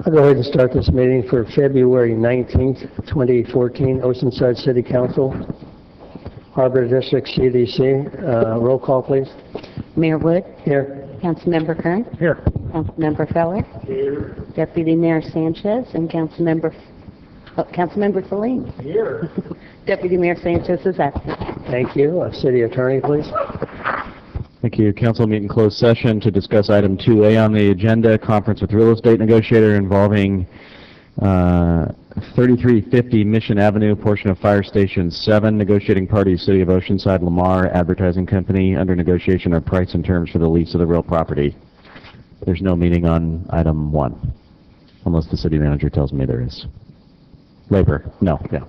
I'll go ahead and start this meeting for February 19th, 2014, Oceanside City Council, Harbor District CDC. Roll call, please. Mayor Wood. Here. Councilmember Kern. Here. Councilmember Feller. Here. Deputy Mayor Sanchez and Councilmember Saline. Here. Deputy Mayor Sanchez is absent. Thank you. City Attorney, please. Thank you. Council meet in closed session to discuss item 2A on the agenda, conference with real estate negotiator involving 3350 Mission Avenue, portion of Fire Station 7, negotiating parties, City of Oceanside, Lamar Advertising Company, under negotiation of price and terms for the lease of the real property. There's no meeting on item 1, unless the city manager tells me there is. Labor, no, yeah.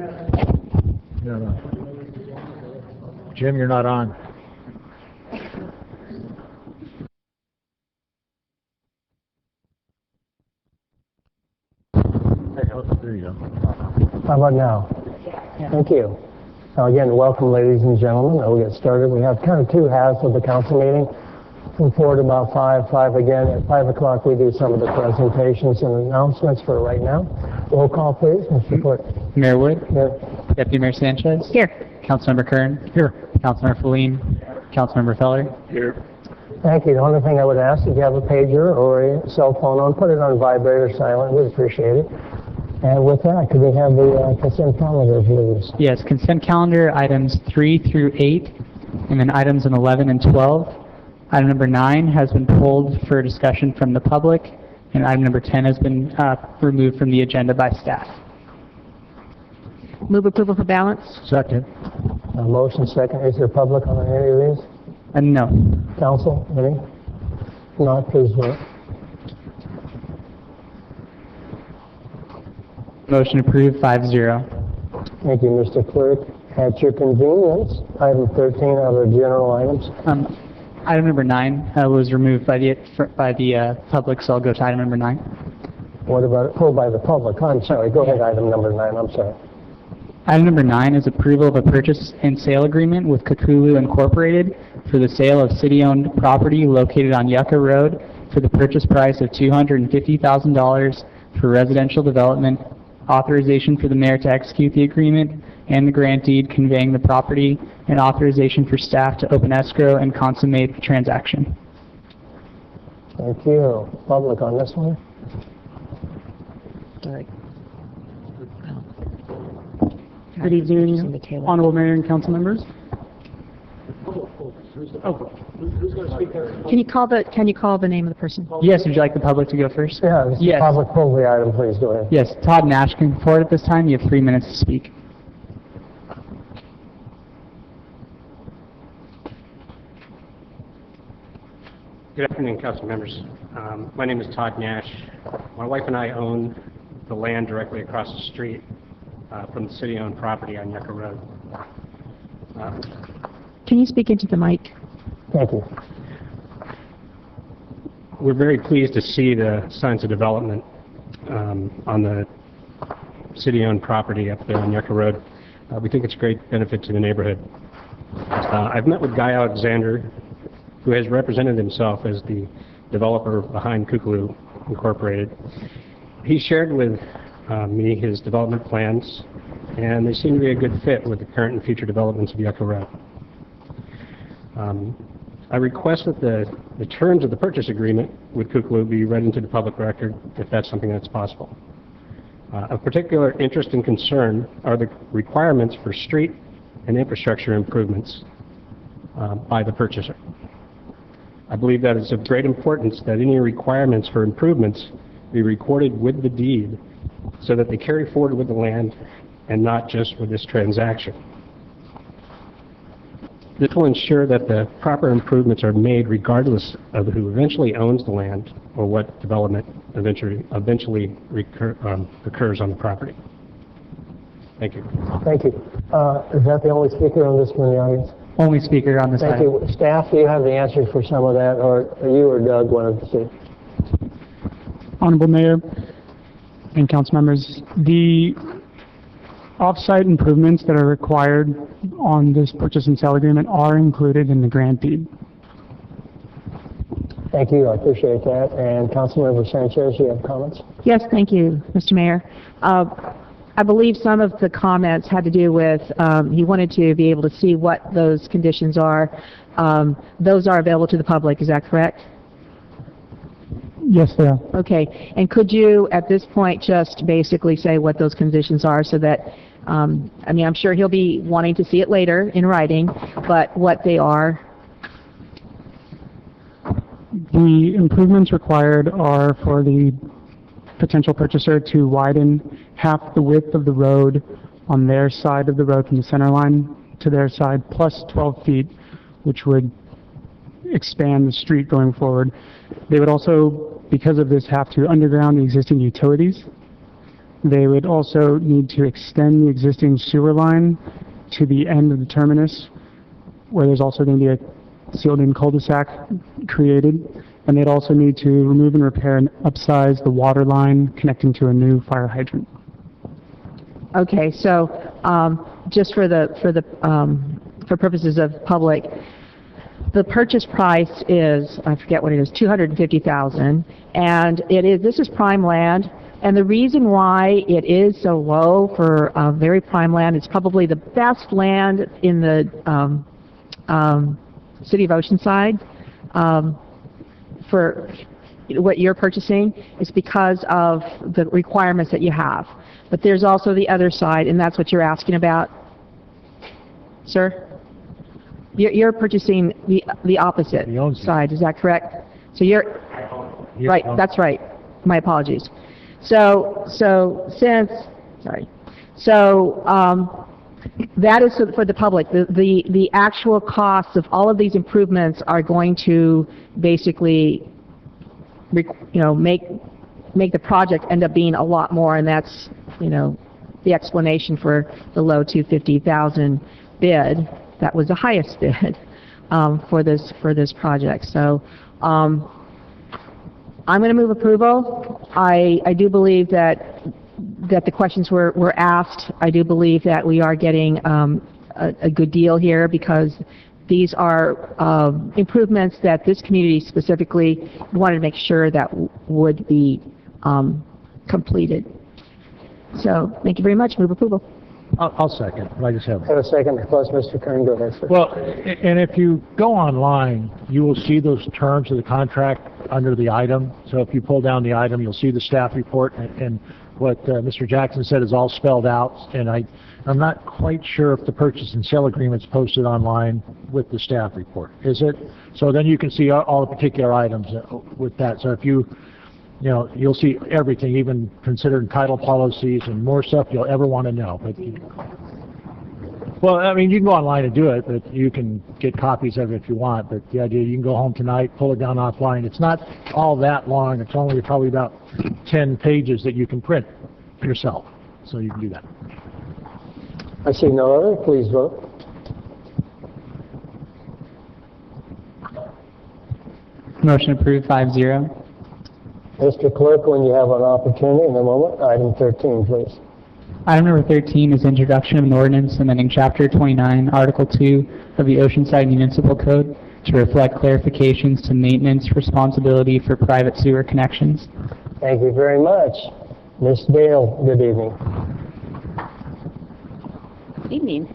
No. Jim, you're not on. There you go. How about now? Thank you. Now again, welcome ladies and gentlemen. We'll get started. We have kind of two halves of the council meeting. From 4 to about 5 again. At 5 o'clock we do some of the presentations and announcements for right now. Roll call please, Mr. Clerk. Mayor Wood? Here. Deputy Mayor Sanchez? Here. Councilmember Kern? Here. Councilmember Feline? Councilmember Feller? Here. Thank you. The only thing I would ask, if you have a pager or a cell phone on, put it on vibrate or silent. We'd appreciate it. And with that, could we have the consent calendar, please? Yes, consent calendar items 3 through 8, and then items 11 and 12. Item number 9 has been pulled for discussion from the public, and item number 10 has been removed from the agenda by staff. Move approval for balance? Second. Motion second. Is there public on any of these? No. Council, any? Not, please vote. Motion approved 5-0. Thank you, Mr. Clerk. At your convenience, item 13 are the general items. Item number 9 was removed by the public, so I'll go to item number 9. What about it pulled by the public? I'm sorry. Go ahead, item number 9. I'm sorry. Item number 9 is approval of a purchase and sale agreement with Kakulu Incorporated for the sale of city-owned property located on Yucca Road for the purchase price of $250,000 for residential development, authorization for the mayor to execute the agreement, and the grant deed conveying the property, and authorization for staff to open escrow and consummate the transaction. Thank you. Public on this one? Good evening, Honorable Mayor and council members. Can you call the name of the person? Yes, would you like the public to go first? Yeah, Mr. Yes. Public, pull the item, please. Go ahead. Yes, Todd Nash can come forward at this time. You have 3 minutes to speak. Good afternoon, council members. My name is Todd Nash. My wife and I own the land directly across the street from the city-owned property on Yucca Road. Can you speak into the mic? Thank you. We're very pleased to see the signs of development on the city-owned property up there on Yucca Road. We think it's a great benefit to the neighborhood. I've met with Guy Alexander, who has represented himself as the developer behind Kukulu Incorporated. He shared with me his development plans, and they seem to be a good fit with the current and future developments of Yucca Road. I request that the terms of the purchase agreement with Kukulu be read into the public record, if that's something that's possible. Of particular interest and concern are the requirements for street and infrastructure improvements by the purchaser. I believe that it's of great importance that any requirements for improvements be recorded with the deed so that they carry forward with the land and not just with this transaction. This will ensure that the proper improvements are made regardless of who eventually owns the land or what development eventually occurs on the property. Thank you. Thank you. Is that the only speaker on this one in the audience? Only speaker on this Thank item. you. Staff, do you have the answers for some of that, or you or Doug wanted to see? Honorable Mayor and council members, the off-site improvements that are required on this purchase and sale agreement are included in the grant deed. Thank you. I appreciate that. And Councilmember Sanchez, you have comments? Yes, thank you, Mr. Mayor. I believe some of the comments had to do with, he wanted to be able to see what those conditions are. Those are available to the public, is that correct? Yes, they are. Okay, and could you, at this point, just basically say what those conditions are so that, I mean, I'm sure he'll be wanting to see it later in writing, but what they are? The improvements required are for the potential purchaser to widen half the width of the road on their side of the road from the center line to their side, plus 12 feet, which would expand the street going forward. They would also, because of this, have to underground the existing utilities They would also need to extend the existing sewer line to the end of the terminus, where there's also going to be a sealed-in cul-de-sac created. And they'd also need to remove and repair and upsize the water line connecting to a new fire hydrant. Okay, so just for purposes of public, the purchase price is, I forget what it is, $250,000, and this is prime land. And the reason why it is so low for very prime land, it's probably the best land in the city of Oceanside. For what you're purchasing is because of the requirements that you have. But there's also the other side, and that's what you're asking about, sir? You're purchasing the opposite He owns it. side, is that correct? So you're, He right, owns that's right. My apologies. So that is for the public. The actual costs of all of these improvements are going to basically, make the project end up being a lot more, and that's, the explanation for the low 250,000 bid. That was the highest bid for this project. So I'm going to move approval. I do believe that the questions were asked. I do believe that we are getting a good deal here, because these are improvements that this community specifically wanted to make sure that would be completed. So thank you very much. Move approval. I'll second, but I just have... Have a second, plus Mr. Kern, go ahead, sir. Well, and if you go online, you will see those terms of the contract under the item. So if you pull down the item, you'll see the staff report, and what Mr. Jackson said is all spelled out, and I'm not quite sure if the purchase and sale agreement's posted online with the staff report. Is it? So then you can see all the particular items with that. So if you'll see everything, even considering title policies and more stuff you'll ever want to know. But well, I mean, you can go online and do it, but you can get copies of it if you want. But the idea, you can go home tonight, pull it down offline. It's not all that long. It's only probably about 10 pages that you can print yourself. So you can do that. I see no other. Please vote. Motion approved 5-0. Mr. Clerk, when you have an opportunity in a moment, item 13, please. Item number 13 is introduction of an ordinance amending Chapter 29, Article 2 of the Oceanside Municipal Code to reflect clarifications to maintenance responsibility for private sewer connections. Thank you very much. Ms. Dale, good evening. Good evening.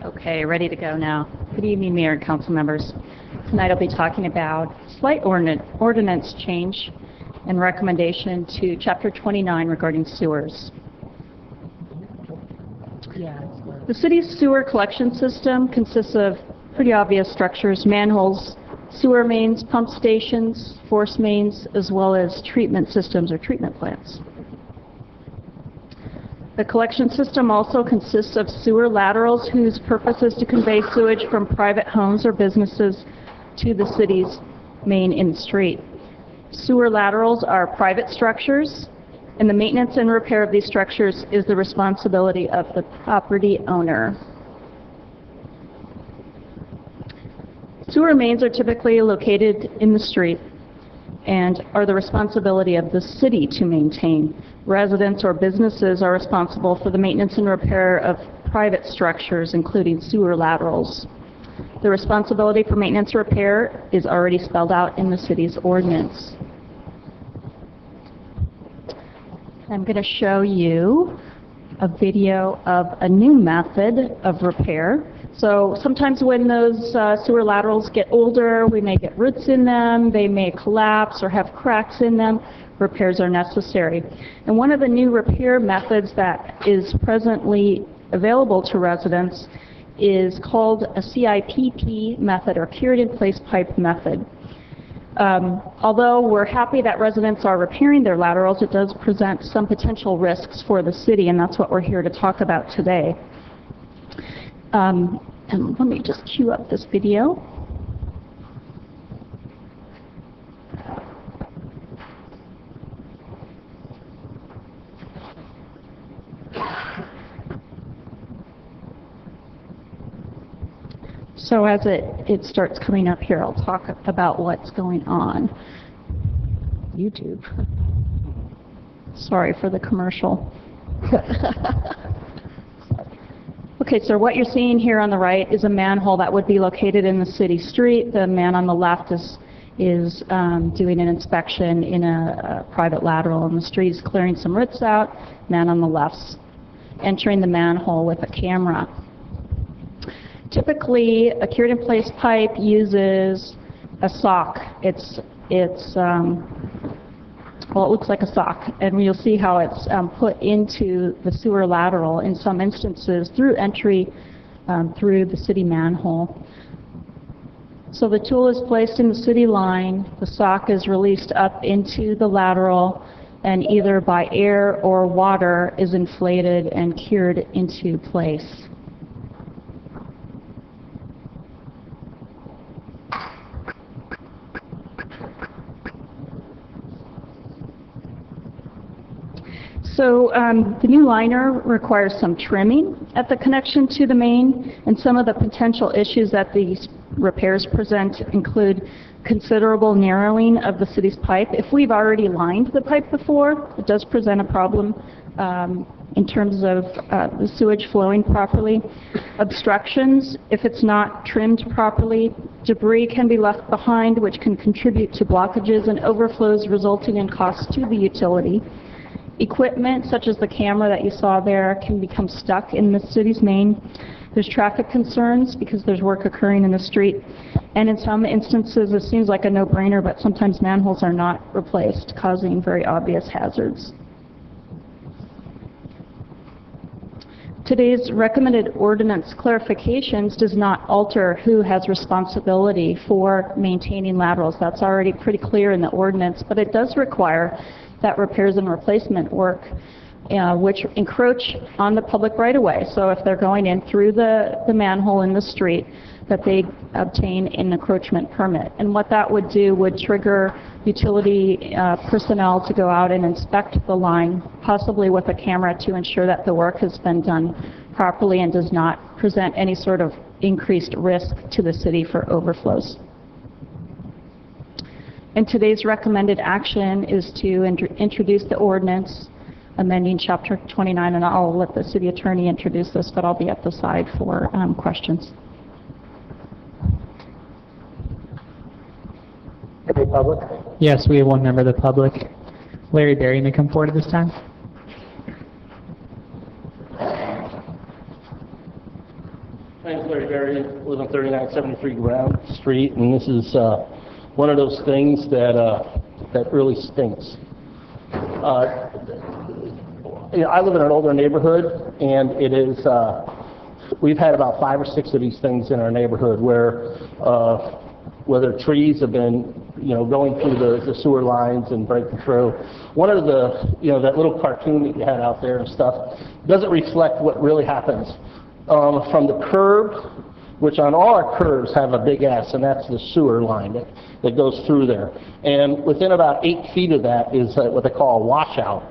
Okay, ready to go now. Good evening, Mayor and Council members. Tonight I'll be talking about slight ordinance change and recommendation to Chapter 29 regarding sewers. The city's sewer collection system consists of pretty obvious structures: manholes, sewer mains, pump stations, force mains, as well as treatment systems or treatment plants. The collection system also consists of sewer laterals whose purpose is to convey sewage from private homes or businesses to the city's main in the street. Sewer laterals are private structures, and the maintenance and repair of these structures is the responsibility of the property owner. Sewer mains are typically located in the street and are the responsibility of the city to maintain. Residents or businesses are responsible for the maintenance and repair of private structures, including sewer laterals. The responsibility for maintenance and repair is already spelled out in the city's ordinance. I'm going to show you a video of a new method of repair. So sometimes when those sewer laterals get older, we may get roots in them, they may collapse or have cracks in them. Repairs are necessary. And one of the new repair methods that is presently available to residents is called a CIPP method, or cured in place pipe method. Although we're happy that residents are repairing their laterals, it does present some potential risks for the city, and that's what we're here to talk about today. And let me just cue up this video. So as it starts coming up here, I'll talk about what's going on. YouTube. Sorry for the commercial. Okay, so what you're seeing here on the right is a manhole that would be located in the city street. The man on the left is doing an inspection in a private lateral on the street. He's clearing some roots out. Man on the left's entering the manhole with a camera. Typically, a cured-in-place pipe uses a sock. Well, it looks like a sock, and you'll see how it's put into the sewer lateral in some instances through entry through the city manhole. So the tool is placed in the city line, the sock is released up into the lateral, and either by air or water is inflated and cured into place. So the new liner requires some trimming at the connection to the main, and some of the potential issues that these repairs present include considerable narrowing of the city's pipe. If we've already lined the pipe before, it does present a problem in terms of the sewage flowing properly. Obstructions, if it's not trimmed properly, debris can be left behind, which can contribute to blockages and overflows, resulting in costs to the utility. Equipment, such as the camera that you saw there, can become stuck in the city's main. There's traffic concerns because there's work occurring in the street. And in some instances, it seems like a no-brainer, but sometimes manholes are not replaced, causing very obvious hazards. Today's recommended ordinance clarifications does not alter who has responsibility for maintaining laterals. That's already pretty clear in the ordinance, but it does require that repairs and replacement work which encroach on the public right-of-way. So if they're going in through the manhole in the street, that they obtain an encroachment permit. And what that would do would trigger utility personnel to go out and inspect the line, possibly with a camera, to ensure that the work has been done properly and does not present any sort of increased risk to the city for overflows. And today's recommended action is to introduce the ordinance amending Chapter 29, and I'll let the city attorney introduce this, but I'll be at the side for questions. Any public? Yes, we have one member of the public. Larry Berry may come forward at this time. My name's Larry Berry, live on 3973 Ground Street, and this is one of those things that really stinks. I live in an older neighborhood, and it is, we've had about 5 or 6 of these things in our neighborhood where trees have been, going through the sewer lines and breaking through. One of the, that little cartoon that you had out there and stuff doesn't reflect what really happens. From the curb, which on all our curves have a big S, and that's the sewer line that goes through there. And within about 8 feet of that is what they call a washout.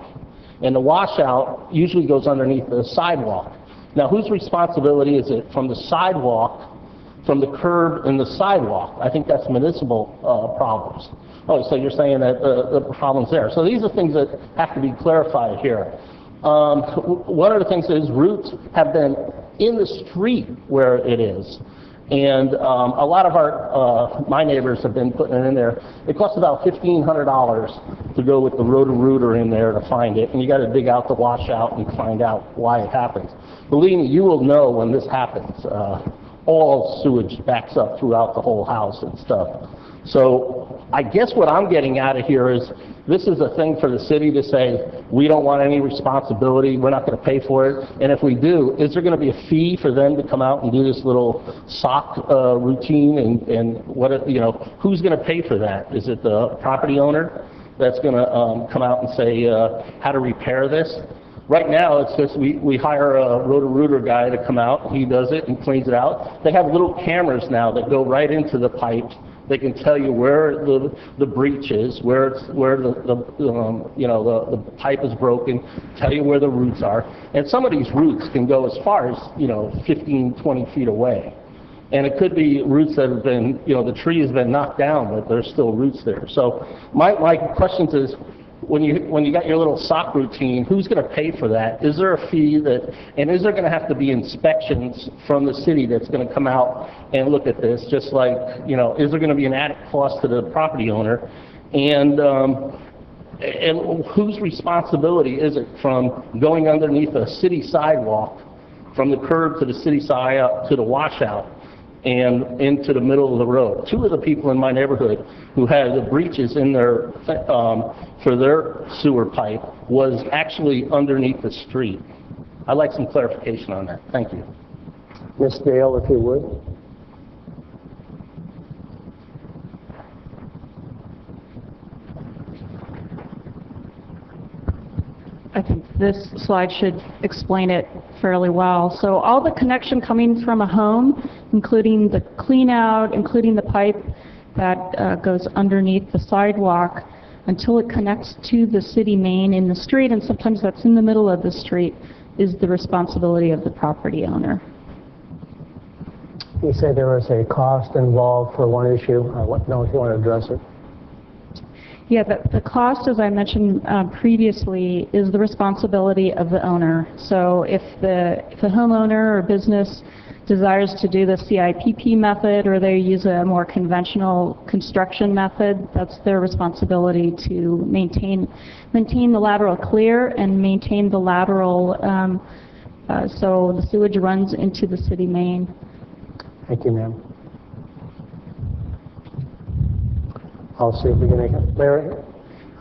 And the washout usually goes underneath the sidewalk. Now, whose responsibility is it from the sidewalk, from the curb and the sidewalk? I think that's municipal problems. Oh, so you're saying that the problem's there. So these are things that have to be clarified here. One of the things is roots have been in the street where it is. And a lot of my neighbors have been putting it in there. It costs about $1,500 to go with the roto-rooter in there to find it, and you got to dig out the washout and find out why it happens. Believe me, you will know when this happens, all sewage backs up throughout the whole house and stuff. So I guess what I'm getting out of here is this is a thing for the city to say, we don't want any responsibility, we're not going to pay for it. And if we do, is there going to be a fee for them to come out and do this little sock routine? And what, you know, who's going to pay for that? Is it the property owner that's going to come out and say how to repair this? Right now, it's just we hire a roto-rooter guy to come out, he does it and cleans it out. They have little cameras now that go right into the pipe. They can tell you where the breach is, where the pipe is broken, tell you where the roots are. And some of these roots can go as far as, 15, 20 feet away. And it could be roots that have been, the tree has been knocked down, but there's still roots there. So my question is, when you got your little sock routine, who's going to pay for that? Is there a fee and is there going to have to be inspections from the city that's going to come out and look at this? Just like, is there going to be an added cost to the property owner? And whose responsibility is it from going underneath a city sidewalk, from the curb to the city side up to the washout, and into the middle of the road? Two of the people in my neighborhood who had the breaches in their for their sewer pipe was actually underneath the street. I'd like some clarification on that. Thank you. Ms. Dale, if you would. I think this slide should explain it fairly well. So all the connection coming from a home, including the clean out, including the pipe that goes underneath the sidewalk, until it connects to the city main in the street, and sometimes that's in the middle of the street, is the responsibility of the property owner. You say there was a cost involved for one issue. I don't know if you want to address it. Yeah, the cost, as I mentioned previously, is the responsibility of the owner. So if the homeowner or business desires to do the CIPP method, or they use a more conventional construction method, that's their responsibility to maintain the lateral clear and maintain the lateral so the sewage runs into the city main. Thank you, ma'am. I'll see if we can make it. Larry,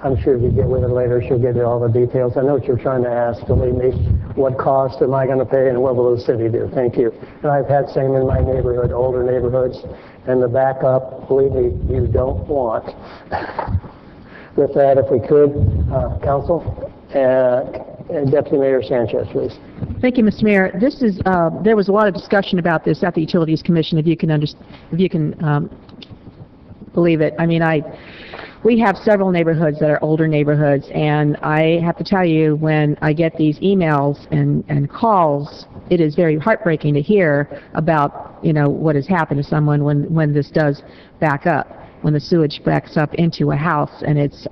I'm sure if you get with her later, she'll give you all the details. I know what you're trying to ask, believe me. What cost am I going to pay and what will the city do? Thank you. And I've had same in my neighborhood, older neighborhoods, and the backup, believe me, you don't want. With that, if we could, Council, Deputy Mayor Sanchez, please. Thank you, Mr. Mayor. This is, there was a lot of discussion about this at the Utilities Commission, if you can believe it. I mean, we have several neighborhoods that are older neighborhoods, and I have to tell you, when I get these emails and calls, it is very heartbreaking to hear about, what has happened to someone when this does back up, when the sewage backs up into a house. And it's,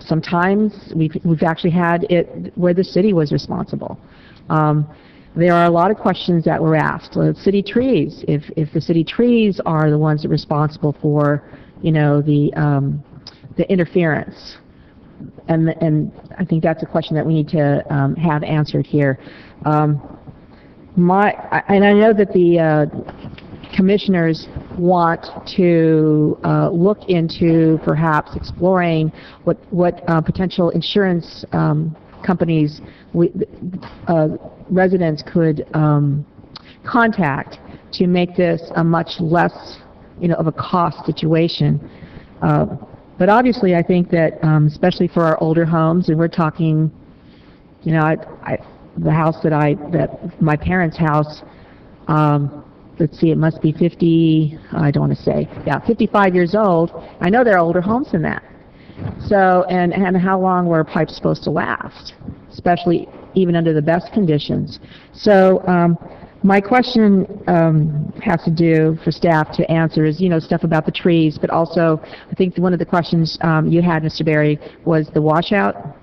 sometimes we've actually had it where the city was responsible. There are a lot of questions that were asked. City trees, if the city trees are the ones that are responsible for, the interference, and I think that's a question that we need to have answered here. And I know that the commissioners want to look into perhaps exploring what potential insurance companies residents could contact to make this a much less, of a cost situation. But obviously, I think that, especially for our older homes, and we're talking, the house my parents' house, let's see, it must be 55 years old. I know there are older homes than that. So, and how long were pipes supposed to last, especially even under the best conditions? So, my question has to do for staff to answer is, stuff about the trees, but also I think one of the questions you had, Mr. Berry, was the washout.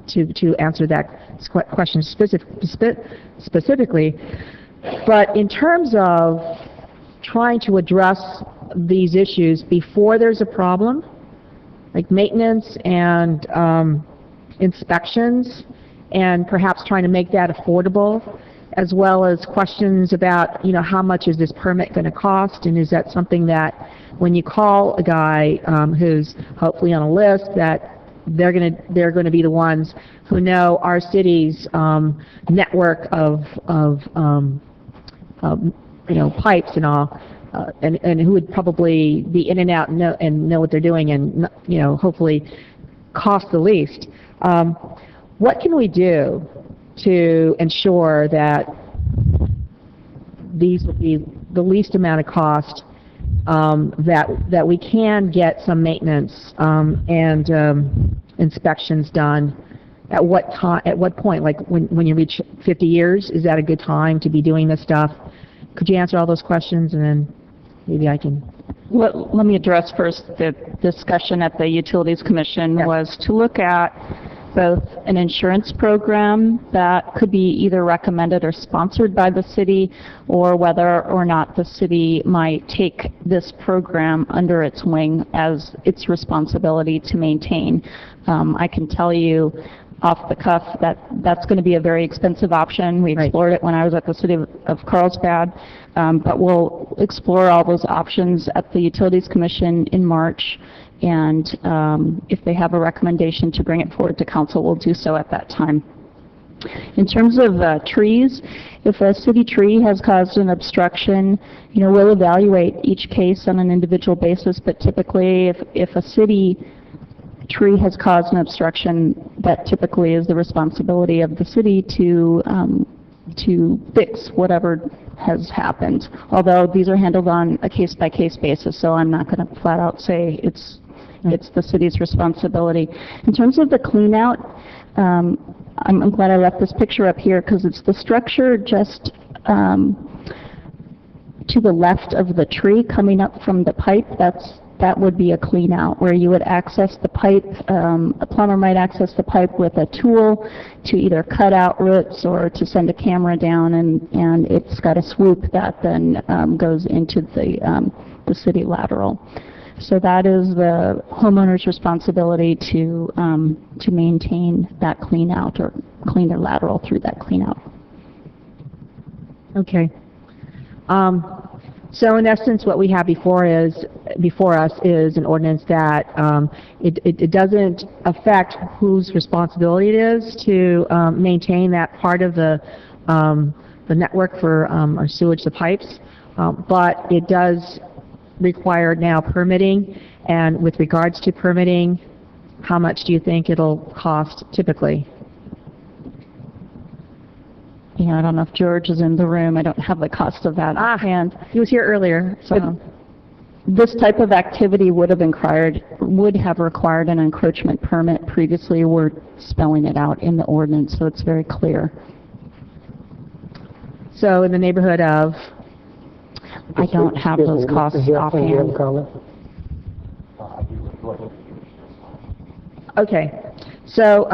To answer that question specifically, but in terms of trying to address these issues before there's a problem, like maintenance and inspections, and perhaps trying to make that affordable, as well as questions about, how much is this permit going to cost, and is that something that when you call a guy who's hopefully on a list, that they're going to be the ones who know our city's network of pipes and all, and who would probably be in and out and know what they're doing, and hopefully cost the least. What can we do to ensure that these would be the least amount of cost, that we can get some maintenance and inspections done? At what time? At what point? Like when you reach 50 years, is that a good time to be doing this stuff? Could you answer all those questions, and then maybe I can. Let me address first the discussion at the Utilities Commission was to look at both an insurance program that could be either recommended or sponsored by the city, or whether or not the city might take this program under its wing as its responsibility to maintain. I can tell you off the cuff that that's going to be a very expensive option. We explored it when I was at the City of Carlsbad, but we'll explore all those options at the Utilities Commission in March. And if they have a recommendation to bring it forward to council, we'll do so at that time. In terms of trees, if a city tree has caused an obstruction, we'll evaluate each case on an individual basis, but typically if a city tree has caused an obstruction, that typically is the responsibility of the city to fix whatever has happened. Although these are handled on a case-by-case basis, so I'm not going to flat out say it's the city's responsibility. In terms of the clean out, I'm glad I left this picture up here because it's the structure just to the left of the tree coming up from the pipe. That would be a clean out where you would access the pipe. A plumber might access the pipe with a tool to either cut out roots or to send a camera down, and it's got a swoop that then goes into the city lateral. So that is the homeowner's responsibility to maintain that clean out or clean their lateral through that clean out. Okay. So in essence, what we have before us is an ordinance that it doesn't affect whose responsibility it is to maintain that part of the network for our sewage, the pipes, but it does require now permitting. And with regards to permitting, how much do you think it'll cost typically? I don't know if George is in the room. I don't have the cost of that offhand. He was here earlier, so. But this type of activity would have required an encroachment permit. Previously, we're spelling it out in the ordinance, so it's very clear. So in the neighborhood of? I don't have those costs offhand. Do you have a comment? Okay. So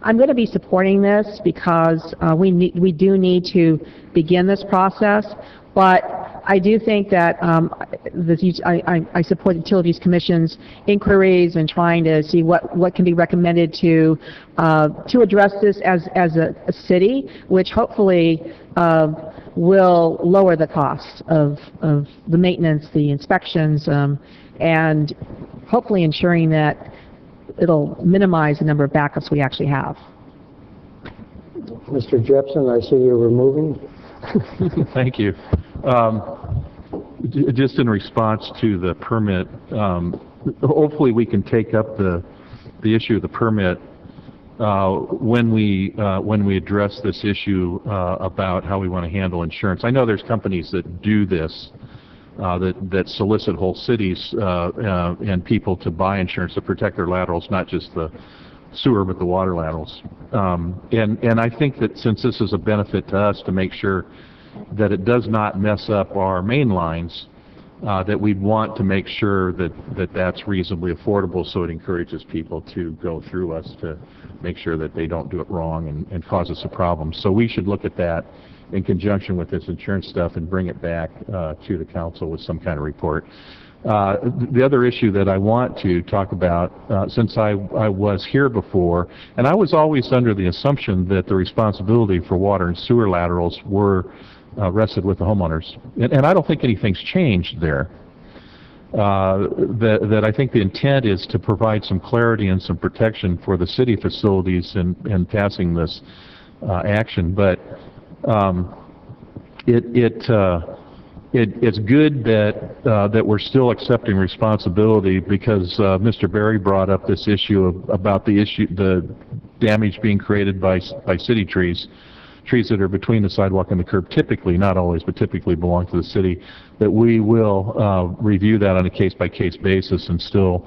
I'm going to be supporting this because we do need to begin this process, but I do think that I support the Utilities Commission's inquiries and trying to see what can be recommended to address this as a city, which hopefully will lower the cost of the maintenance, the inspections, and hopefully ensuring that it'll minimize the number of backups we actually have. Mr. Jepson, I see you were moving. Thank you. Just in response to the permit, hopefully we can take up the issue of the permit when we address this issue about how we want to handle insurance. I know there's companies that do this, that solicit whole cities and people to buy insurance to protect their laterals, not just the sewer but the water laterals. And I think that since this is a benefit to us to make sure that it does not mess up our main lines, that we'd want to make sure that that's reasonably affordable, so it encourages people to go through us to make sure that they don't do it wrong and cause us a problem. So we should look at that in conjunction with this insurance stuff and bring it back to the council with some kind of report. The other issue that I want to talk about, since I was here before, and I was always under the assumption that the responsibility for water and sewer laterals were rested with the homeowners. And I don't think anything's changed there. That I think the intent is to provide some clarity and some protection for the city facilities in passing this action. But it's good that we're still accepting responsibility, because Mr. Berry brought up this issue about the damage being created by city trees that are between the sidewalk and the curb, typically, not always, but typically belong to the city, that we will review that on a case-by-case basis and still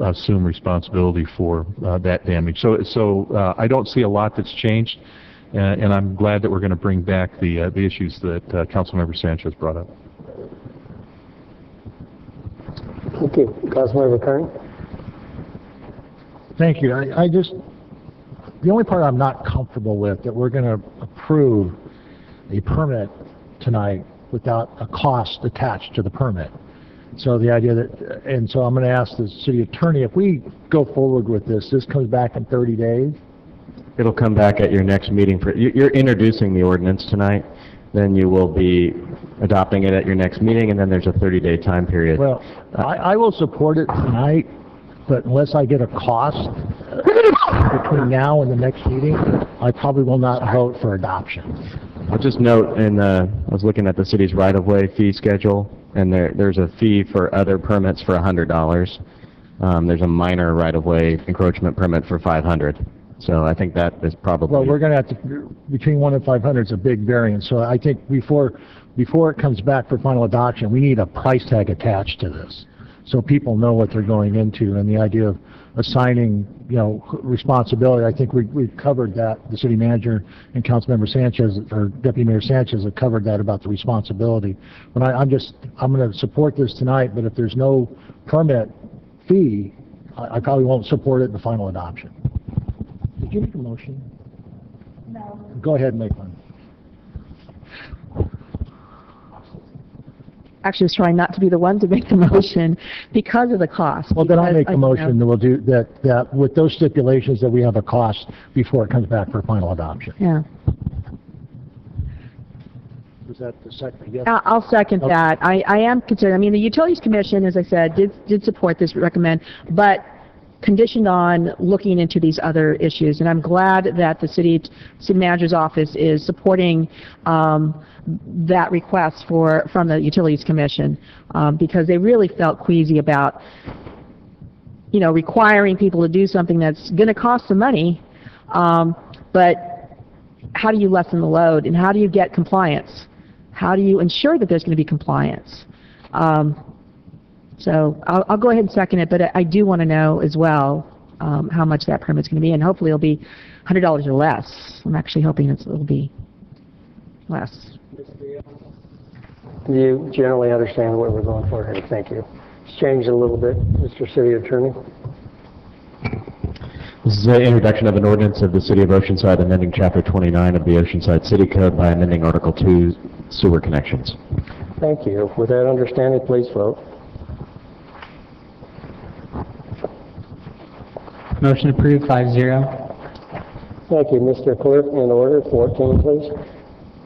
assume responsibility for that damage. So I don't see a lot that's changed, and I'm glad that we're going to bring back the issues that Councilmember Sanchez brought up. Thank you. Councilmember Kern? Thank you. The only part I'm not comfortable with, that we're going to approve a permit tonight without a cost attached to the permit. So the idea that, and so I'm going to ask the city attorney, if we go forward with this comes back in 30 days? It'll come back at your next meeting. You're introducing the ordinance tonight, then you will be adopting it at your next meeting, and then there's a 30-day time period. Well, I will support it tonight, but unless I get a cost between now and the next meeting, I probably will not vote for adoption. I'll just note, I was looking at the city's right-of-way fee schedule, and there's a fee for other permits for $100. There's a minor right-of-way encroachment permit for $500. So I think that is probably... Well, we're going to have to, between 1 and 500 is a big variance. So I think before it comes back for final adoption, we need a price tag attached to this, so people know what they're going into. And the idea of assigning, responsibility, I think we've covered that. The city manager and Councilmember Sanchez, or Deputy Mayor Sanchez, have covered that about the responsibility. But I'm going to support this tonight, but if there's no permit fee, I probably won't support it in the final adoption. Did you make a motion? No. Go ahead and make one. Actually, I was trying not to be the one to make the motion because of the cost. Well, then I'll make the motion know. that we'll do that with those stipulations that we have a cost before it comes back for final adoption. Yeah. Was that the second? Yes. I'll second Okay. that. I am concerned. I mean, the Utilities Commission, as I said, did support this, recommend, but conditioned on looking into these other issues. And I'm glad that the city manager's office is supporting that request from the Utilities Commission, because they really felt queasy about, requiring people to do something that's going to cost some money, but how do you lessen the load, and how do you get compliance? How do you ensure that there's going to be compliance? So I'll go ahead and second it, but I do want to know as well how much that permit's going to be, and hopefully it'll be $100 or less. I'm actually hoping it'll be less. Do you generally understand what we're going for here? Thank you. It's changed a little bit, Mr. City Attorney. This is the introduction of an ordinance of the City of Oceanside amending Chapter 29 of the Oceanside City Code by amending Article 2, sewer connections. Thank you. With that understanding, please vote. Motion approved, 5-0. Thank you, Mr. Clerk. In order, 14, please.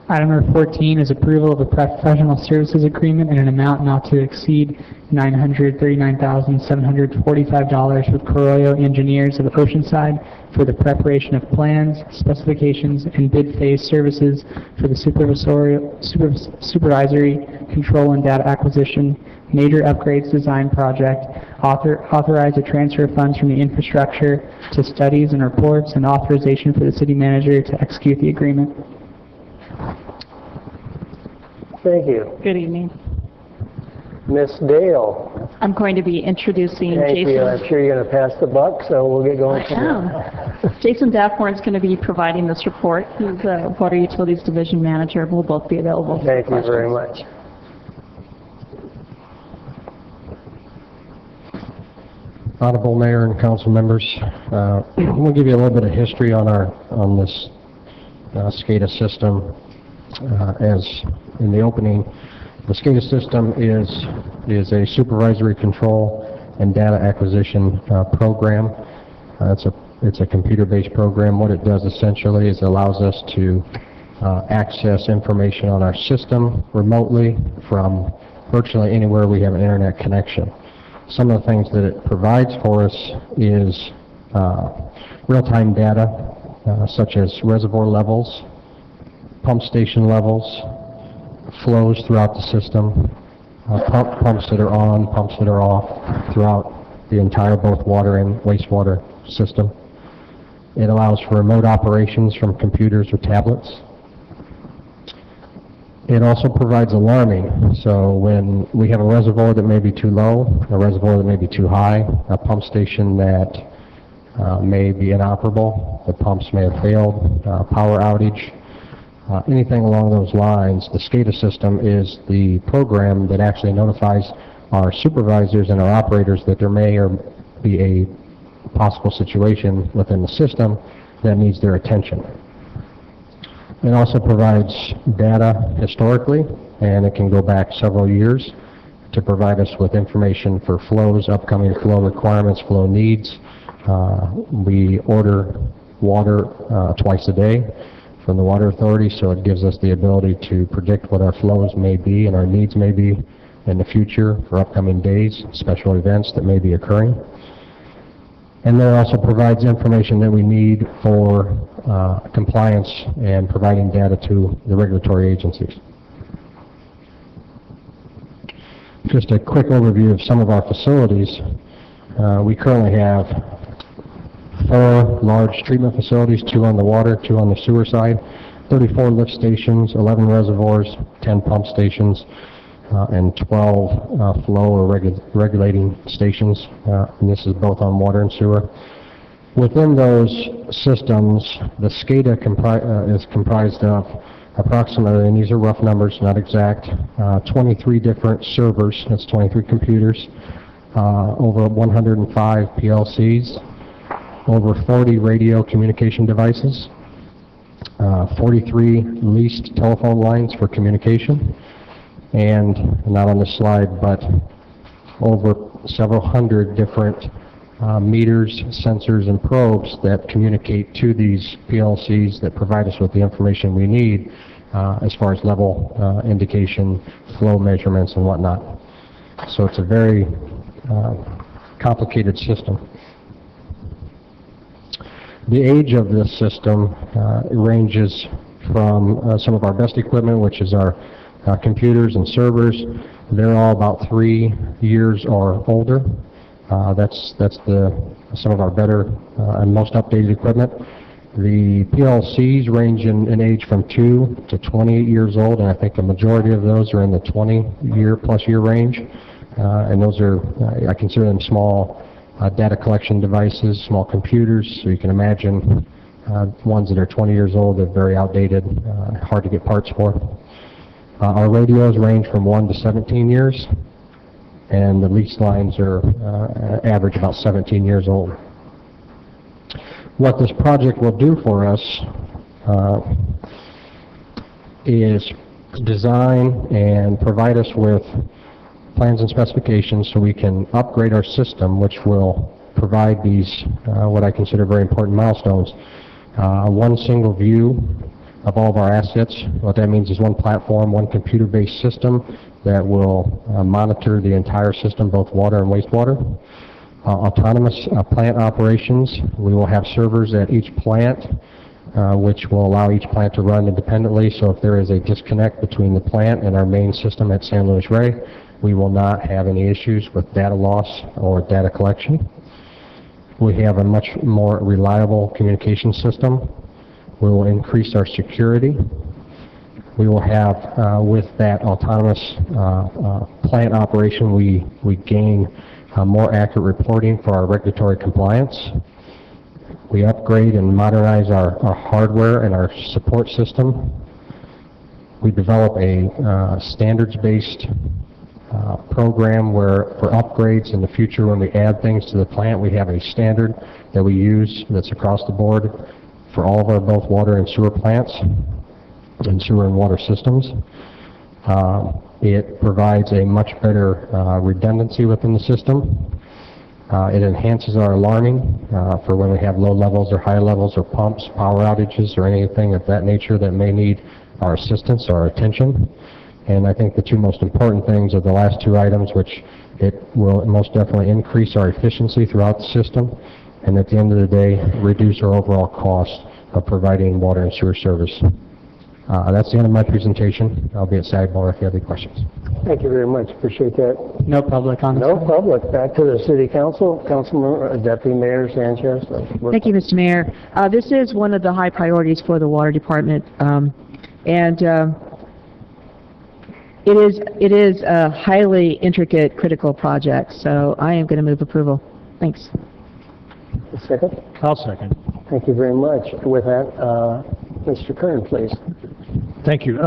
Item number 14 is approval of a professional services agreement in an amount not to exceed $939,745 with Carollo Engineers of Oceanside for the preparation of plans, specifications, and bid phase services for the supervisory control and data acquisition major upgrades design project, authorize a transfer of funds from the infrastructure to studies and reports, and authorization for the city manager to execute the agreement. Thank you. Good evening. Miss Dale. I'm going to be introducing Thank Jason. you. I'm sure you're going to pass the buck, so we'll get going from there. Jason Dafford is going to be providing this report. He's the Water Utilities Division Manager. We'll both be available. Thank you very much. Honorable Mayor and council members, I'm going to give you a little bit of history on this SCADA system. As in the opening, The SCADA system is a supervisory control and data acquisition program. It's a computer-based program. What it does essentially is it allows us to access information on our system remotely from virtually anywhere we have an internet connection. Some of the things that it provides for us is real-time data such as reservoir levels, pump station levels, flows throughout the system, pumps that are on, pumps that are off throughout the entire both water and wastewater system. It allows for remote operations from computers or tablets. It also provides alarming, so when we have a reservoir that may be too low, a reservoir that may be too high, a pump station that may be inoperable, the pumps may have failed, power outage, anything along those lines, the SCADA system is the program that actually notifies our supervisors and our operators that there may or be a possible situation within the system that needs their attention. It also provides data historically, and it can go back several years to provide us with information for flows, upcoming flow requirements, flow needs. We order water twice a day from the Water Authority, so it gives us the ability to predict what our flows may be and our needs may be in the future for upcoming days, special events that may be occurring. And then it also provides information that we need for compliance and providing data to the regulatory agencies. Just a quick overview of some of our facilities. We currently have 4 large treatment facilities, 2 on the water, 2 on the sewer side, 34 lift stations, 11 reservoirs, 10 pump stations, and 12 flow or regulating stations, and this is both on water and sewer. Within those systems, the SCADA is comprised of approximately, and these are rough numbers, not exact, 23 different servers, that's 23 computers, over 105 PLCs, over 40 radio communication devices, 43 leased telephone lines for communication, and not on this slide, but over several hundred different meters, sensors, and probes that communicate to these PLCs that provide us with the information we need as far as level indication, flow measurements, and whatnot. So it's a very complicated system. The age of this system ranges from some of our best equipment, which is our computers and servers. They're all about 3 years or older. That's some of our better and most updated equipment. The PLCs range in age from 2 to 28 years old, and I think the majority of those are in the 20-plus-year range. And those are, I consider them small data collection devices, small computers, so you can imagine ones that are 20 years old, they're very outdated, hard to get parts for. Our radios range from 1 to 17 years, and the lease lines are average about 17 years old. What this project will do for us is design and provide us with plans and specifications so we can upgrade our system, which will provide these, what I consider very important milestones. One single view of all of our assets. What that means is one platform, one computer-based system that will monitor the entire system, both water and wastewater. Autonomous plant operations. We will have servers at each plant, which will allow each plant to run independently. So if there is a disconnect between the plant and our main system at San Luis Rey, we will not have any issues with data loss or data collection. We have a much more reliable communication system. We will increase our security. We will have, with that autonomous plant operation, we gain more accurate reporting for our regulatory compliance. We upgrade and modernize our hardware and our support system. We develop a standards-based program where for upgrades in the future when we add things to the plant, we have a standard that we use that's across the board for all of our both water and sewer plants and sewer and water systems. It provides a much better redundancy within the system. It enhances our alarming for when we have low levels or high levels or pumps, power outages, or anything of that nature that may need our assistance or our attention. And I think the two most important things are the last two items, which it will most definitely increase our efficiency throughout the system, and at the end of the day, reduce our overall cost of providing water and sewer service. That's the end of my presentation. I'll be at sidebar if you have any questions. Thank you very much. Appreciate that. No public on this No one? public. Back to the city council. Councilman, Deputy Mayor Sanchez. Thank you, Mr. Mayor. This is one of the high priorities for the Water Department, and it is a highly intricate, critical project, so I am going to move approval. Thanks. A second. I'll second. Thank you very much. With that, Mr. Kern, please. Thank you.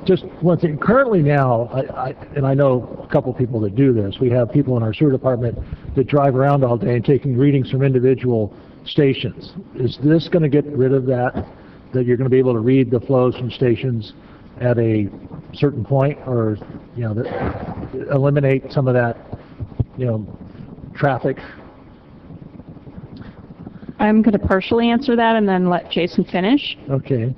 Just one thing. Currently now, and I know a couple people that do this, we have people in our sewer department that drive around all day and taking readings from individual stations. Is this going to get rid of that you're going to be able to read the flows from stations at a certain point, or, you know, eliminate some of that, you know, traffic? I'm going to partially answer that and then let Jason finish. Okay.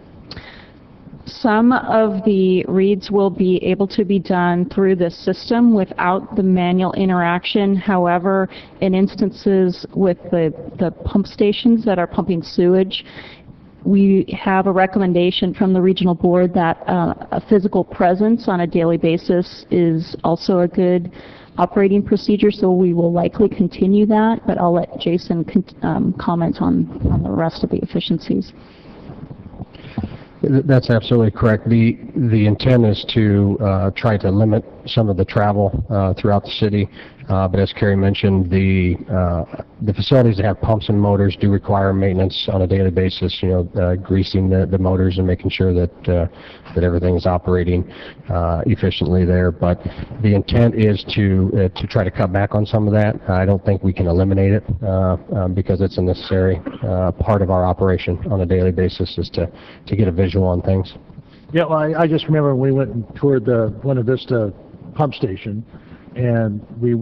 Some of the reads will be able to be done through this system without the manual interaction. However, in instances with the pump stations that are pumping sewage, we have a recommendation from the regional board that a physical presence on a daily basis is also a good operating procedure, so we will likely continue that, but I'll let Jason comment on the rest of the efficiencies. That's absolutely correct. The intent is to try to limit some of the travel throughout the city, but as Carrie mentioned, the facilities that have pumps and motors do require maintenance on a daily basis. You know, greasing the motors and making sure that everything is operating efficiently there. But the intent is to try to cut back on some of that. I don't think we can eliminate it because it's a necessary part of our operation on a daily basis, is to get a visual on things. Yeah, well, I just remember when we went and toured the Buena Vista pump station, and we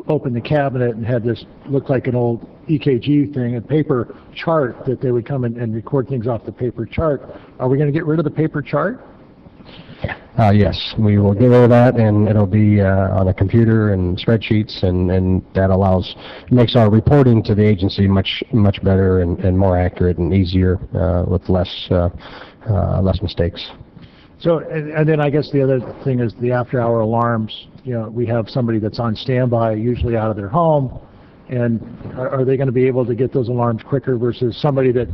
opened the cabinet and had this, looked like an old EKG thing, a paper chart that they would come in and record things off the paper chart. Are we going to get rid of the paper chart? Yes, we will get rid of that, and it'll be on a computer and spreadsheets, and that makes our reporting to the agency much better and more accurate and easier with less mistakes. So, and then I guess the other thing is the after-hour alarms. You know, we have somebody that's on standby, usually out of their home, and are they going to be able to get those alarms quicker versus somebody that,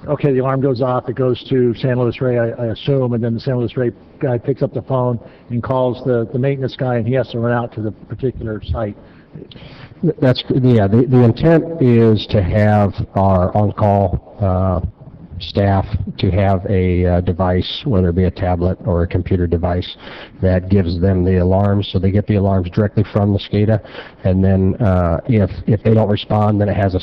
okay, the alarm goes off, it goes to San Luis Rey, I assume, and then the San Luis Rey guy picks up the phone and calls the maintenance guy, and he has to run out to the particular site. The intent is to have our on-call staff to have a device, whether it be a tablet or a computer device, that gives them the alarms, so they get the alarms directly from the SCADA, and then if they don't respond, then it has a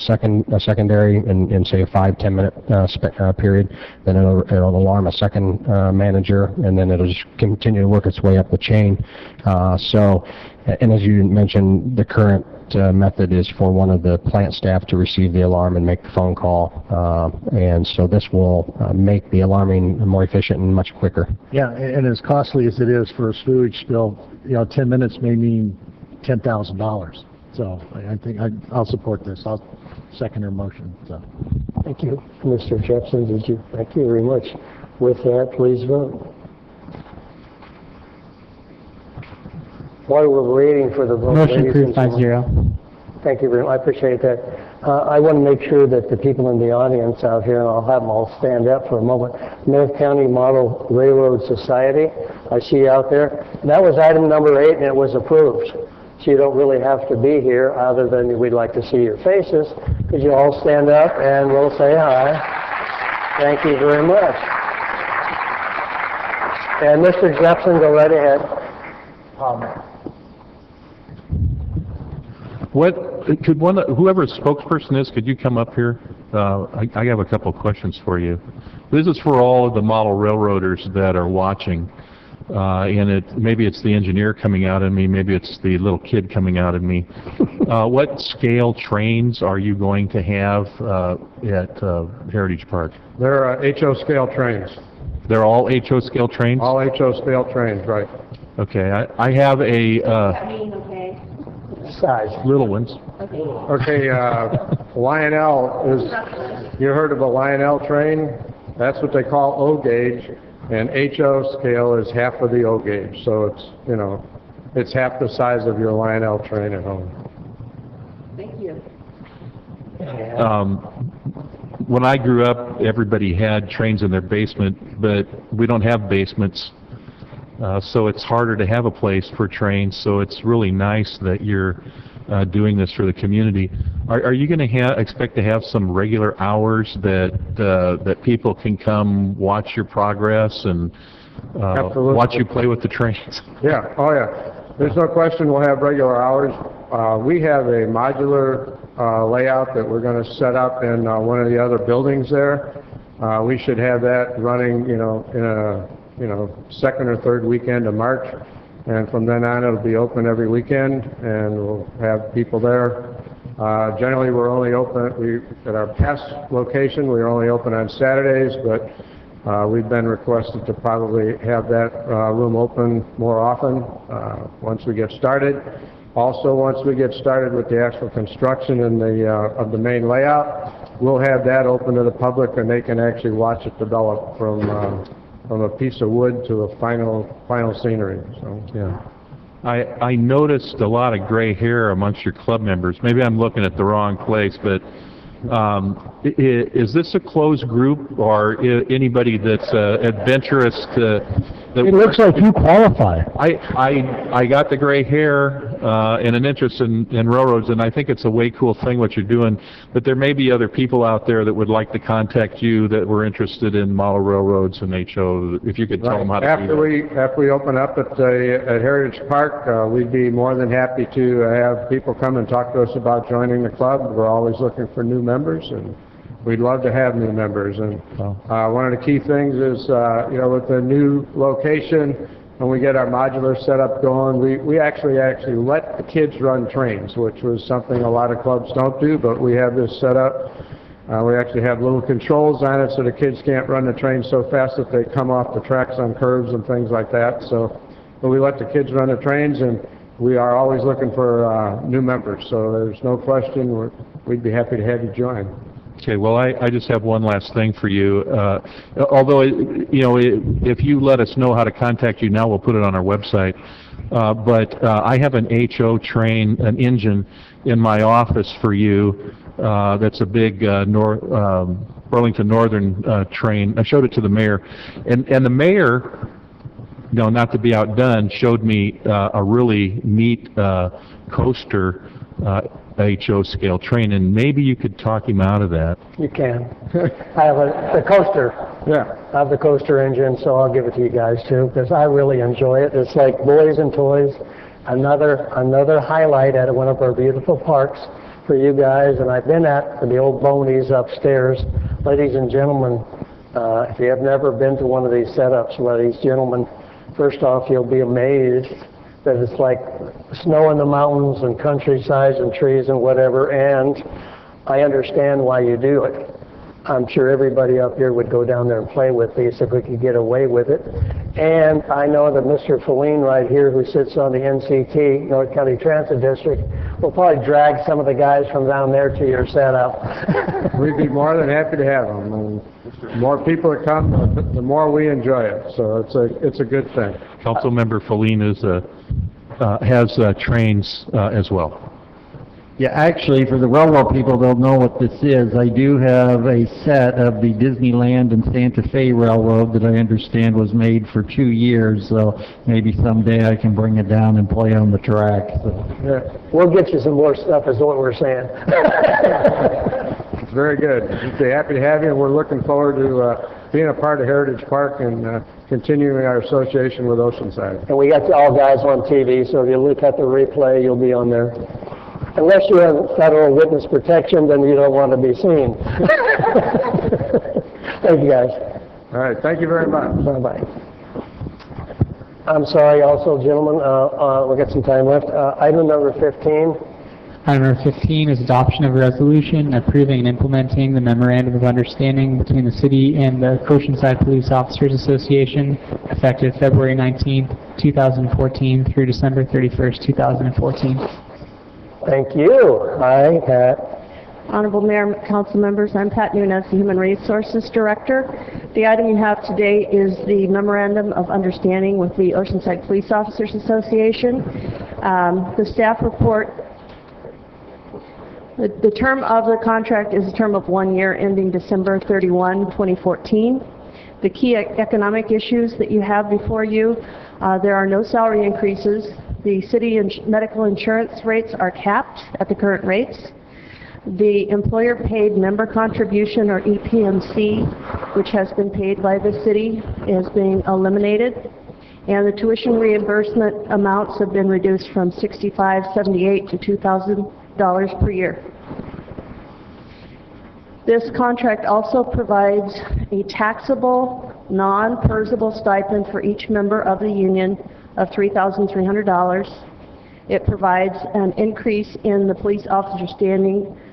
secondary in say a 5-10 minute period, then it'll alarm a second manager, and then it'll just continue to work its way up the chain. And as you mentioned, the current method is for one of the plant staff to receive the alarm and make the phone call, and so this will make the alarming more efficient and much quicker. Yeah, and as costly as it is for a sewage spill, you know, 10 minutes may mean $10,000. So I think I'll support this. I'll second her motion. So. Thank you. Mr. Jepson, thank you very much. With that, please vote. While we're waiting for the vote, Motion approved 5-0. Thank you very much. I appreciate that. I want to make sure that the people in the audience out here, and I'll have them all stand up for a moment. North County Model Railroad Society, I see you out there. That was item number 8, and it was approved. So you don't really have to be here, other than we'd like to see your faces. Could you all stand up, and we'll say hi. Thank you very much. And Mr. Jepson, go right ahead. Whoever spokesperson is, could you come up here? I have a couple of questions for you. This is for all of the model railroaders that are watching. and maybe it's the engineer coming out in me, maybe it's the little kid coming out in me. What scale trains are you going to have at Heritage Park? They're HO scale trains. They're all HO scale trains? All HO scale trains, right. Okay, I have a Size. little ones. Okay, Lionel is, you heard of a Lionel train? That's what they call O gauge, and HO scale is half of the O gauge. So it's, you know, it's half the size of your Lionel train at home. Thank you. When I grew up, everybody had trains in their basement, but we don't have basements, so it's harder to have a place for trains. So it's really nice that you're doing this for the community. Are you going to expect to have some regular hours that people can come watch your progress and watch you play with the trains? Yeah, oh yeah. There's no question we'll have regular hours. We have a modular layout that we're going to set up in one of the other buildings there. We should have that running, you know, in a second or third weekend of March, and from then on it'll be open every weekend, and we'll have people there. Generally, we're only open. At our past location, we were only open on Saturdays, but we've been requested to probably have that room open more often once we get started. Also, once we get started with the actual construction and of the main layout, we'll have that open to the public, and they can actually watch it develop from a piece of wood to a final scenery. So yeah. I noticed a lot of gray hair amongst your club members. Maybe I'm looking at the wrong place, but is this a closed group, or anybody that's adventurous It looks like you qualify. I got the gray hair and an interest in railroads, and I think it's a way cool thing what you're doing. But there may be other people out there that would like to contact you that were interested in model railroads and HO. If you could tell them how to do that. After we open up at Heritage Park, we'd be more than happy to have people come and talk to us about joining the club. We're always looking for new members, and we'd love to have new members. And one of the key things is, you know, with the new location, when we get our modular setup going, we actually let the kids run trains, which was something a lot of clubs don't do, but we have this set up. We actually have little controls on it so the kids can't run the train so fast that they come off the tracks on curves and things like that. So, but we let the kids run the trains, and we are always looking for new members. So there's no question we'd be happy to have you join. Okay, well, I just have one last thing for you. Although, you know, if you let us know how to contact you now, we'll put it on our website. But I have an HO train, an engine, in my office for you. That's a big Burlington Northern train. I showed it to the mayor. And the mayor, no, not to be outdone, showed me a really neat coaster HO scale train, and maybe you could talk him out of that. You can. I have the coaster. Yeah. I have the coaster engine, so I'll give it to you guys too, because I really enjoy it. It's like boys and toys. Another highlight at one of our beautiful parks for you guys, and I've been at the old Bonies upstairs. Ladies and gentlemen, if you have never been to one of these setups, ladies and gentlemen, first off, you'll be amazed that it's like snow in the mountains and countrysides and trees and whatever, and I understand why you do it. I'm sure everybody up here would go down there and play with these if we could get away with it. And I know that Mr. Feline right here, who sits on the NCT, North County Transit District, will probably drag some of the guys from down there to your setup. We'd be more than happy to have them. And the more people that come, the more we enjoy it. So it's a good thing. Councilmember Feline has trains as well. Yeah, actually, for the railroad people, they'll know what this is. I do have a set of the Disneyland and Santa Fe Railroad that I understand was made for 2 years, so maybe someday I can bring it down and play on the track. So. Yeah. We'll get you some more stuff, is what we're saying. Very good. We'd be happy to have you, and we're looking forward to being a part of Heritage Park and continuing our association with Oceanside. And we got all guys on TV, so if you look at the replay, you'll be on there. Unless you have federal witness protection, then you don't want to be seen. Thank you, guys. All right. Thank you very much. Bye-bye. I'm sorry also, gentlemen, we got some time left. Item number 15. Item number 15 is adoption of a resolution approving and implementing the memorandum of understanding between the city and the Oceanside Police Officers Association effective February 19th, 2014 through December 31st, 2014. Thank you. Aye, Pat. Honorable Mayor, council members, I'm Pat Nunez, the Human Resources Director. The item you have today is the Memorandum of Understanding with the Oceanside Police Officers Association. The staff report, the term of the contract is a term of 1 year ending December 31, 2014. The key economic issues that you have before you, there are no salary increases. The city medical insurance rates are capped at the current rates. The employer-paid member contribution, or EPMC, which has been paid by the city, is being eliminated. And the tuition reimbursement amounts have been reduced from $65.78 to $2,000 per year. This contract also provides a taxable, non-PERSable stipend for each member of the union of $3,300. It provides an increase in the police officer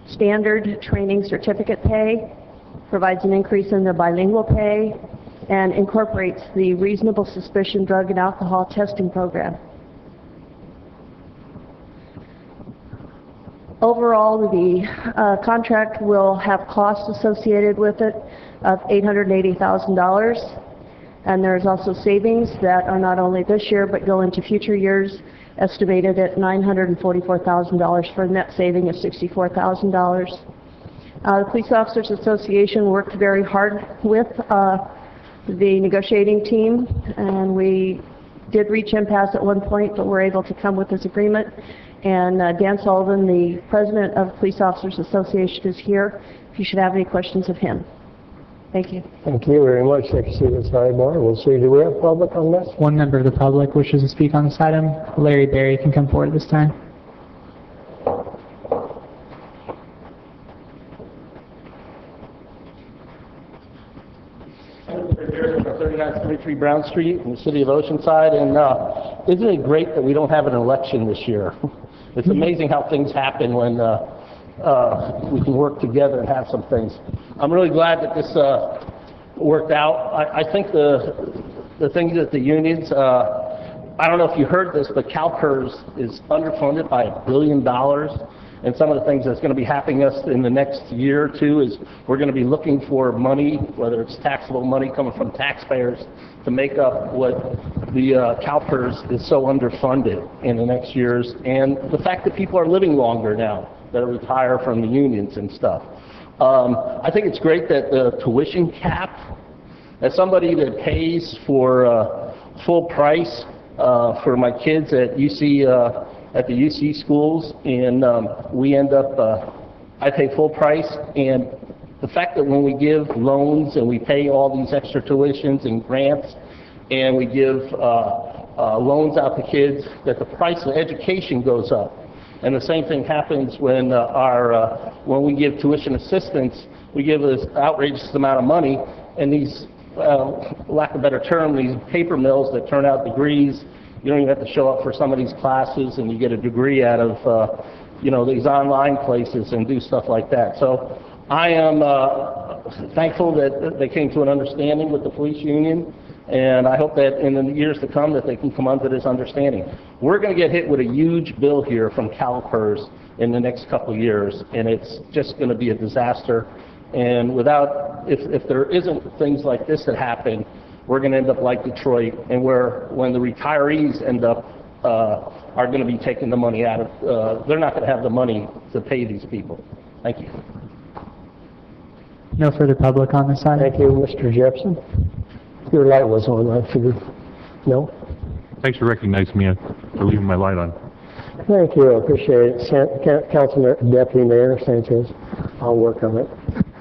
standard training certificate pay, provides an increase in their bilingual pay, and incorporates the reasonable suspicion drug and alcohol testing program. Overall, the contract will have costs associated with it of $880,000, and there's also savings that are not only this year but go into future years, estimated at $944,000 for a net saving of $64,000. The Police Officers Association worked very hard with the negotiating team, and we did reach impasse at one point, but were able to come with this agreement. And Dan Sullivan, the president of the Police Officers Association, is here if you should have any questions of him. Thank you. Thank you very much. Take a seat at the sidebar. We'll see. Do we have public on this? One member of the public wishes to speak on this item. Larry Berry can come forward this time. I'm 3973 Brown Street in the city of Oceanside, and isn't it great that we don't have an election this year? It's amazing how things happen when we can work together and have some things. I'm really glad that this worked out. I think the things that the unions, I don't know if you heard this, but CalPERS is underfunded by $1 billion. And some of the things that's going to be happening us in the next year or two is we're going to be looking for money, whether it's taxable money coming from taxpayers, to make up what the CalPERS is so underfunded in the next years. And the fact that people are living longer now that retire from the unions and stuff. I think it's great that the tuition cap, as somebody that pays for full price for my kids at UC, at the UC schools, and we end up, I pay full price, and the fact that when we give loans and we pay all these extra tuitions and grants, and we give loans out to kids, that the price of education goes up. And the same thing happens when when we give tuition assistance, we give this outrageous amount of money, and these, lack of a better term, these paper mills that turn out degrees, you don't even have to show up for some of these classes, and you get a degree out of, these online places and do stuff like that. So I am thankful that they came to an understanding with the police union, and I hope that in the years to come that they can come under this understanding. We're going to get hit with a huge bill here from CalPERS in the next couple of years, and it's just going to be a disaster. And if there isn't things like this that happen, we're going to end up like Detroit, and when the retirees end up are going to be taking the money out of, they're not going to have the money to pay these people. Thank you. No further public on this item. Thank you, Mr. Jepson. Your light was on, I figured. No? Thanks for recognizing me for leaving my light on. Thank you, I appreciate it. Council Deputy Mayor Sanchez, I'll work on it.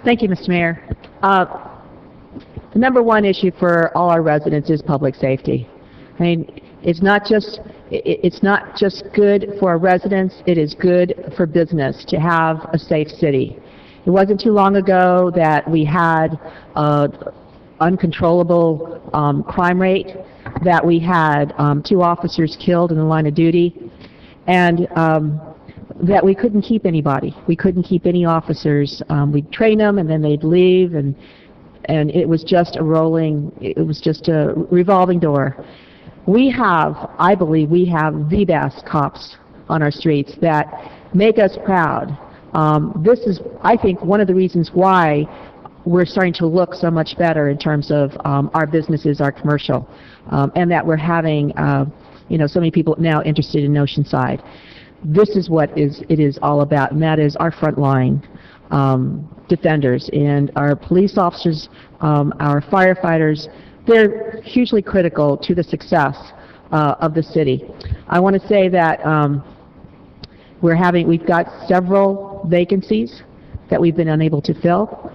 Thank you, Mr. Mayor. The number one issue for all our residents is public safety. I mean, it's not just good for our residents, it is good for business to have a safe city. It wasn't too long ago that we had uncontrollable crime rate. that we had 2 officers killed in the line of duty, and that we couldn't keep anybody. We couldn't keep any officers. We'd train them, and then they'd leave, and it was just a revolving door. I believe we have the best cops on our streets that make us proud. This is, I think, one of the reasons why we're starting to look so much better in terms of our businesses, our commercial, and that we're having, so many people now interested in Oceanside. This is what it is all about, and that is our frontline defenders and our police officers, our firefighters. They're hugely critical to the success of the city. I want to say that we've got several vacancies that we've been unable to fill.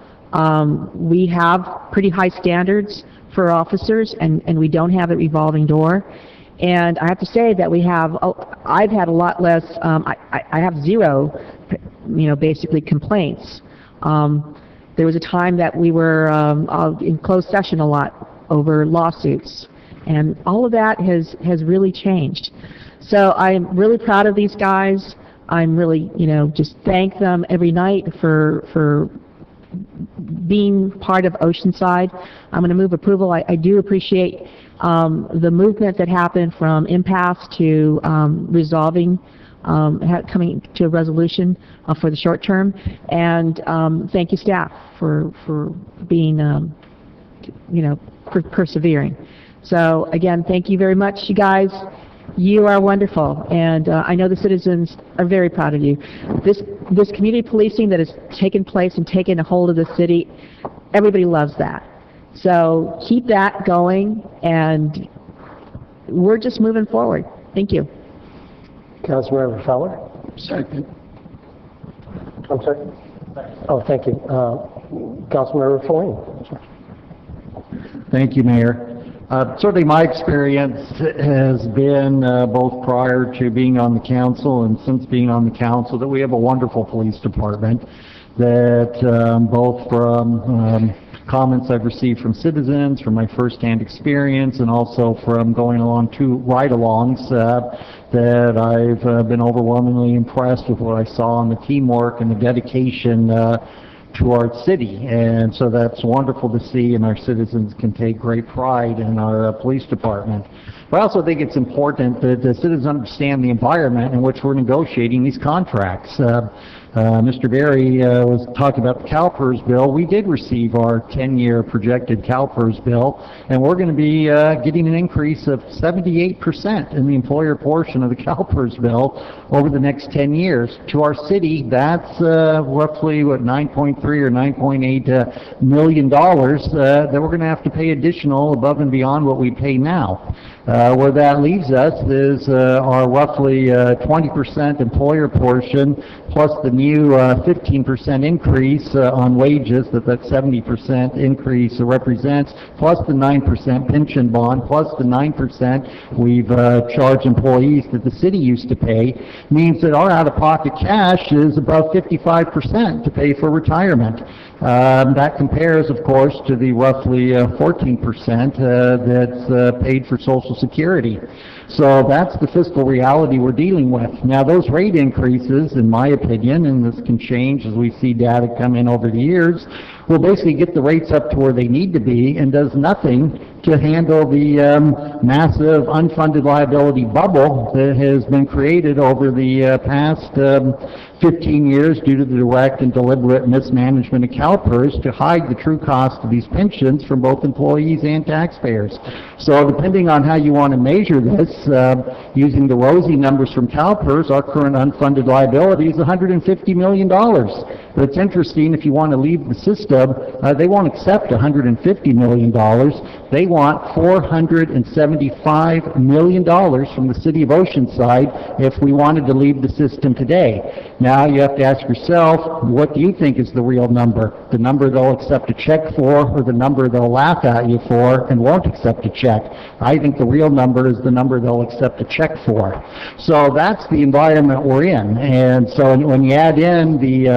We have pretty high standards for officers, and we don't have a revolving door. And I have to say that I've had a lot less, I have 0, basically complaints. There was a time that we were in closed session a lot over lawsuits, and all of that has really changed. So I'm really proud of these guys. I'm really, just thank them every night for being part of Oceanside. I'm going to move approval. I do appreciate the movement that happened from impasse to resolving, coming to a resolution for the short term. And thank you, staff, for being, for persevering. So again, thank you very much, you guys. You are wonderful, and I know the citizens are very proud of you. This community policing that has taken place and taken a hold of the city, everybody loves that. So keep that going, and we're just moving forward. Thank you. Councilmember Feller? Second. I'm sorry? Oh, thank you. Councilmember Feline? Thank you, Mayor. Certainly my experience has been, both prior to being on the council and since being on the council, that we have a wonderful police department that both from comments I've received from citizens, from my firsthand experience, and also from going along 2 ride-alongs, that I've been overwhelmingly impressed with what I saw in the teamwork and the dedication to our city. And so that's wonderful to see, and our citizens can take great pride in our police department. But I also think it's important that the citizens understand the environment in which we're negotiating these contracts. Mr. Berry was talking about the CalPERS bill. We did receive our 10-year projected CalPERS bill, and we're going to be getting an increase of 78% in the employer portion of the CalPERS bill over the next 10 years. To our city, that's roughly, $9.3 or $9.8 million that we're going to have to pay additional above and beyond what we pay now. Where that leaves us is our roughly 20% employer portion, plus the new 15% increase on wages that 70% increase represents, plus the 9% pension bond, plus the 9% we've charged employees that the city used to pay, means that our out-of-pocket cash is about 55% to pay for retirement. That compares, of course, to the roughly 14% that's paid for Social Security. So that's the fiscal reality we're dealing with. Now, those rate increases, in my opinion, and this can change as we see data come in over the years, will basically get the rates up to where they need to be and does nothing to handle the massive unfunded liability bubble that has been created over the past 15 years due to the direct and deliberate mismanagement of CalPERS to hide the true cost of these pensions from both employees and taxpayers. So depending on how you want to measure this, using the rosy numbers from CalPERS, our current unfunded liability is $150 million. But it's interesting, if you want to leave the system, they won't accept $150 million. They want $475 million from the city of Oceanside if we wanted to leave the system today. Now you have to ask yourself, what do you think is the real number? The number they'll accept a check for, or the number they'll laugh at you for and won't accept a check? I think the real number is the number they'll accept a check for. So that's the environment we're in. And so when you add in the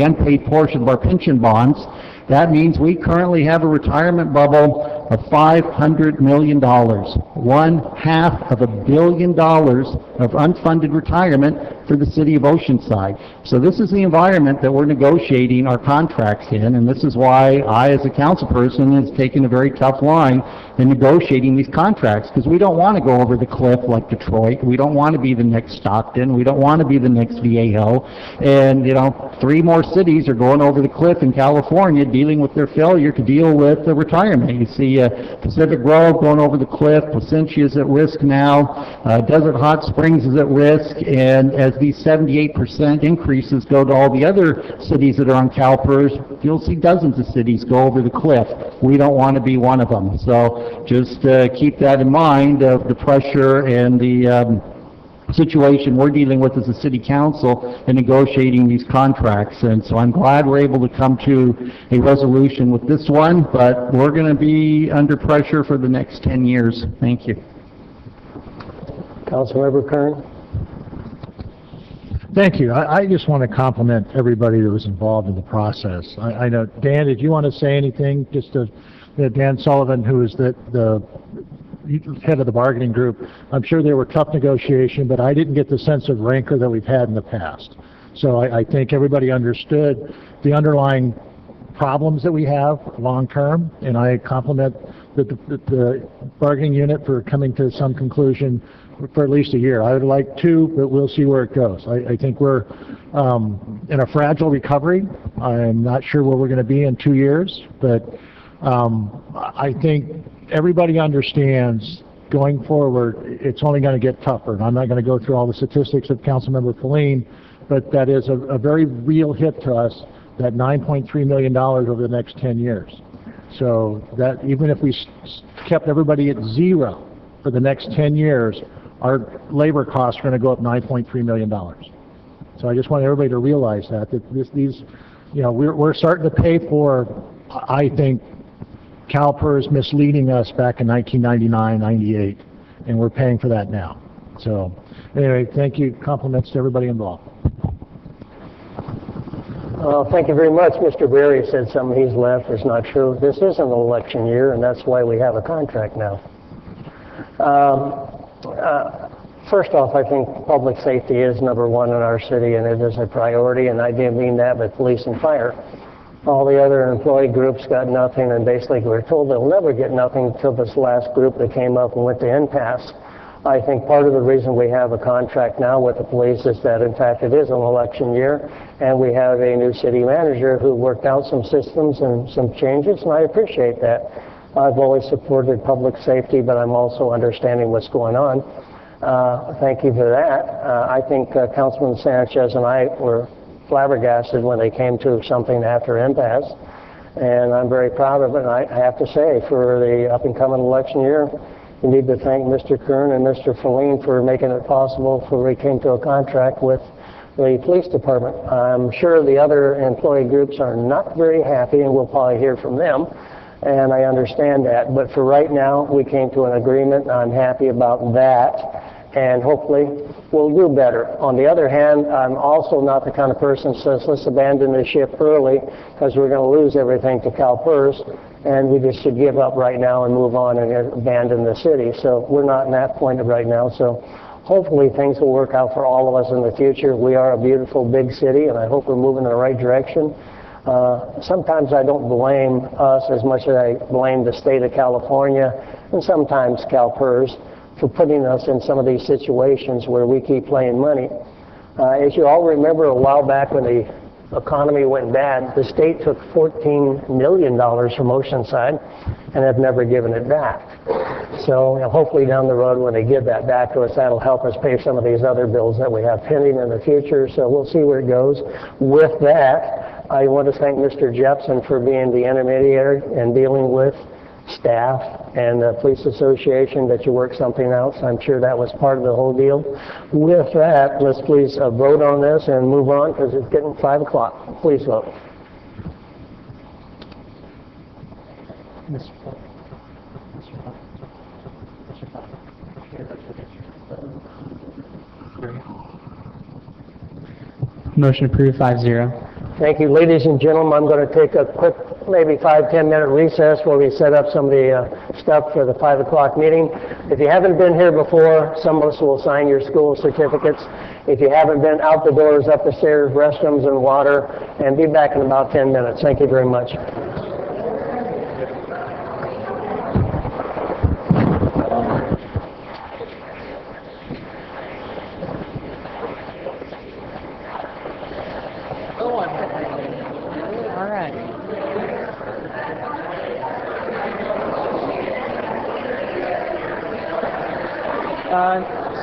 unpaid portion of our pension bonds, that means we currently have a retirement bubble of $500 million, $500 million of unfunded retirement for the city of Oceanside. So this is the environment that we're negotiating our contracts in, and this is why I, as a council person, has taken a very tough line in negotiating these contracts, because we don't want to go over the cliff like Detroit. We don't want to be the next Stockton. We don't want to be the next Viejo. And, 3 more cities are going over the cliff in California, dealing with their failure to deal with the retirement. You see Pacific Grove going over the cliff, Placentia is at risk now, Desert Hot Springs is at risk, and as these 78% increases go to all the other cities that are on CalPERS, you'll see dozens of cities go over the cliff. We don't want to be one of them. So just keep that in mind of the pressure and the situation we're dealing with as a city council in negotiating these contracts. And so I'm glad we're able to come to a resolution with this one, but we're going to be under pressure for the next 10 years. Thank you. Councilmember Kern? Thank you. I just want to compliment everybody that was involved in the process. I know, Dan, did you want to say anything? Just to Dan Sullivan, who is the head of the bargaining group, I'm sure there were tough negotiations, but I didn't get the sense of rancor that we've had in the past. So I think everybody understood the underlying problems that we have long-term, and I compliment the bargaining unit for coming to some conclusion for at least a year. I would like 2, but we'll see where it goes. I think we're in a fragile recovery. I'm not sure where we're going to be in 2 years, but I think everybody understands going forward it's only going to get tougher. And I'm not going to go through all the statistics of Councilmember Feline, but that is a very real hit to us, that $9.3 million over the next 10 years. So that even if we kept everybody at 0 for the next 10 years, our labor costs are going to go up $9.3 million. So I just want everybody to realize that we're starting to pay for, I think, CalPERS misleading us back in 1999, 98, and we're paying for that now. So anyway, thank you. Compliments to everybody involved. Thank you very much. Mr. Berry said something he's left is not true. This isn't an election year, and that's why we have a contract now. First off, I think public safety is number 1 in our city, and it is a priority, and I didn't mean that, but police and fire. All the other employee groups got nothing, and basically we're told they'll never get nothing until this last group that came up and went to impasse. I think part of the reason we have a contract now with the police is that, in fact, it is an election year, and we have a new city manager who worked out some systems and some changes, and I appreciate that. I've always supported public safety, but I'm also understanding what's going on. Thank you for that. I think Councilman Sanchez and I were flabbergasted when they came to something after impasse, and I'm very proud of it. And I have to say, for the up-and-coming election year, we need to thank Mr. Kern and Mr. Feline for making it possible for we came to a contract with the police department. I'm sure the other employee groups are not very happy, and we'll probably hear from them, and I understand that. But for right now, we came to an agreement, and I'm happy about that. And hopefully we'll do better. On the other hand, I'm also not the kind of person who says, let's abandon the ship early because we're going to lose everything to CalPERS, and we just should give up right now and move on and abandon the city. So we're not in that point right now. So hopefully things will work out for all of us in the future. We are a beautiful big city, and I hope we're moving in the right direction. Sometimes I don't blame us as much as I blame the state of California and sometimes CalPERS for putting us in some of these situations where we keep playing money. As you all remember, a while back when the economy went bad, the state took $14 million from Oceanside and have never given it back. So hopefully down the road when they give that back to us, that'll help us pay some of these other bills that we have pending in the future. So we'll see where it goes. With that, I want to thank Mr. Jepson for being the intermediary and dealing with staff and the police association that you worked something out. So I'm sure that was part of the whole deal. With that, let's please vote on this and move on because it's getting 5 o'clock. Please vote. Motion approved 5-0. Thank you, ladies and gentlemen. I'm going to take a quick maybe 5-10 minute recess where we set up some of the stuff for the 5 o'clock meeting. If you haven't been here before, some of us will sign your school certificates. If you haven't been out the doors, up the stairs, restrooms and water, and be back in about 10 minutes. Thank you very much.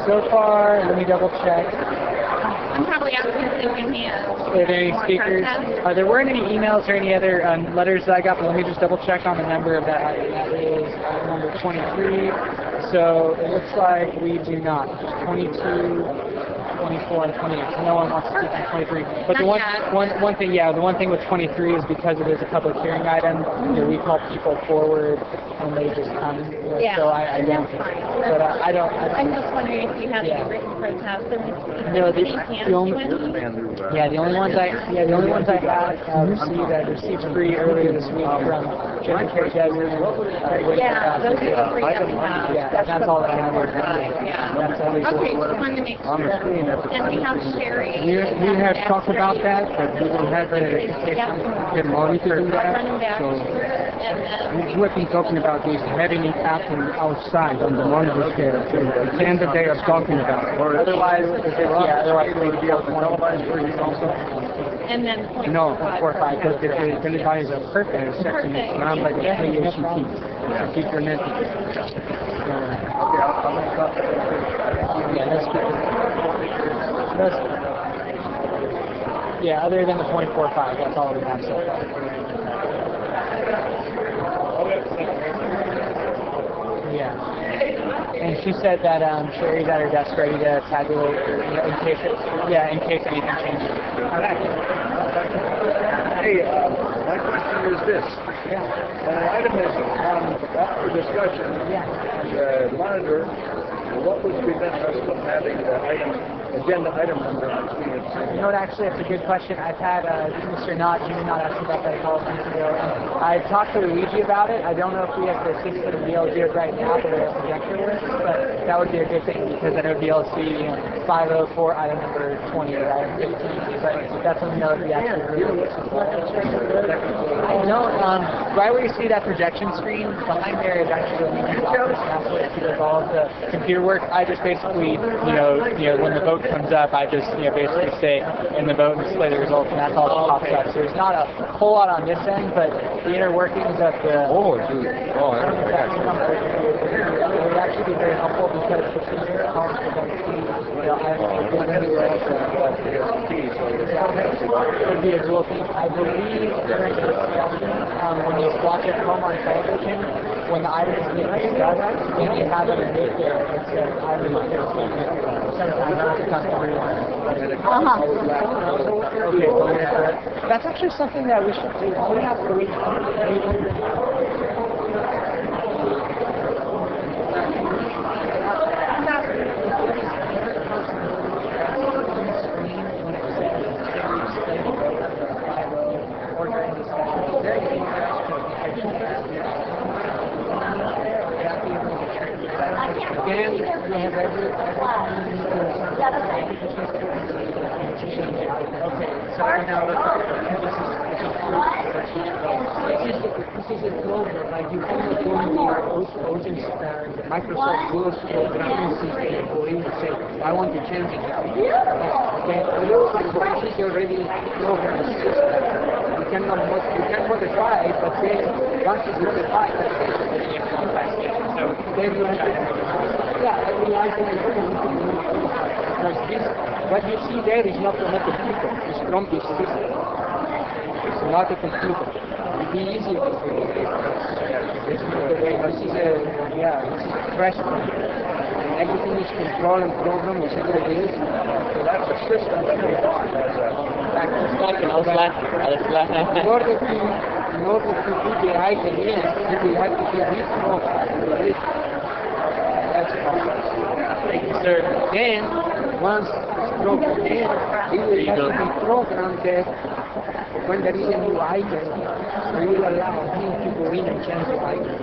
So far, let me double check. I'm probably asking the same hands. Are there any speakers? There weren't any emails or any other letters that I got, but let me just double check on the number of that item. That is item number 23. So it looks like we do not. 22, 24, and 28. So no one wants to speak on 23. But the one thing with 23 is because it is a public hearing item, we call people forward and they just come. So I don't. But I don't. I'm just wondering if you have any written protests. No, the only ones I received free earlier this week from Jim Desmond. Yeah, those are the three that we have. Yeah, that's all that I have. That's all. Okay, just wanted to make sure. And we have Sherry. We have talked about that, but we don't have the money to do that. So we've been talking about this having it happen outside on the monitor scale. It's the end of the day of talking about it. Otherwise, and then no, 0.45, because the telephone is a perfect section. It's not like a AACT. Keep your net. Other than the 0.45, that's all we have so far. Yeah. And she said that Sherry's at her desk ready to tabulate, in case anything changes. Hey, my question is this. Item is up for discussion. And the monitor, what would prevent us from having the agenda item number on the screen? Actually, that's a good question. I've had Mr. Jimmy Knott asked about that a couple of months ago. I talked to Luigi about it. I don't know if we have the system to be able to do it right now for the projector works, but that would be a good thing because then it would be able to see 504 item number 20 or item 15. But that's something that would be actually really I don't. Right where you see that projection screen, behind there is actually the Luigi's office. That's where it does all of the computer work. I just basically, when the vote comes up, I just basically say in the vote and display the results, and that's all that pops up. So there's not a whole lot on this end, but the inner workings of the it would actually be very helpful because the computer helps with them see it would be a dual thing. I believe during the discussion, when you watch it home on television, when the item is being discussed, and you have it underneath there, it says item is Okay, that's actually something that we should do. We have to Again, we have every okay, so now this is a clover, like you cannot go into Oceanside, Microsoft goes to the graphics system or you say, I want to change it now. Okay, this is already programmed system. You can modify it, but then once it's modified, that's it. So then you have to every item is because this, what you see there is not from a computer, it's from this system. It's not a computer. It would be easier for you. This is a fresh one. Everything is controlled and programmed, whatever it is. So that's a system that we want. In order to do the item in, you have to do this program. Thank you, sir. Then, once it's programmed in, it will have to be programmed when there is a new item, we will allow him to go in and change the item.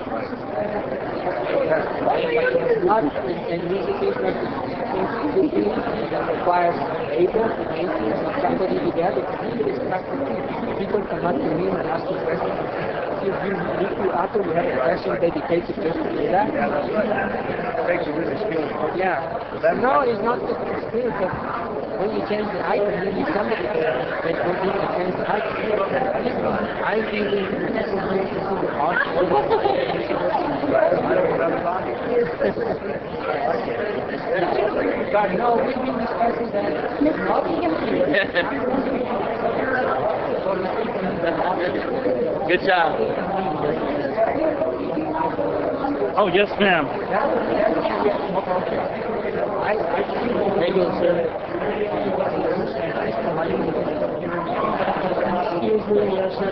Not in this case, not it requires labor, maintenance, somebody to get it. It's practical. People cannot come in and ask you questions. You need to actually have a person dedicated just to do that. It takes a really skilled person. Yeah. No, it's not just the skill, but when you change the item, you need somebody that will do the change the item. I'm thinking this is going to see the cost. But no, we've been discussing that. Good job. Oh, yes, ma'am. Thank you, sir. Excuse me, yes, sir.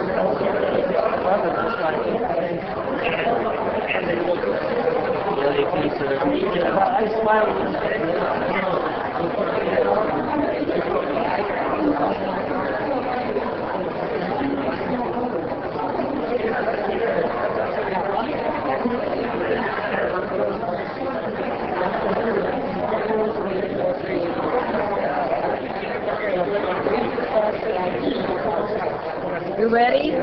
Really, please, sir. I smile. You ready?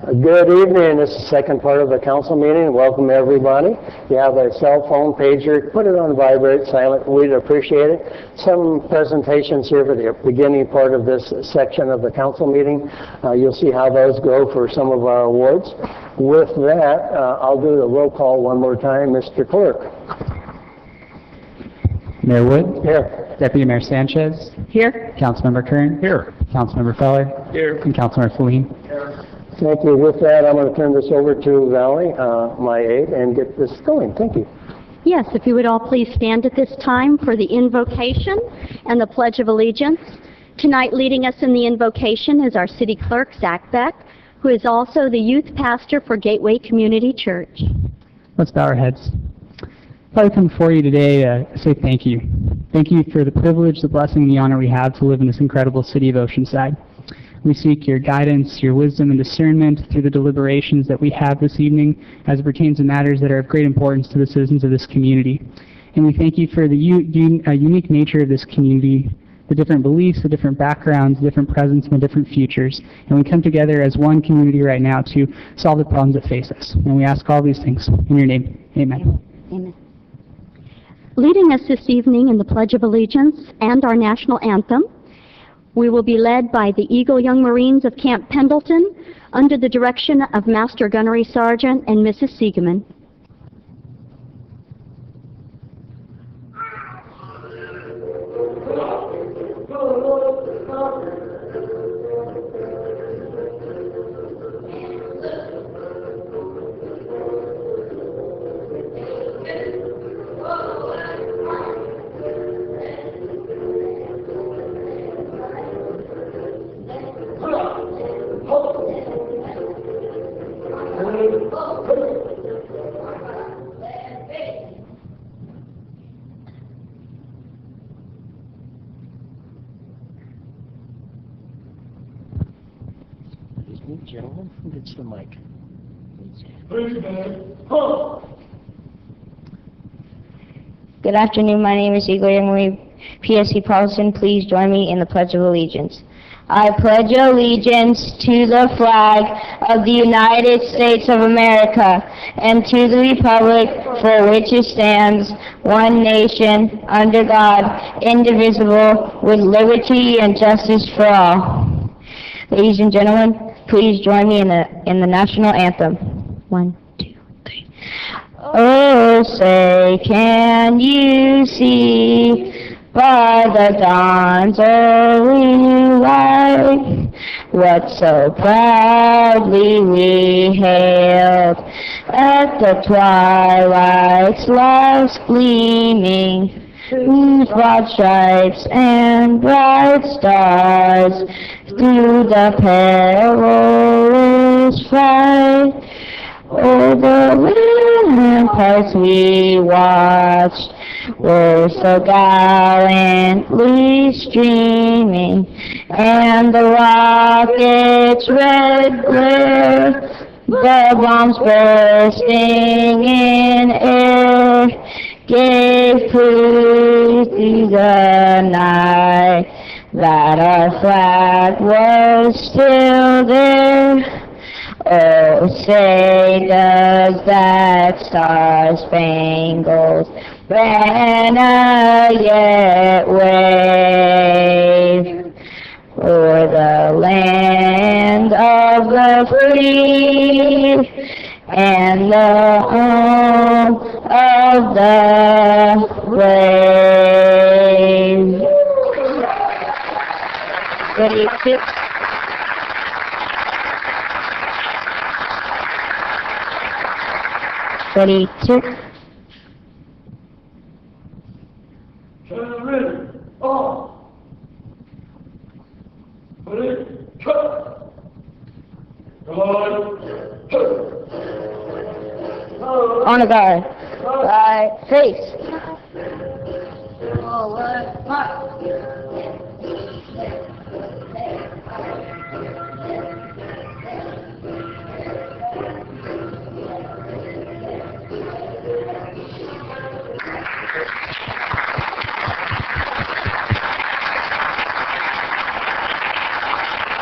Good evening. This is the second part of the council meeting. Welcome, everybody. If you have a cell phone pager, put it on vibrate, silent. We'd appreciate it. Some presentations here for the beginning part of this section of the council meeting. You'll see how those go for some of our awards. With that, I'll do the roll call one more time. Mr. Clerk. Mayor Wood? Here. Deputy Mayor Sanchez? Here. Councilmember Kern? Here. Councilmember Feller? Here. And Councilmember Feline? Thank you. With that, I'm going to turn this over to Valerie, my aide, and get this going. Thank you. Yes, if you would all please stand at this time for the invocation and the Pledge of Allegiance. Tonight leading us in the invocation is our city clerk, Zach Beck, who is also the youth pastor for Gateway Community Church. Let's bow our heads. Father, I come before you today to say thank you. Thank you for the privilege, the blessing, and the honor we have to live in this incredible city of Oceanside. We seek your guidance, your wisdom, and discernment through the deliberations that we have this evening as it pertains to matters that are of great importance to the citizens of this community. And we thank you for the unique nature of this community, the different beliefs, the different backgrounds, the different presence, and the different futures. And we come together as one community right now to solve the problems that face us. And we ask all these things in your name. Amen. Amen. Leading us this evening in the Pledge of Allegiance and our national anthem, we will be led by the Eagle Young Marines of Camp Pendleton under the direction of Master Gunnery Sergeant and Mrs. Siegemann. Gentlemen, who gets the mic? Good afternoon. My name is Eagle Young Marine PSC Paulson. Please join me in the Pledge of Allegiance. I pledge allegiance to the flag of the United States of America and to the republic for which it stands, one nation, under God, indivisible, with liberty and justice for all. Ladies and gentlemen, please join me in the national anthem. 1, 2, 3. Oh, say, can you see by the dawn's early light what so proudly we hailed at the twilight's last gleaming, whose broad stripes and bright stars through the perilous fight o'er the ramparts we watched were so gallantly streaming, and the rocket's red glare, the bombs bursting in air, gave proof through the night that our flag was still there. Oh, say does that star-spangled banner yet wave o'er the land of the free and the home of the brave? Ready, 6. Ready, 2. On the guard. Right, face.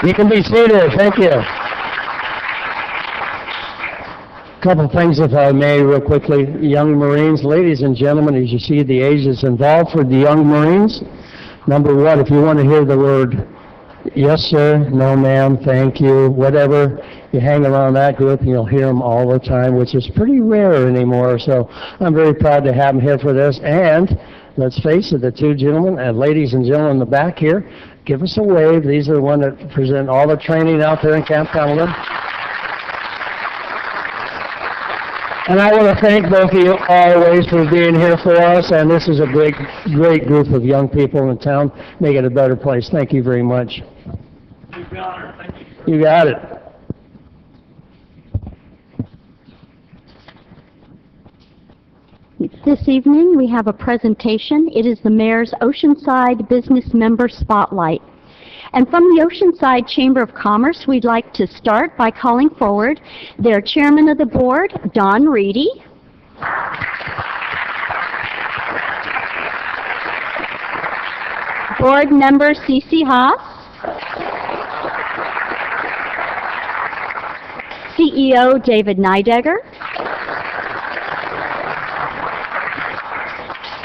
You can be seated. Thank you. Couple things, if I may, real quickly. Young Marines, ladies and gentlemen, as you see the ages involved for the Young Marines, number one, if you want to hear the word yes, sir, no, ma'am, thank you, whatever, you hang around that group and you'll hear them all the time, which is pretty rare anymore. So I'm very proud to have them here for this. And let's face it, the two gentlemen and ladies and gentlemen in the back here, give us a wave. These are the ones that present all the training out there in Camp Pendleton. And I want to thank both of you always for being here for us, and this is a great group of young people in town, make it a better place. Thank you very much. You got it. This evening, we have a presentation. It is the Mayor's Oceanside Business Member Spotlight. And from the Oceanside Chamber of Commerce, we'd like to start by calling forward their Chairman of the Board, Don Reedy. Board Member Cece Haas. CEO David Nidegger.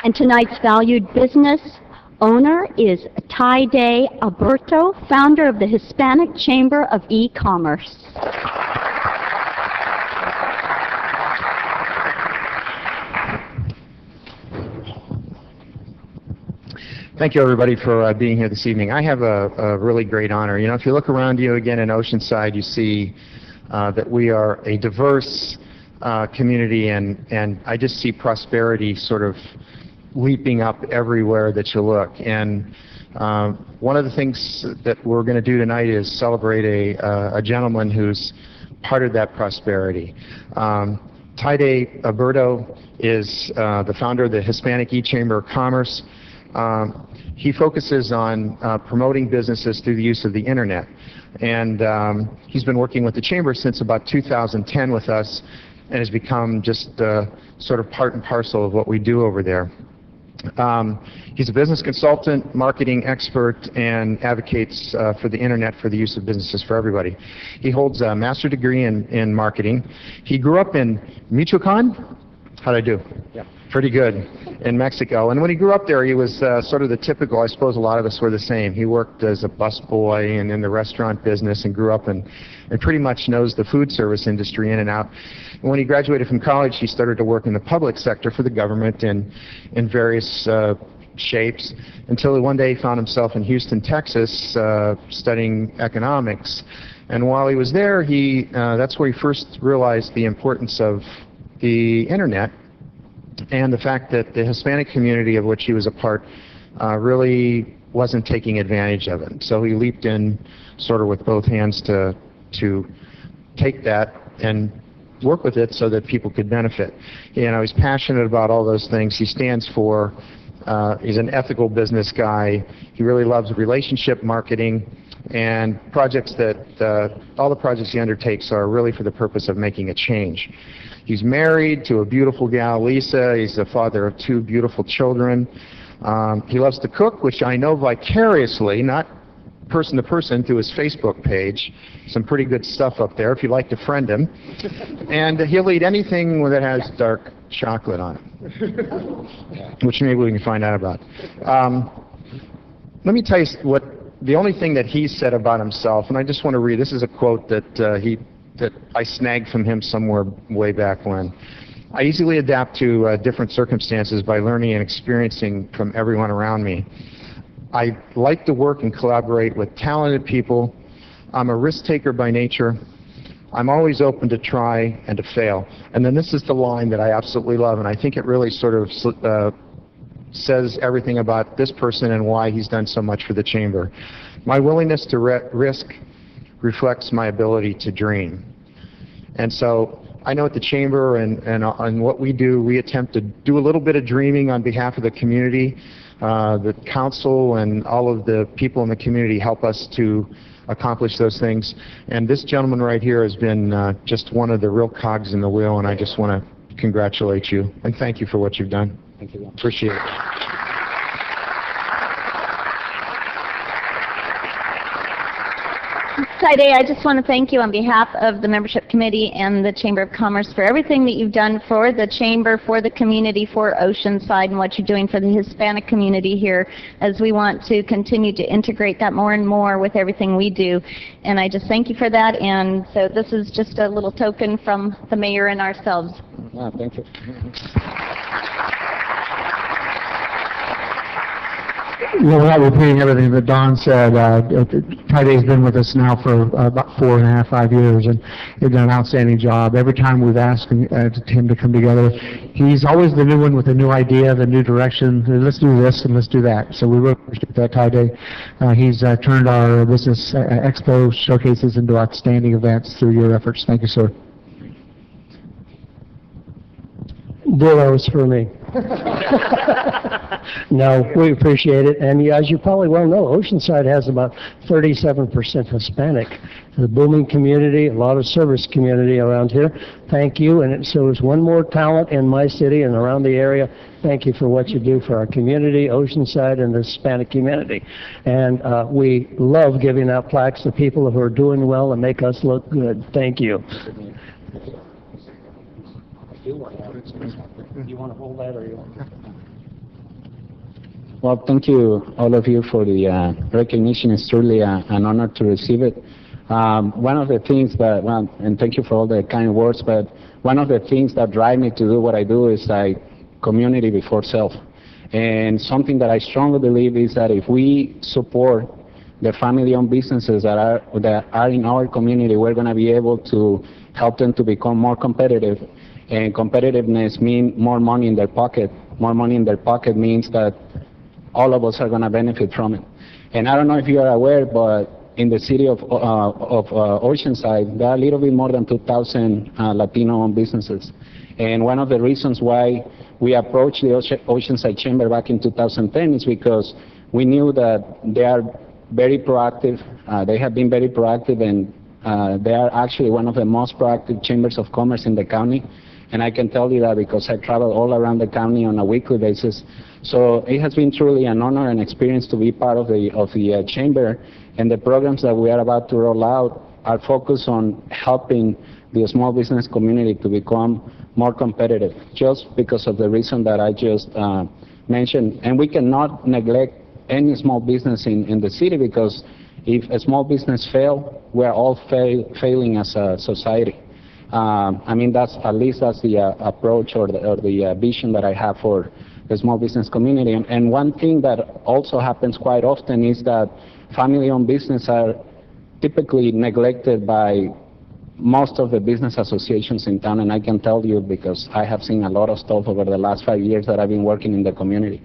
And tonight's valued business owner is Taide Alberto, founder of the Hispanic Chamber of E-Commerce. Thank you, everybody, for being here this evening. I have a really great honor. You know, if you look around you again in Oceanside, you see that we are a diverse community, and I just see prosperity sort of leaping up everywhere that you look. And one of the things that we're going to do tonight is celebrate a gentleman who's part of that prosperity. Taide Alberto is the founder of the Hispanic E-Chamber of Commerce. He focuses on promoting businesses through the use of the internet. And he's been working with the Chamber since about 2010 with us, and has become just sort of part and parcel of what we do over there. He's a business consultant, marketing expert, and advocates for the internet for the use of businesses for everybody. He holds a master's degree in marketing. He grew up in Michoacan. How'd I do? Yeah. Pretty good, in Mexico. And when he grew up there, he was sort of the typical, I suppose a lot of us were the same. He worked as a busboy and in the restaurant business and grew up and pretty much knows the food service industry in and out. And when he graduated from college, he started to work in the public sector for the government in various shapes, until one day he found himself in Houston, Texas, studying economics. And while he was there, that's where he first realized the importance of the internet and the fact that the Hispanic community of which he was a part really wasn't taking advantage of it. So he leaped in sort of with both hands to take that and work with it so that people could benefit. You know, he's passionate about all those things. He stands for, he's an ethical business guy. He really loves relationship marketing, and projects that, all the projects he undertakes are really for the purpose of making a change. He's married to a beautiful gal, Lisa. He's the father of 2 beautiful children. He loves to cook, which I know vicariously, not person to person, through his Facebook page. Some pretty good stuff up there if you'd like to friend him. And he'll eat anything that has dark chocolate on it, which maybe we can find out about. Let me tell you the only thing that he said about himself, and I just want to read, this is a quote that I snagged from him somewhere way back when. I easily adapt to different circumstances by learning and experiencing from everyone around me. I like to work and collaborate with talented people. I'm a risk taker by nature. I'm always open to try and to fail. And then this is the line that I absolutely love, and I think it really sort of says everything about this person and why he's done so much for the Chamber. My willingness to risk reflects my ability to dream. And so I know at the Chamber and what we do, we attempt to do a little bit of dreaming on behalf of the community. The council and all of the people in the community help us to accomplish those things. And this gentleman right here has been just one of the real cogs in the wheel, and I just want to congratulate you and thank you for what you've done. Thank you. Appreciate it. Oceanside Day, I just want to thank you on behalf of the membership committee and the Chamber of Commerce for everything that you've done for the Chamber, for the community, for Oceanside, and what you're doing for the Hispanic community here, as we want to continue to integrate that more and more with everything we do. And I just thank you for that, and so this is just a little token from the mayor and ourselves. Thank you. Without repeating everything that Don said, Tyday's been with us now for about 4.5, 5 years, and they've done an outstanding job. Every time we've asked him to come together, he's always the new one with a new idea, the new direction. Let's do this and let's do that. So we really appreciate that, Tyday. He's turned our business expo showcases into outstanding events through your efforts. Thank you, sir. Dittos for me. No, we appreciate it. And as you probably well know, Oceanside has about 37% Hispanic. The booming community, a lot of service community around here. Thank you. And so there's one more talent in my city and around the area. Thank you for what you do for our community, Oceanside, and the Hispanic community. And we love giving out plaques to people who are doing well and make us look good. Thank you. You want to hold that, or you want to? Well, thank you, all of you, for the recognition. It's truly an honor to receive it. One of the things that, well, and thank you for all the kind words, but one of the things that drive me to do what I do is like community before self. And something that I strongly believe is that if we support the family-owned businesses that are in our community, we're going to be able to help them to become more competitive. And competitiveness means more money in their pocket. More money in their pocket means that all of us are going to benefit from it. And I don't know if you are aware, but in the city of Oceanside, there are a little bit more than 2,000 Latino-owned businesses. And one of the reasons why we approached the Oceanside Chamber back in 2010 is because we knew that they are very proactive. They have been very proactive, and they are actually one of the most proactive chambers of commerce in the county. And I can tell you that because I travel all around the county on a weekly basis. So it has been truly an honor and experience to be part of the chamber. And the programs that we are about to roll out are focused on helping the small business community to become more competitive, just because of the reason that I just mentioned. And we cannot neglect any small business in the city, because if a small business fails, we're all failing as a society. I mean, that's the approach or the vision that I have for the small business community. And one thing that also happens quite often is that family-owned businesses are typically neglected by most of the business associations in town. And I can tell you, because I have seen a lot of stuff over the last 5 years that I've been working in the community.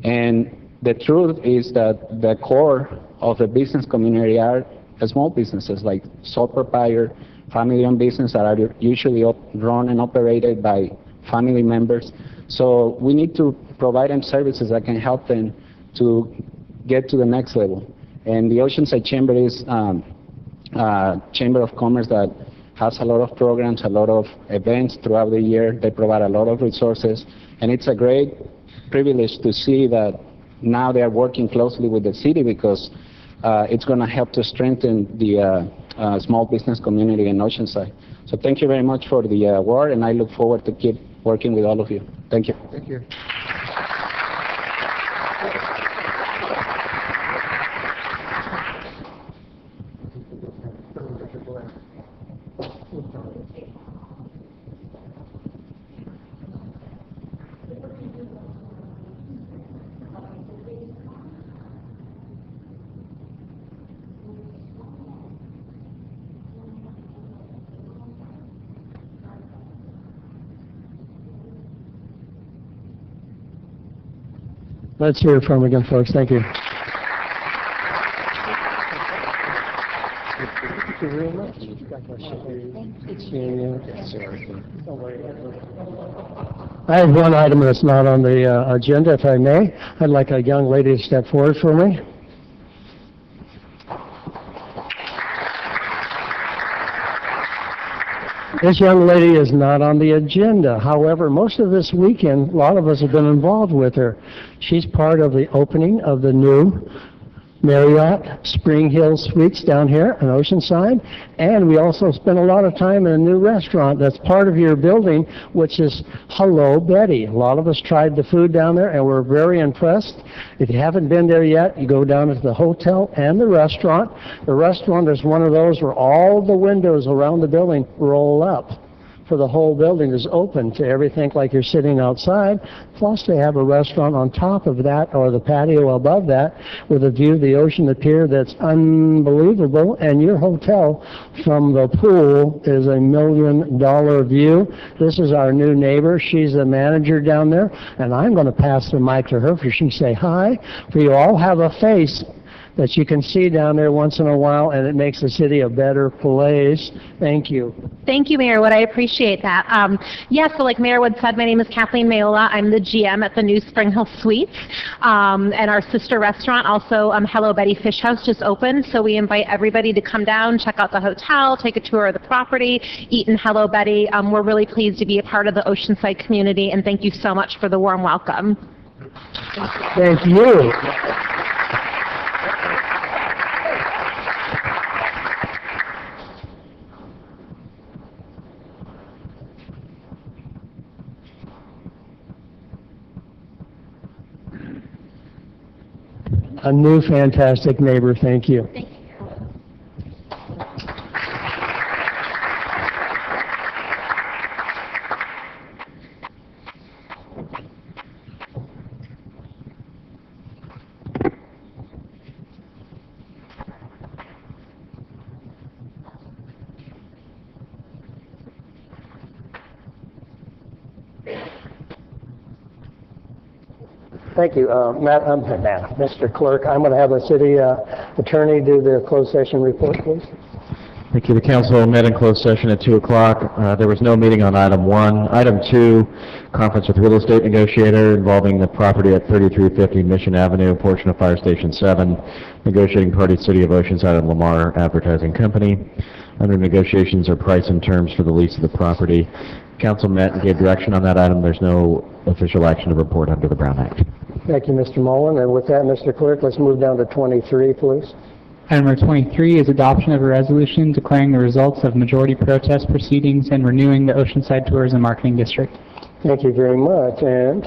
And the truth is that the core of the business community are small businesses like sole proprietor, family-owned business that are usually run and operated by family members. So we need to provide them services that can help them to get to the next level. And the Oceanside Chamber is a chamber of commerce that has a lot of programs, a lot of events throughout the year. They provide a lot of resources. And it's a great privilege to see that now they are working closely with the city, because it's going to help to strengthen the small business community in Oceanside. So thank you very much for the award, and I look forward to keep working with all of you. Thank you. Thank you. Let's hear it from again, folks. Thank you. Thank you very much. I have one item that's not on the agenda, if I may. I'd like a young lady to step forward for me. This young lady is not on the agenda. However, most of this weekend, a lot of us have been involved with her. She's part of the opening of the new Marriott Spring Hill Suites down here in Oceanside. And we also spent a lot of time in a new restaurant that's part of your building, which is Hello Betty. A lot of us tried the food down there and we're very impressed. If you haven't been there yet, you go down to the hotel and the restaurant. The restaurant is one of those where all the windows around the building roll up. For the whole building is open to everything like you're sitting outside. Plus they have a restaurant on top of that or the patio above that with a view of the ocean, the pier that's unbelievable. And your hotel from the pool is $1 million view. This is our new neighbor. She's the manager down there. And I'm going to pass the mic to her for she can say hi. For you all have a face that you can see down there once in a while, and it makes the city a better place. Thank you. Thank you, Mayor Wood. I appreciate that. Yes, so like Mayor Wood said, my name is Kathleen Mayola. I'm the GM at the new Spring Hill Suites. And our sister restaurant, also Hello Betty Fish House, just opened. So we invite everybody to come down, check out the hotel, take a tour of the property, eat in Hello Betty. We're really pleased to be a part of the Oceanside community, and thank you so much for the warm welcome. Thank you. A new fantastic neighbor, thank you. Thank you. Thank you. Mr. Clerk, I'm going to have the city attorney do the closed session report, please. Thank you. The council met in closed session at 2 o'clock. There was no meeting on item 1. Item 2, conference with real estate negotiator involving the property at 3350 Mission Avenue, portion of Fire Station 7. Negotiating party City of Oceanside and Lamar Advertising Company. Under negotiations are price and terms for the lease of the property. Council met and gave direction on that item. There's no official action to report under the Brown Act. Thank you, Mr. Mullen. And with that, Mr. Clerk, let's move down to 23, please. Item number 23 is adoption of a resolution declaring the results of majority protest proceedings and renewing the Oceanside Tourism Marketing District. Thank you very much. And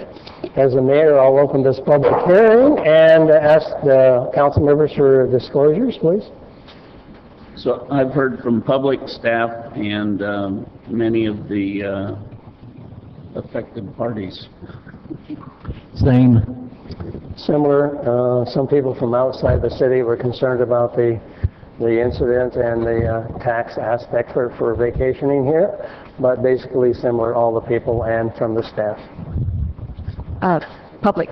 as the mayor, I'll open this public hearing and ask the council members for disclosures, please. So I've heard from public, staff, and many of the affected parties. Same. Similar. Some people from outside the city were concerned about the incident and the tax aspect for vacationing here, but basically similar, all the people and from the staff. Public.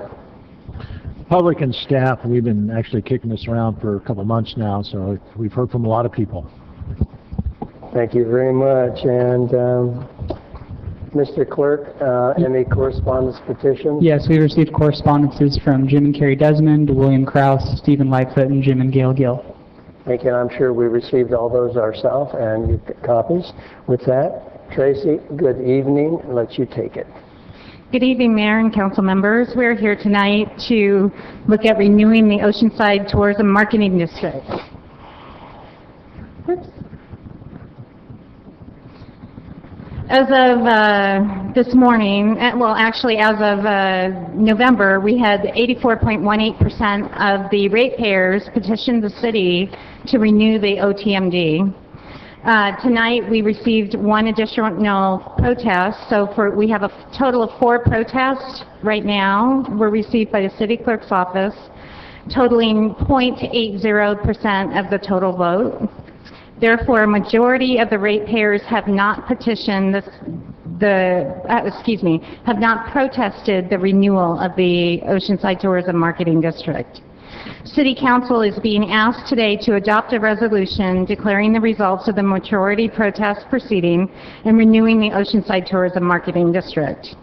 Public and staff, we've been actually kicking this around for a couple months now, so we've heard from a lot of people. Thank you very much. And Mr. Clerk, any correspondence petitions? Yes, we received correspondences from Jim and Carrie Desmond, William Krause, Stephen Lightfoot, and Jim and Gail Gill. Thank you. I'm sure we received all those ourselves, and you've got copies. With that, Tracy, good evening. I'll let you take it. Good evening, Mayor and council members. We're here tonight to look at renewing the Oceanside Tourism Marketing District. Oops. As of this morning, well actually as of November, we had 84.18% of the ratepayers petitioned the city to renew the OTMD. Tonight we received one additional protest, so we have a total of 4 protests right now were received by the city clerk's office, totaling 0.80% of the total vote. Therefore, a majority of the ratepayers have not petitioned have not protested the renewal of the Oceanside Tourism Marketing District. City Council is being asked today to adopt a resolution declaring the results of the majority protest proceeding and renewing the Oceanside Tourism Marketing District.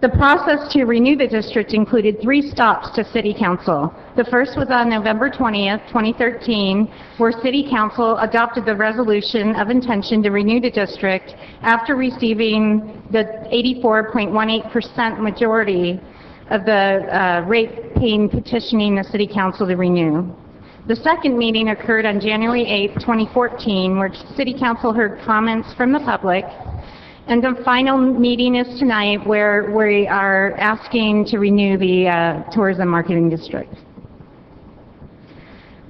The process to renew the district included 3 stops to City Council. The first was on November 20th, 2013, where City Council adopted the resolution of intention to renew the district after receiving the 84.18% majority of the rate-paying petitioning the City Council to renew. The second meeting occurred on January 8, 2014, where City Council heard comments from the public. And the final meeting is tonight, where we are asking to renew the Tourism Marketing District.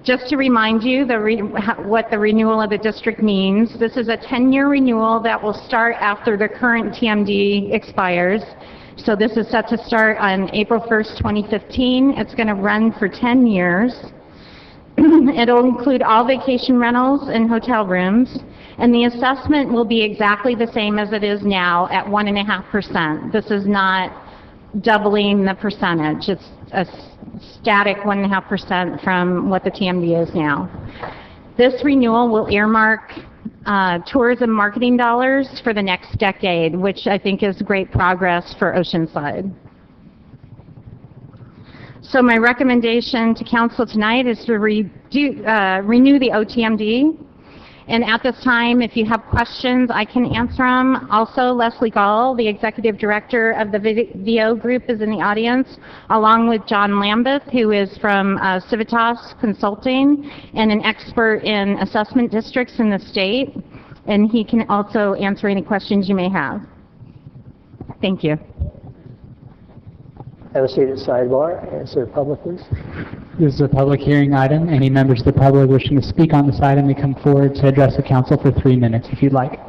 Just to remind you what the renewal of the district means, this is a 10-year renewal that will start after the current TMD expires. So this is set to start on April 1st, 2015. It's going to run for 10 years. It'll include all vacation rentals and hotel rooms, and the assessment will be exactly the same as it is now at 1.5%. This is not doubling the percentage. It's a static 1.5% from what the TMD is now. This renewal will earmark tourism marketing dollars for the next decade, which I think is great progress for Oceanside. So my recommendation to council tonight is to renew the OTMD. And at this time, if you have questions, I can answer them. Also, Leslie Gall, the executive director of the VO group, is in the audience, along with John Lambeth, who is from Civitas Consulting and an expert in assessment districts in the state. And he can also answer any questions you may have. Thank you. Have a seat at sidebar. Answer public, please. This is a public hearing item. Any members of the public wishing to speak on this item may come forward to address the council for 3 minutes if you'd like.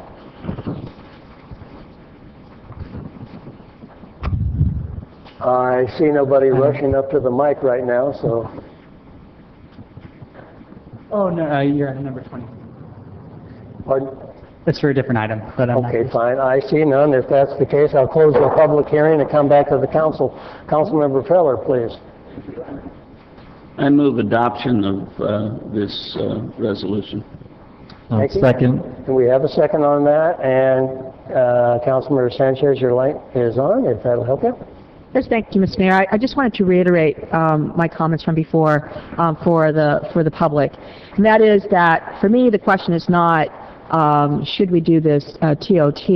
I see nobody rushing up to the mic right now, so. Oh, no, you're on number 20. Pardon? It's for a different item, but I'm Okay, fine. I see none. If that's the case, I'll close the public hearing and come back to the council. Councilmember Feller, please. I move adoption of this resolution. Thank you. Second. And we have a second on that, and Councilmember Sanchez, your light is on, if that'll help you. Yes, thank you, Mr. Mayor. I just wanted to reiterate my comments from before for the public. And that is that, for me, the question is not should we do this TOT.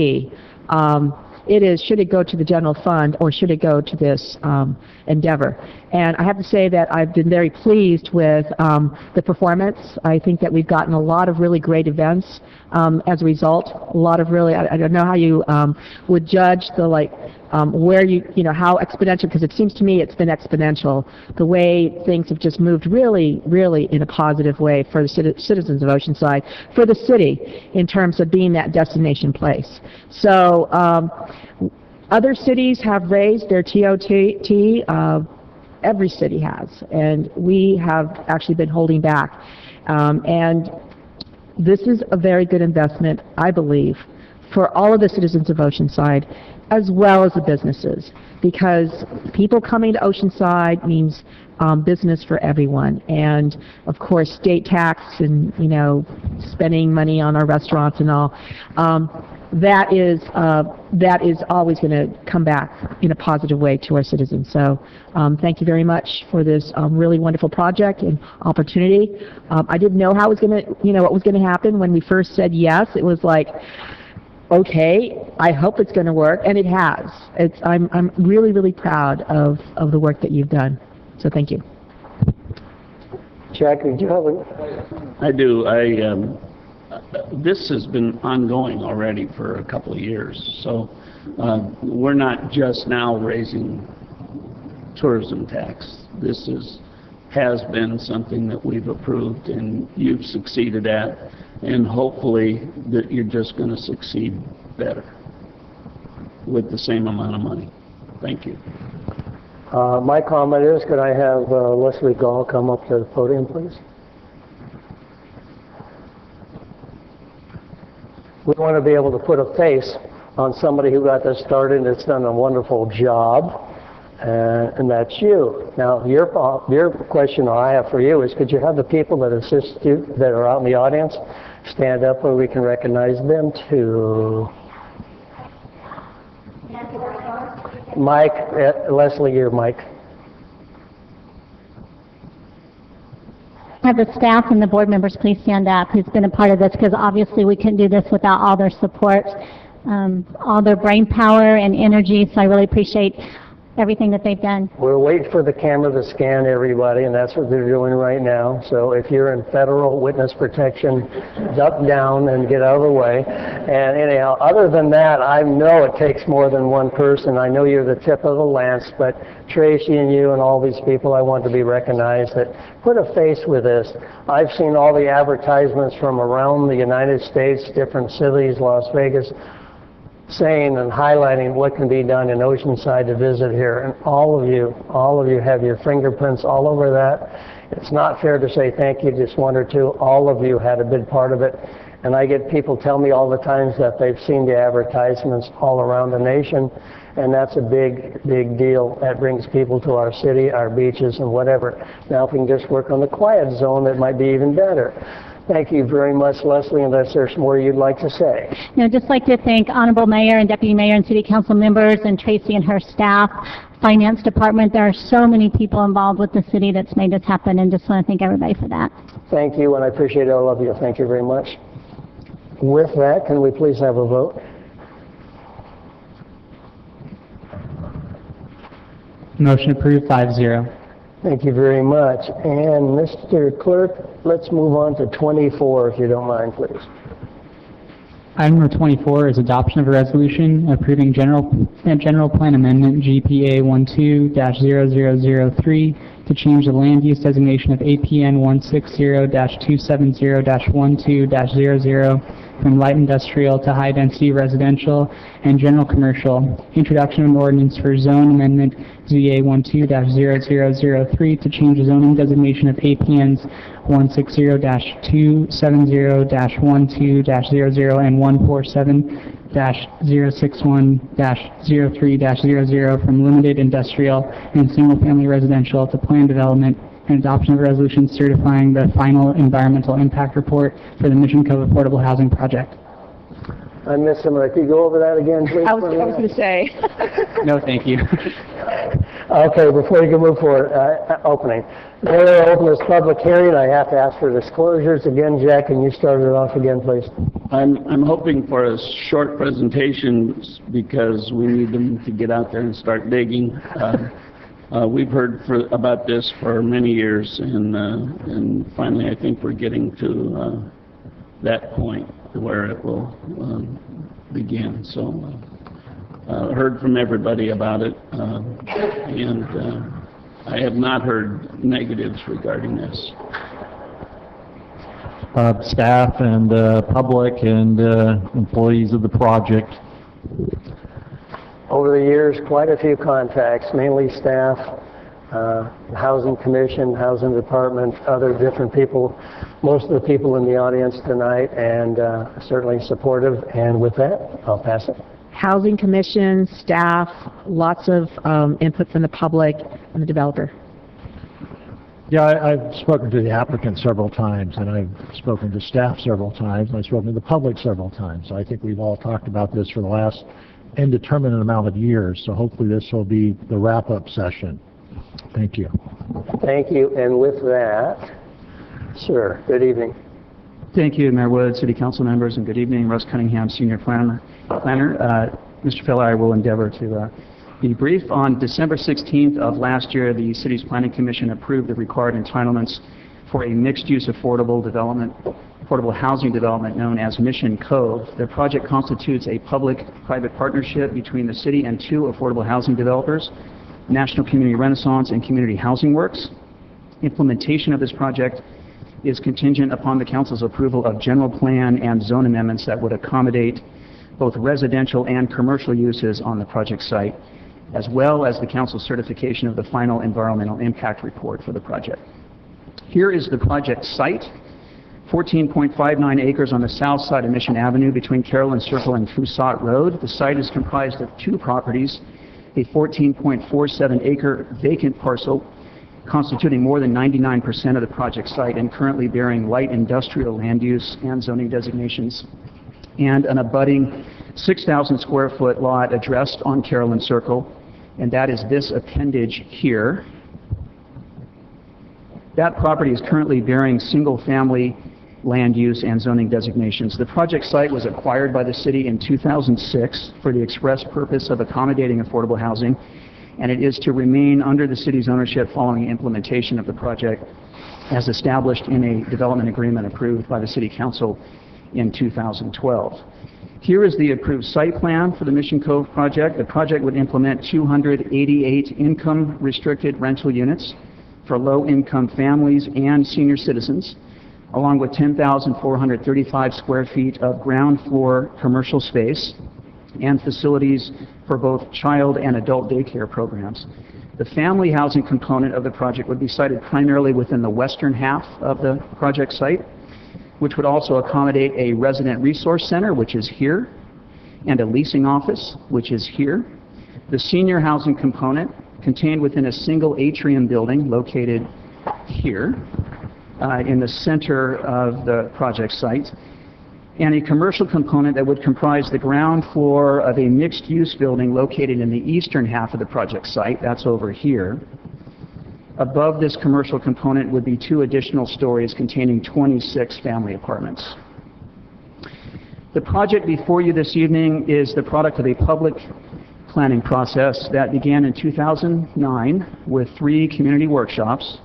It is, should it go to the general fund or should it go to this endeavor? And I have to say that I've been very pleased with the performance. I think that we've gotten a lot of really great events as a result. A lot of really, I don't know how you would judge the where you know, how exponential, because it seems to me it's been exponential, the way things have just moved really, really in a positive way for the citizens of Oceanside, for the city, in terms of being that destination place. So other cities have raised their TOT, every city has, and we have actually been holding back. And this is a very good investment, I believe, for all of the citizens of Oceanside, as well as the businesses, because people coming to Oceanside means business for everyone, and of course state tax and, you know, spending money on our restaurants and all. That is always going to come back in a positive way to our citizens. So thank you very much for this really wonderful project and opportunity. I didn't know how it was going to, you know, what was going to happen when we first said yes. It was like, okay, I hope it's going to work, and it has. I'm really, really proud of the work that you've done. So thank you. Jack, did you have a... I do. This has been ongoing already for a couple of years. So we're not just now raising tourism tax. This has been something that we've approved and you've succeeded at. And hopefully that you're just going to succeed better with the same amount of money. Thank you. My comment is, could I have Leslie Gall come up to the podium, please? We want to be able to put a face on somebody who got this started and it's done a wonderful job, and that's you. Now, your question I have for you is, could you have the people that assist you that are out in the audience stand up where we can recognize them too? Mike, Leslie, your mic. Have the staff and the board members please stand up who's been a part of this, because obviously we couldn't do this without all their support, all their brain power and energy, so I really appreciate everything that they've done. We're waiting for the camera to scan everybody, and that's what they're doing right now. So if you're in federal witness protection, duck down and get out of the way. And anyhow, other than that, I know it takes more than one person. I know you're the tip of the lance, but Tracy and you and all these people, I want to be recognized that put a face with this. I've seen all the advertisements from around the United States, different cities, Las Vegas, saying and highlighting what can be done in Oceanside to visit here. And all of you have your fingerprints all over that. It's not fair to say thank you, just one or two. All of you had a big part of it. And I get people tell me all the times that they've seen the advertisements all around the nation. And that's a big, big deal. That brings people to our city, our beaches, and whatever. Now, if we can just work on the quiet zone, that might be even better. Thank you very much, Leslie, unless there's more you'd like to say. I'd just like to thank Honorable Mayor and Deputy Mayor and City Council members and Tracy and her staff, Finance Department. There are so many people involved with the city that's made this happen, and just want to thank everybody for that. Thank you, and I appreciate all of you. Thank you very much. With that, can we please have a vote? Motion approved, 5-0. Thank you very much. And Mr. Clerk, let's move on to 24, if you don't mind, please. Item number 24 is adoption of a resolution approving general plan amendment GPA 12-0003 to change the land use designation of APN 160-270-12-00 from light industrial to high density residential and general commercial. Introduction of an ordinance for zone amendment ZA 12-0003 to change the zoning designation of APNs 160-270-12-00 and 147-061-03-00 from limited industrial and single-family residential to planned development, and adoption of a resolution certifying the final environmental impact report for the Mission Cove Affordable Housing Project. I missed some of that. Could you go over that again, please? I was going to say. No, thank you. Okay, before you can move forward, opening. Before I open this public hearing, I have to ask for disclosures. Again, Jack, can you start it off again, please? I'm hoping for a short presentation because we need them to get out there and start digging. We've heard about this for many years, and finally I think we're getting to that point where it will begin. So heard from everybody about it, and I have not heard negatives regarding this. Staff and public and employees of the project. Over the years, quite a few contacts, mainly staff, Housing Commission, Housing Department, other different people, most of the people in the audience tonight, and certainly supportive. And with that, I'll pass it. Housing Commission, staff, lots of input from the public and the developer. Yeah, I've spoken to the applicant several times, and I've spoken to staff several times, and I've spoken to the public several times. So I think we've all talked about this for the last indeterminate amount of years, so hopefully this will be the wrap-up session. Thank you. Thank you, and with that, sir, good evening. Thank you, Mayor Wood, City Council members, and good evening, Russ Cunningham, Senior Planner. Mr. Feller, I will endeavor to be brief. On December 16th of last year, the City's Planning Commission approved the required entitlements for a mixed-use affordable housing development known as Mission Cove. The project constitutes a public-private partnership between the city and two affordable housing developers, National Community Renaissance and Community Housing Works. Implementation of this project is contingent upon the Council's approval of general plan and zone amendments that would accommodate both residential and commercial uses on the project site, as well as the Council's certification of the final environmental impact report for the project. Here is the project site, 14.59 acres on the south side of Mission Avenue between Carolyn Circle and Foussat Road. The site is comprised of two properties, a 14.47 acre vacant parcel constituting more than 99% of the project site and currently bearing light industrial land use and zoning designations, and an abutting 6,000 square foot lot addressed on Carolyn Circle, and that is this appendage here. That property is currently bearing single-family land use and zoning designations. The project site was acquired by the city in 2006 for the express purpose of accommodating affordable housing, and it is to remain under the city's ownership following implementation of the project as established in a development agreement approved by the City Council in 2012. Here is the approved site plan for the Mission Cove project. The project would implement 288 income-restricted rental units for low-income families and senior citizens, along with 10,435 square feet of ground floor commercial space and facilities for both child and adult daycare programs. The family housing component of the project would be sited primarily within the western half of the project site, which would also accommodate a resident resource center, which is here, and a leasing office, which is here. The senior housing component contained within a single atrium building located here in the center of the project site, and a commercial component that would comprise the ground floor of a mixed-use building located in the eastern half of the project site. That's over here. Above this commercial component would be 2 additional stories containing 26 family apartments. The project before you this evening is the product of a public planning process that began in 2009 with 3 community workshops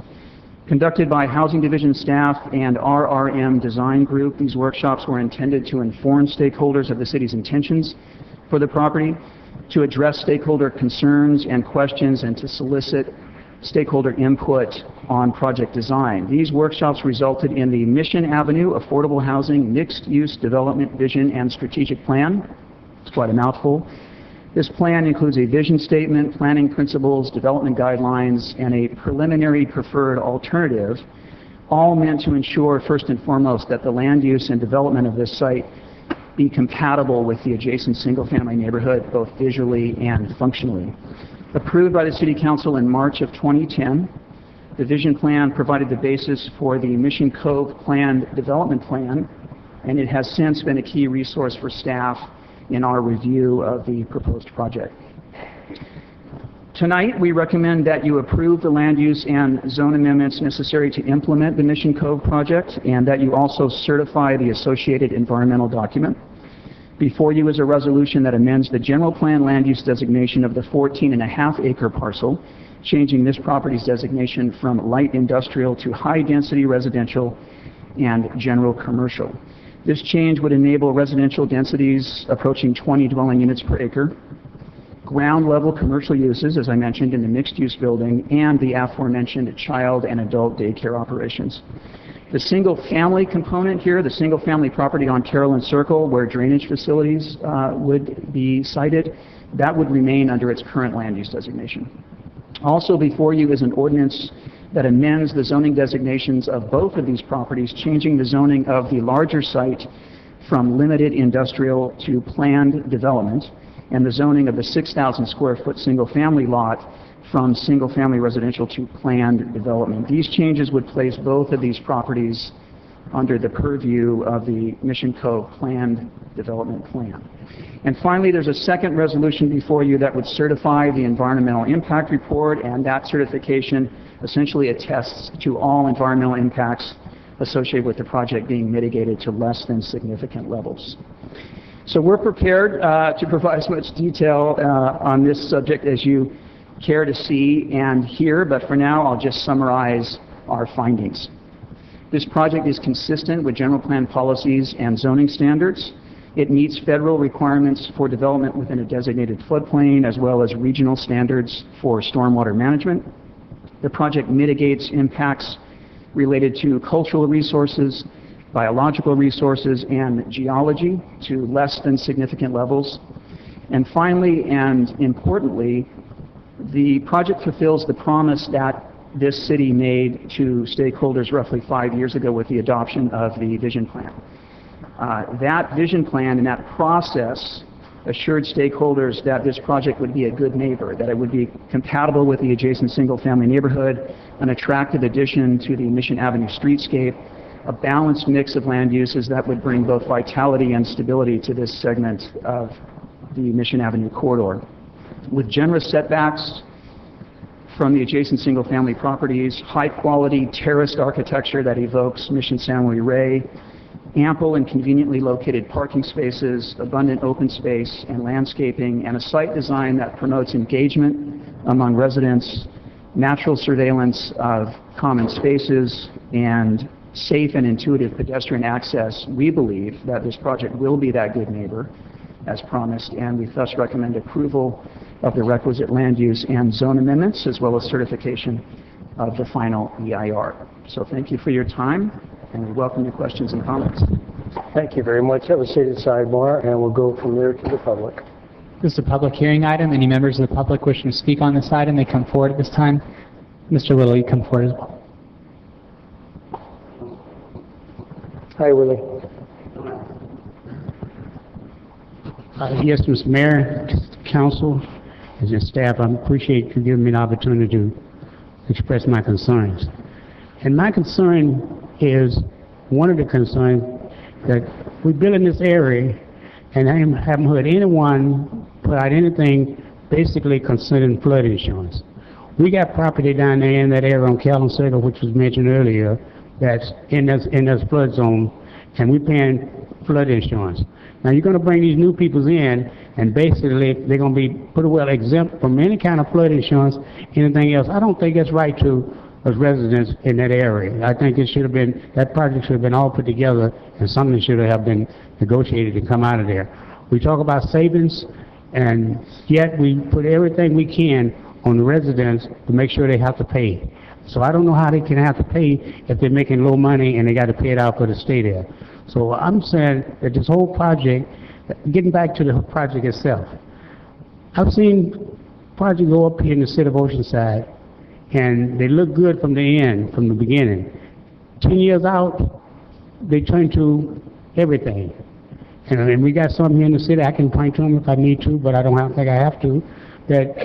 conducted by Housing Division staff and RRM Design Group. These workshops were intended to inform stakeholders of the city's intentions for the property, to address stakeholder concerns and questions, and to solicit stakeholder input on project design. These workshops resulted in the Mission Avenue Affordable Housing Mixed-Use Development Vision and Strategic Plan. It's quite a mouthful. This plan includes a vision statement, planning principles, development guidelines, and a preliminary preferred alternative, all meant to ensure, first and foremost, that the land use and development of this site be compatible with the adjacent single-family neighborhood, both visually and functionally. Approved by the City Council in March of 2010, the vision plan provided the basis for the Mission Cove Planned Development Plan, and it has since been a key resource for staff in our review of the proposed project. Tonight, we recommend that you approve the land use and zone amendments necessary to implement the Mission Cove project, and that you also certify the associated environmental document. Before you is a resolution that amends the general plan land use designation of the 14.5-acre parcel, changing this property's designation from light industrial to high-density residential and general commercial. This change would enable residential densities approaching 20 dwelling units per acre, ground-level commercial uses, as I mentioned, in the mixed-use building, and the aforementioned child and adult daycare operations. The single-family component here, the single-family property on Carolyn Circle, where drainage facilities would be sited, that would remain under its current land use designation. Also before you is an ordinance that amends the zoning designations of both of these properties, changing the zoning of the larger site from limited industrial to planned development, and the zoning of the 6,000 square foot single-family lot from single-family residential to planned development. These changes would place both of these properties under the purview of the Mission Cove Planned Development Plan. And finally, there's a second resolution before you that would certify the environmental impact report, and that certification essentially attests to all environmental impacts associated with the project being mitigated to less than significant levels. So we're prepared to provide as much detail on this subject as you care to see and hear, but for now I'll just summarize our findings. This project is consistent with general plan policies and zoning standards. It meets federal requirements for development within a designated floodplain, as well as regional standards for stormwater management. The project mitigates impacts related to cultural resources, biological resources, and geology to less than significant levels. And finally, and importantly, the project fulfills the promise that this city made to stakeholders roughly 5 years ago with the adoption of the vision plan. That vision plan and that process assured stakeholders that this project would be a good neighbor, that it would be compatible with the adjacent single-family neighborhood, an attractive addition to the Mission Avenue streetscape, a balanced mix of land uses that would bring both vitality and stability to this segment of the Mission Avenue corridor. With generous setbacks from the adjacent single-family properties, high-quality terraced architecture that evokes Mission San Luis Rey, ample and conveniently located parking spaces, abundant open space and landscaping, and a site design that promotes engagement, among residents, natural surveillance of common spaces, and safe and intuitive pedestrian access, we believe that this project will be that good neighbor as promised, and we thus recommend approval of the requisite land use and zone amendments, as well as certification of the final EIR. So thank you for your time, and we welcome your questions and comments. Thank you very much. Have a seated sidebar, and we'll go from there to the public. This is a public hearing item. Any members of the public wishing to speak on this item, they come forward at this time. Mr. Little, you come forward as well. Hi, Willie. Yes, Mr. Mayor, Council, and your staff, I appreciate you giving me an opportunity to express my concerns. And my concern is, one of the concerns that we build in this area, and I haven't heard anyone put out anything basically concerning flood insurance. We got property down there in that area on Calhoun Circle, which was mentioned earlier, that's in this flood zone, and we're paying flood insurance. Now you're going to bring these new people in, and basically they're going to be pretty well exempt from any kind of flood insurance, anything else. I don't think that's right to us residents in that area. I think it should have been, that project should have been all put together, and something should have been negotiated to come out of there. We talk about savings, and yet we put everything we can on the residents to make sure they have to pay. So I don't know how they can have to pay if they're making low money and they got to pay it out for the stay there. So I'm saying that this whole project, getting back to the project itself, I've seen projects go up here in the city of Oceanside, and they look good from the end, from the beginning. 10 years out, they turn to everything. And we got some here in the city, I can point to them if I need to, but I don't think I have to, that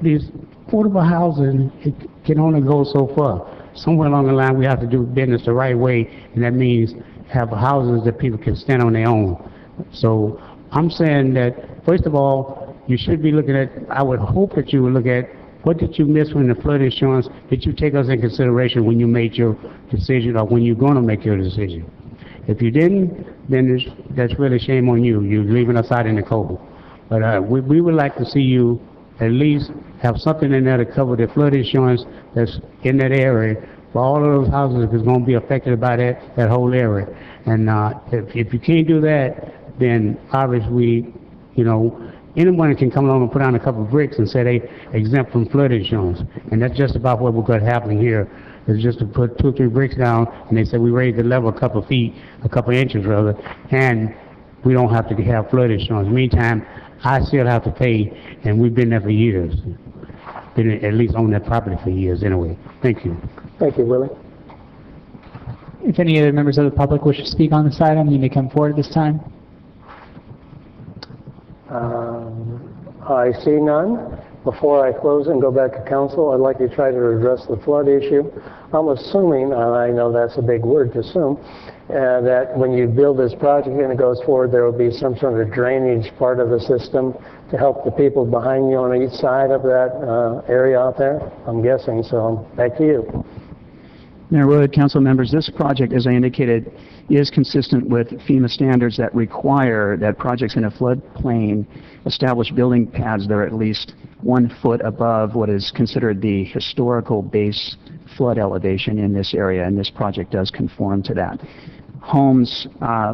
these affordable housing, it can only go so far. Somewhere along the line, we have to do business the right way, and that means have houses that people can stand on their own. So I'm saying that, first of all, you should be looking at, I would hope that you would look at, what did you miss when the flood insurance? Did you take us in consideration when you made your decision, or when you're going to make your decision? If you didn't, then that's really shame on you. You're leaving us out in the cold. But we would like to see you at least have something in there to cover the flood insurance that's in that area for all of those houses that's going to be affected by that whole area. And if you can't do that, then obviously, you know, anyone can come along and put down a couple of bricks and say they exempt from flood insurance. And that's just about what we're going to happen here. Is just to put 2 or 3 bricks down, and they say we raise the level a couple of feet, a couple of inches rather, and we don't have to have flood insurance. Meantime, I still have to pay, and we've been there for years. Been at least on that property for years anyway. Thank you. Thank you, Willie. If any other members of the public wish to speak on this item, you may come forward at this time. I see none. Before I close and go back to council, I'd like to try to address the flood issue. I'm assuming, and I know that's a big word to assume, that when you build this project and it goes forward, there will be some sort of drainage part of the system to help the people behind you on each side of that area out there. I'm guessing, so back to you. Mayor Wood, council members, this project, as I indicated, is consistent with FEMA standards that require that projects in a floodplain establish building pads that are at least 1 foot above what is considered the historical base flood elevation in this area, and this project does conform to that. Homes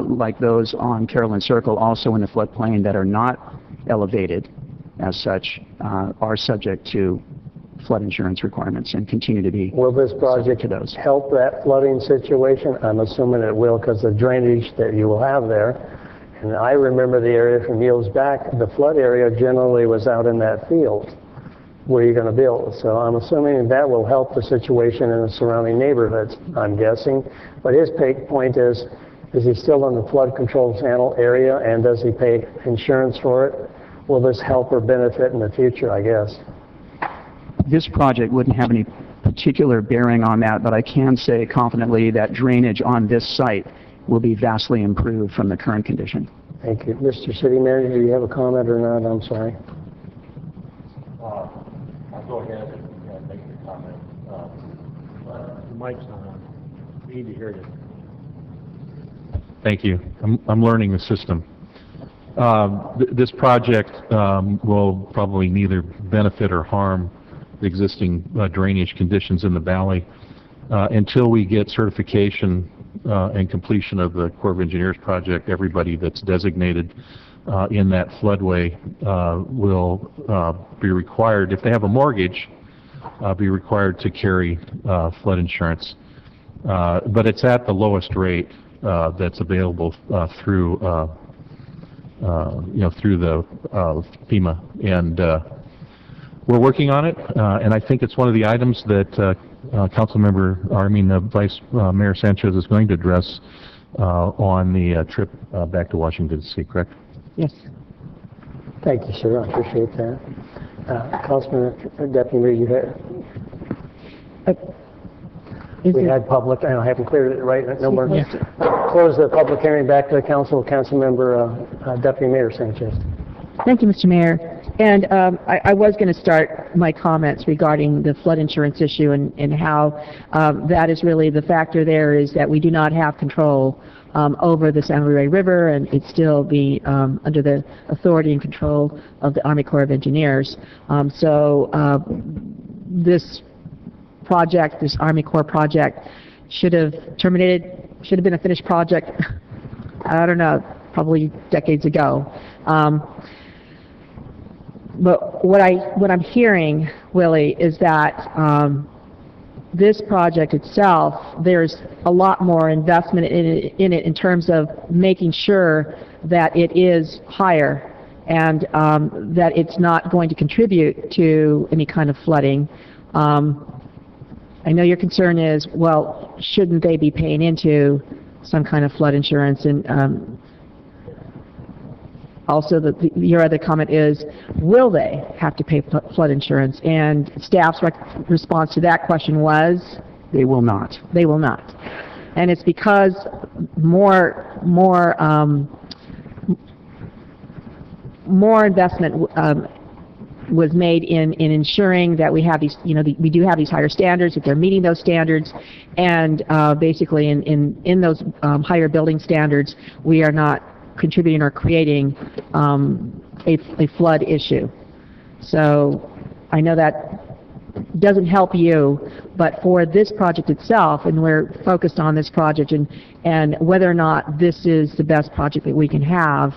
like those on Carolyn Circle, also in the floodplain, that are not elevated as such, are subject to flood insurance requirements and continue to be. Will this project help that flooding situation? I'm assuming it will, because the drainage that you will have there. And I remember the area from years back, the flood area generally was out in that field where you're going to build. So I'm assuming that will help the situation in the surrounding neighborhoods, I'm guessing. But his point is he still in the flood control channel area, and does he pay insurance for it? Will this help or benefit in the future, I guess? This project wouldn't have any particular bearing on that, but I can say confidently that drainage on this site will be vastly improved from the current condition. Thank you. Mr. City Manager, do you have a comment or not? I'm sorry. I'll go ahead and make the comment. The mic's not on. We need to hear you. Thank you. I'm learning the system. This project will probably neither benefit or harm the existing drainage conditions in the valley until we get certification and completion of the Corps of Engineers project. Everybody that's designated in that floodway will be required, if they have a mortgage, be required to carry flood insurance. But it's at the lowest rate that's available through through the FEMA, and we're working on it. And I think it's one of the items that Vice Mayor Sanchez is going to address on the trip back to Washington D.C. Correct? Yes. Thank you, sir. I appreciate that. Councilman, Deputy Mayor, you had. We had public, I haven't cleared it right, no more. Close the public hearing, back to the council, Councilmember Deputy Mayor Sanchez. Thank you, Mr. Mayor. And I was going to start my comments regarding the flood insurance issue and how that is really the factor there is that we do not have control over the San Luis River, and it's still be under the authority and control of the Army Corps of Engineers. This project, this Army Corps project, should have terminated, should have been a finished project, I don't know, probably decades ago. But what I'm hearing, Willie, is that this project itself, there's a lot more investment in it in terms of making sure that it is higher and that it's not going to contribute to any kind of flooding. I know your concern is, well, shouldn't they be paying into some kind of flood insurance? And also, your other comment is, will they have to pay flood insurance? And staff's response to that question was? They will not. They will not. And it's because more investment was made in ensuring that we have these, we do have these higher standards, that they're meeting those standards, and basically in those higher building standards, we are not contributing or creating a flood issue. So I know that doesn't help you, but for this project itself, and we're focused on this project and whether or not this is the best project that we can have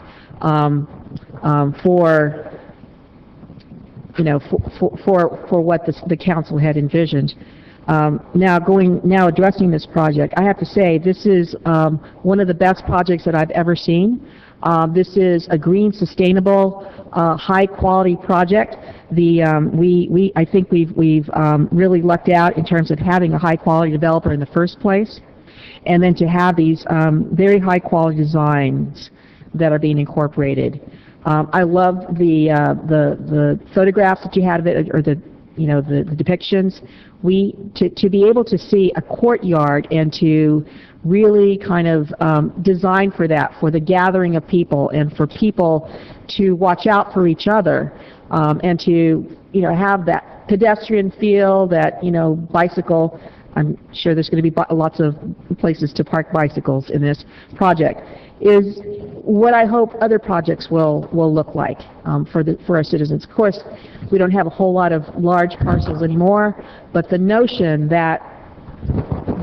for what the council had envisioned. Now addressing this project, I have to say this is one of the best projects that I've ever seen. This is a green, sustainable, high-quality project. I think we've really lucked out in terms of having a high-quality developer in the first place, and then to have these very high-quality designs that are being incorporated. I love the photographs that you had of it, or the depictions. To be able to see a courtyard and to really kind of design for that, for the gathering of people and for people to watch out for each other, and to have that pedestrian feel, that bicycle. I'm sure there's going to be lots of places to park bicycles in this project, is what I hope other projects will look like for our citizens. Of course, we don't have a whole lot of large parcels anymore, but the notion that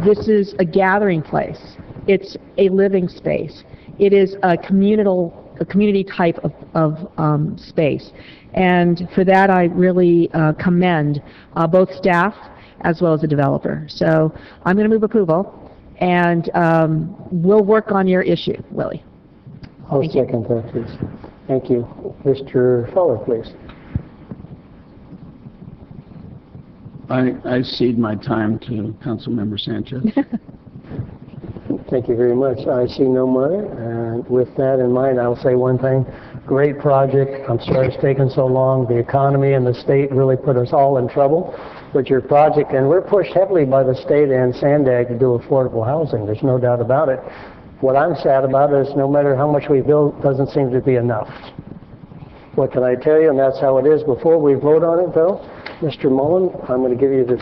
this is a gathering place, it's a living space, it is a community type of space, and for that I really commend both staff as well as the developer. So I'm going to move approval, and we'll work on your issue, Willie. I'll second that, please. Thank you. Mr. Feller, please. I cede my time to Councilmember Sanchez. Thank you very much. I see no more, and with that in mind, I'll say one thing. Great project. I'm sorry it's taken so long. The economy and the state really put us all in trouble with your project, and we're pushed heavily by the state and Sandag to do affordable housing. There's no doubt about it. What I'm sad about is no matter how much we build, doesn't seem to be enough. What can I tell you? And that's how it is. Before we vote on it, though, Mr. Mullen, I'm going to give you this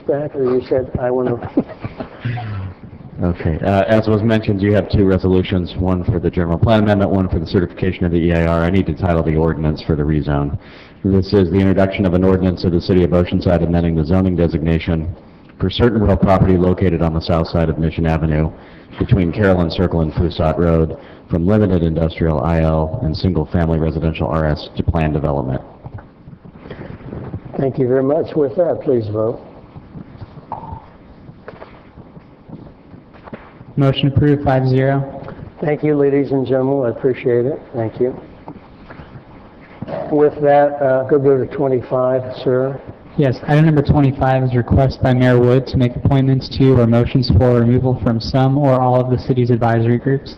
back, or you said I want to. Okay, as was mentioned, you have two resolutions, one for the general plan amendment, one for the certification of the EIR. I need to title the ordinance for the rezone. This is the introduction of an ordinance of the City of Oceanside amending the zoning designation for certain real property located on the south side of Mission Avenue between Carolyn Circle and Fusat Road from limited industrial IL and single-family residential RS to planned development. Thank you very much. With that, please vote. Motion approved, 5-0. Thank you, ladies and gentlemen. I appreciate it. Thank you. With that, go to 25, sir. Yes, item number 25 is request by Mayor Wood to make appointments to or motions for removal from some or all of the city's advisory groups.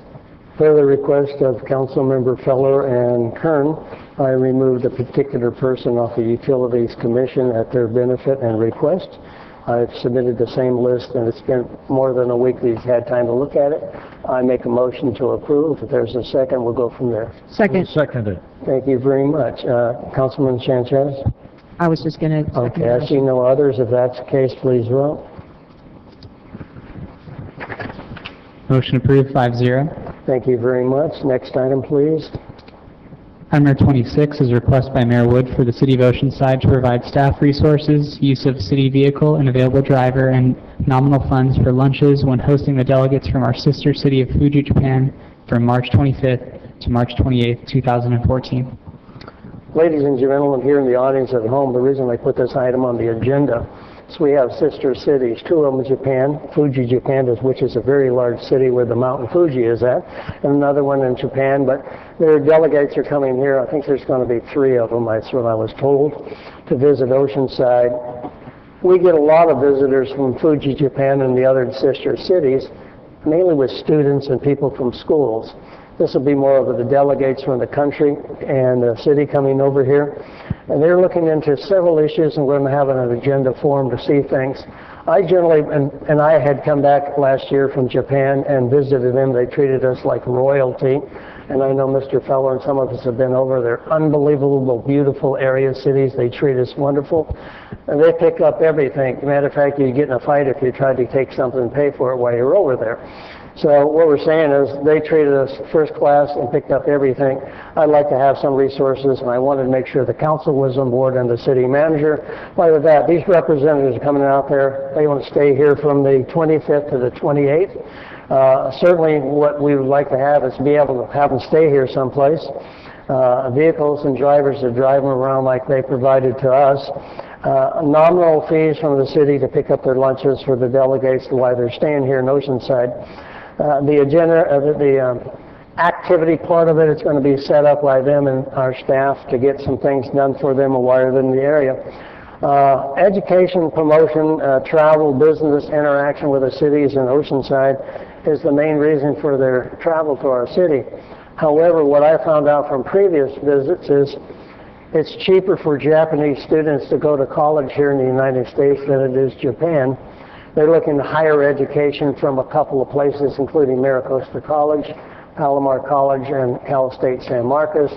Per the request of Councilmember Feller and Kern, I removed a particular person off the Utilities Commission at their benefit and request. I've submitted the same list, and it's been more than a week that he's had time to look at it. I make a motion to approve. If there's a second, we'll go from there. Second. Seconded. Thank you very much. Councilman Sanchez? I was just going to... Okay, I see no others. If that's the case, please vote. Motion approved, 5-0. Thank you very much. Next item, please. Item number 26 is a request by Mayor Wood for the City of Oceanside to provide staff resources, use of city vehicle and available driver, and nominal funds for lunches when hosting the delegates from our sister city of Fuji, Japan from March 25th to March 28th, 2014. Ladies and gentlemen here in the audience at home, the reason I put this item on the agenda is we have sister cities, two of them in Japan, Fuji, Japan, which is a very large city where the mountain Fuji is at, and another one in Japan, but their delegates are coming here. I think there's going to be 3 of them, that's what I was told, to visit Oceanside. We get a lot of visitors from Fuji, Japan and the other sister cities, mainly with students and people from schools. This will be more of the delegates from the country and the city coming over here. And they're looking into several issues, and we're going to have an agenda for them to see things. I generally, and I had come back last year from Japan and visited them. They treated us like royalty. And I know Mr. Feller and some of us have been over. They're unbelievable, beautiful area cities. They treat us wonderful. And they pick up everything. Matter of fact, you'd get in a fight if you tried to take something and pay for it while you're over there. So what we're saying is they treated us first class and picked up everything. I'd like to have some resources, and I wanted to make sure the council was on board and the city manager. Why with that, these representatives are coming out there. They want to stay here from the 25th to the 28th. Certainly what we would like to have is be able to have them stay here someplace. Vehicles and drivers to drive them around like they provided to us. Nominal fees from the city to pick up their lunches for the delegates while they're staying here in Oceanside. The agenda, the activity part of it, it's going to be set up by them and our staff to get some things done for them while they're in the area. Education, promotion, travel, business, interaction with the cities in Oceanside is the main reason for their travel to our city. However, what I found out from previous visits is it's cheaper for Japanese students to go to college here in the United States than it is Japan. They're looking at higher education from a couple of places, including Maricosta College, Palomar College, and Cal State San Marcos,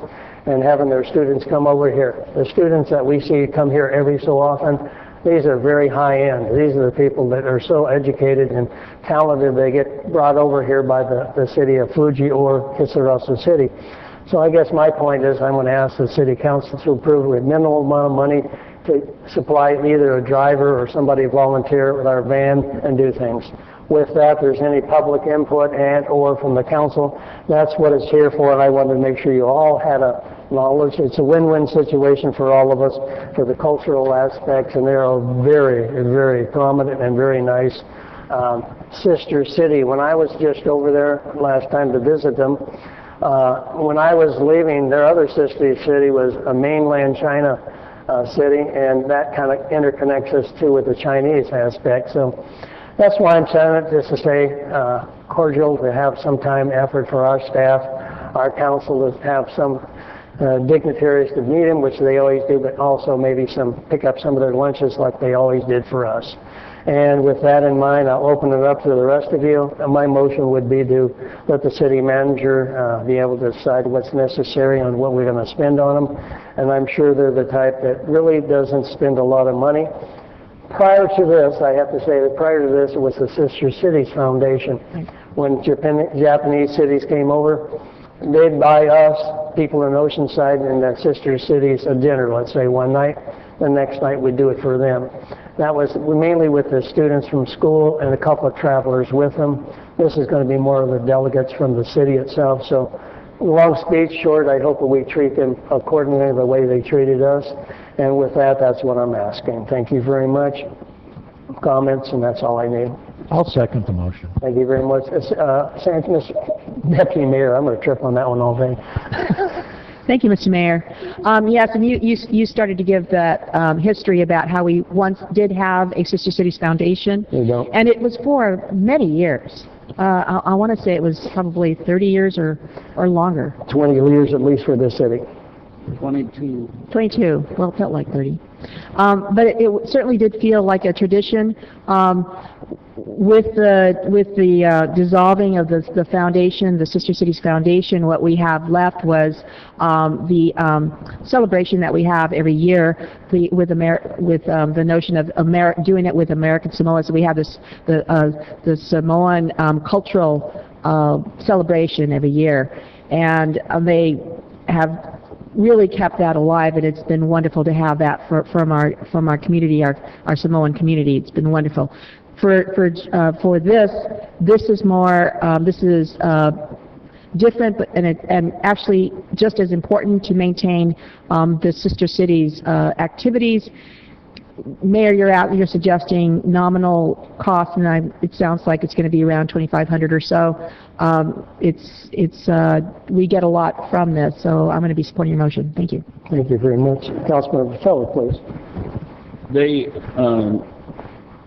and having their students come over here. The students that we see come here every so often, these are very high-end. These are the people that are so educated and talented, they get brought over here by the city of Fuji or Kisarasu City. So I guess my point is I'm going to ask the city council to approve with minimal amount of money to supply either a driver or somebody volunteer with our van and do things. With that, there's any public input and or from the council, that's what it's here for, and I wanted to make sure you all had a knowledge. It's a win-win situation for all of us for the cultural aspects, and they're a very, very prominent and very nice sister city. When I was just over there last time to visit them, when I was leaving, their other sister city was a mainland China city, and that kind of interconnects us too with the Chinese aspect. So that's why I'm saying it, just to say cordial, to have some time, effort for our staff, our council to have some dignitaries to meet them, which they always do, but also maybe pick up some of their lunches like they always did for us. And with that in mind, I'll open it up to the rest of you. My motion would be to let the city manager be able to decide what's necessary on what we're going to spend on them. And I'm sure they're the type that really doesn't spend a lot of money. prior to this, I have to say that prior to this, it was the Sister Cities Foundation. When Japanese cities came over, they'd buy us, people in Oceanside and the Sister Cities, a dinner, let's say, one night. The next night we'd do it for them. That was mainly with the students from school and a couple of travelers with them. This is going to be more of the delegates from the city itself. So, long speech short, I hope that we treat them accordingly the way they treated us. And with that, that's what I'm asking. Thank you very much. Comments, and that's all I need. I'll second the motion. Thank you very much. Mr. Deputy Mayor, I'm going to trip on that one all day. Thank you, Mr. Mayor. Yes, and you started to give that history about how we once did have a Sister Cities Foundation, and it was for many years. I want to say it was probably 30 years or longer. 20 years at least for this city. 22. 22. Well, it felt like 30. But it certainly did feel like a tradition. With the dissolving of the foundation, the Sister Cities Foundation, what we have left was the celebration that we have every year with the notion of doing it with American Samoa. So we have the Samoan cultural celebration every year, and they have really kept that alive, and it's been wonderful to have that from our community, our Samoan community. It's been wonderful. For this is more different, but and actually just as important to maintain the Sister Cities activities. Mayor, you're suggesting nominal cost, and it sounds like it's going to be around $2,500 or so. We get a lot from this, so I'm going to be supporting your motion. Thank you. Thank you very much. Councilmember Feller, please.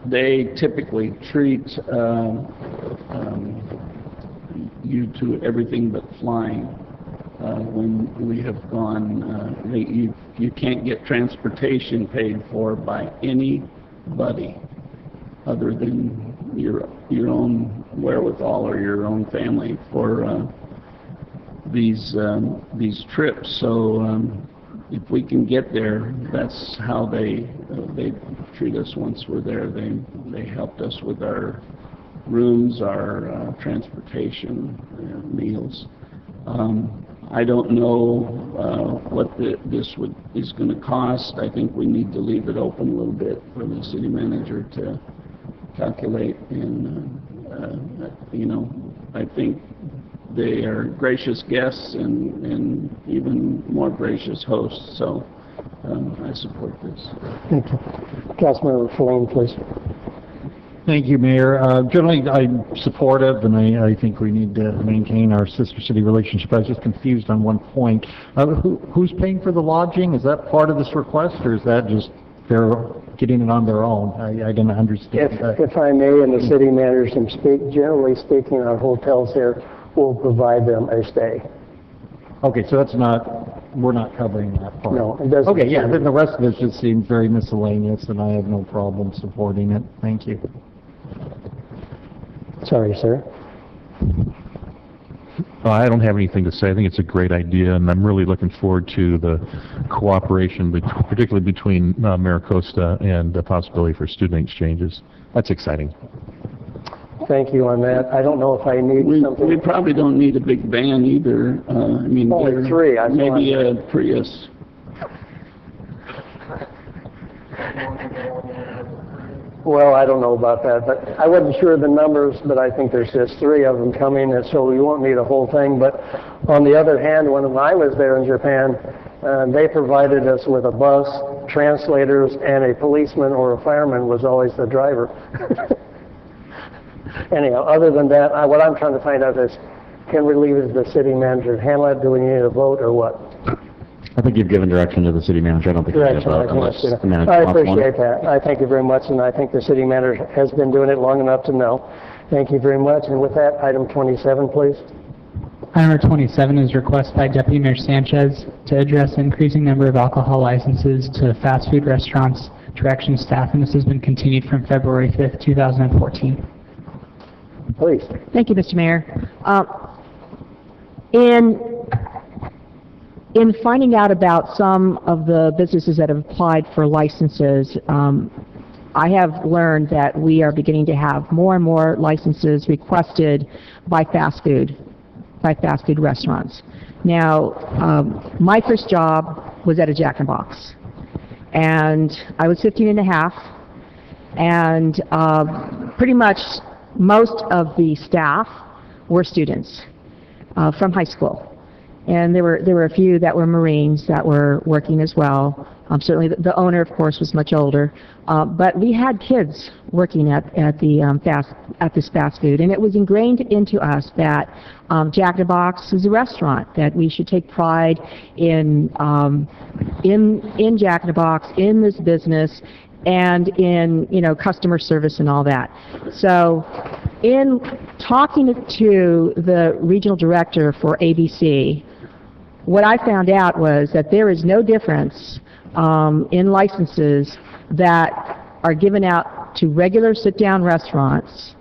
They typically treat you to everything but flying. When we have gone, you can't get transportation paid for by anybody other than your own wherewithal or your own family for these trips. So if we can get there, that's how they treat us once we're there. They helped us with our rooms, our transportation, meals. I don't know what this is going to cost. I think we need to leave it open a little bit for the city manager to calculate. And I think they are gracious guests and even more gracious hosts. So I support this. Thank you. Councilmember Fellaini, please. Thank you, Mayor. Generally, I'm supportive, and I think we need to maintain our sister city relationship. I was just confused on one point. Who's paying for the lodging? Is that part of this request, or is that just they're getting it on their own? I didn't understand that. If I may, and the city manager can speak, generally speaking, our hotels here will provide them a stay. Okay, so we're not covering that part. No, it doesn't. Okay, yeah, then the rest of it just seems very miscellaneous, and I have no problem supporting it. Thank you. Sorry, sir. I don't have anything to say. I think it's a great idea, and I'm really looking forward to the cooperation, particularly between Maricosta and the possibility for student exchanges. That's exciting. Thank you on that. I don't know if I need something. We probably don't need a big van either. Only three. Maybe a Prius. Well, I don't know about that, but I wasn't sure of the numbers, but I think there's just three of them coming, and so we won't need a whole thing. But on the other hand, when I was there in Japan, they provided us with a bus, translators, and a policeman or a fireman was always the driver. Anyhow, other than that, what I'm trying to find out is, can we leave it to the city manager to handle it? Do we need a vote or what? I think you've given direction to the city manager. I don't think you have a vote unless the manager I wants one. appreciate that. I thank you very much, and I think the city manager has been doing it long enough to know. Thank you very much. And with that, item 27, please. Item number 27 is request by Deputy Mayor Sanchez to address increasing number of alcohol licenses to fast food restaurants, direction staff, and this has been continued from February 5th, 2014. Please. Thank you, Mr. Mayor. In finding out about some of the businesses that have applied for licenses, I have learned that we are beginning to have more and more licenses requested by fast food restaurants. Now, my first job was at a Jack in the Box, and I was 15 and a half, and pretty much most of the staff were students from high school. And there were a few that were Marines that were working as well. Certainly the owner, of course, was much older. But we had kids working at this fast food, and it was ingrained into us that Jack in the Box is a restaurant, that we should take pride in Jack in the Box, in this business, and in, customer service and all that. So in talking to the regional director for ABC, what I found out was that there is no difference in licenses that are given out to regular sit-down restaurants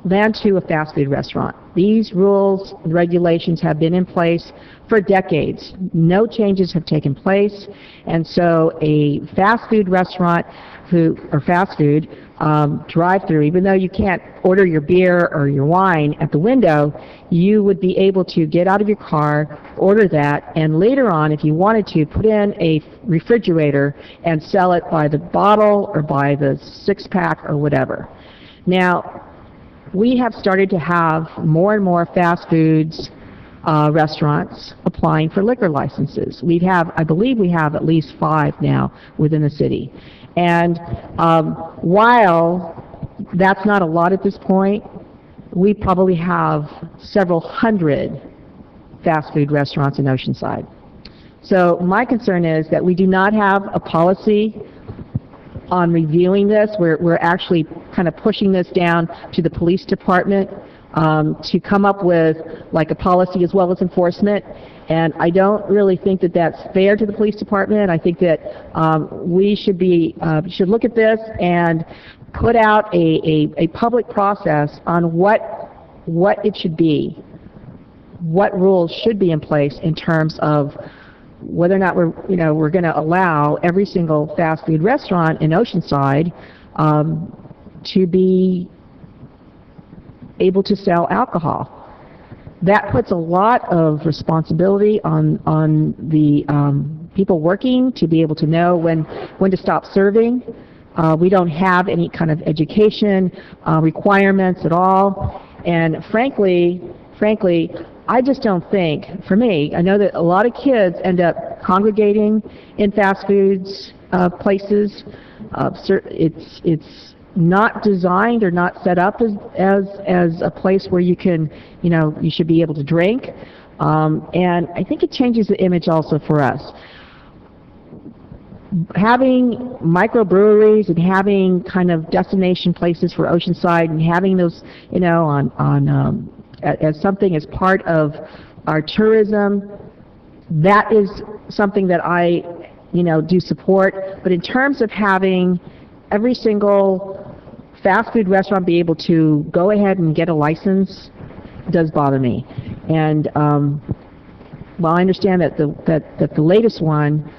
than to a fast food restaurant. These rules and regulations have been in place for decades. No changes have taken place, and so a fast food restaurant drive-through, even though you can't order your beer or your wine at the window, you would be able to get out of your car, order that, and later on, if you wanted to, put in a refrigerator and sell it by the bottle or by the six-pack or whatever. Now, we have started to have more and more fast foods restaurants applying for liquor licenses. I believe we have at least 5 now within the city. And while that's not a lot at this point, we probably have several hundred fast food restaurants in Oceanside. So my concern is that we do not have a policy on reviewing this. We're actually kind of pushing this down to the police department to come up with like a policy as well as enforcement. And I don't really think that that's fair to the police department. I think that we should look at this and put out a public process on what it should be, what rules should be in place in terms of whether or not we're going to allow every single fast food restaurant in Oceanside to be able to sell alcohol. That puts a lot of responsibility on the people working to be able to know when to stop serving. We don't have any kind of education requirements at all, and frankly, I just don't think, for me, I know that a lot of kids end up congregating in fast foods places. It's not designed or not set up as a place where you can, you should be able to drink. And I think it changes the image also for us. Having microbreweries and having kind of destination places for Oceanside and having those, as something as part of our tourism, that is something that I, do support. But in terms of having every single fast food restaurant be able to go ahead and get a license does bother me. And while I understand that the latest one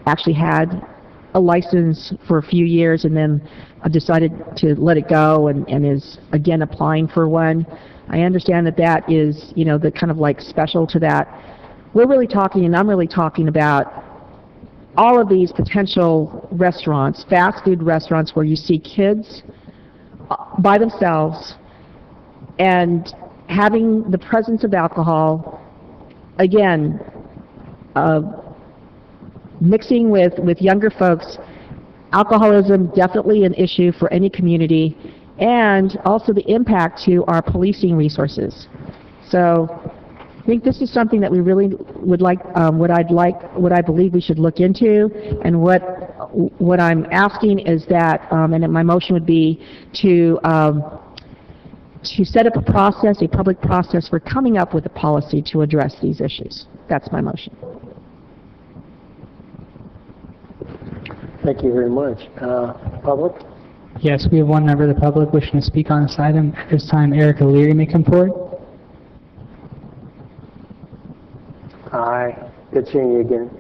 actually had a license for a few years and then decided to let it go and is again applying for one, I understand that is, the kind of like special to that. We're really talking, and I'm really talking about all of these potential restaurants, fast food restaurants, where you see kids by themselves and having the presence of alcohol, again, mixing with younger folks. Alcoholism, definitely an issue for any community, and also the impact to our policing resources. So I think this is something that we really would like, what I believe we should look into, and what I'm asking is that, and my motion would be to set up a process, a public process for coming up with a policy to address these issues. That's my motion. Thank you very much. Public? Yes, we have one member of the public wishing to speak on this item. At this time, Eric O'Leary may come forward. Hi. Good seeing you again.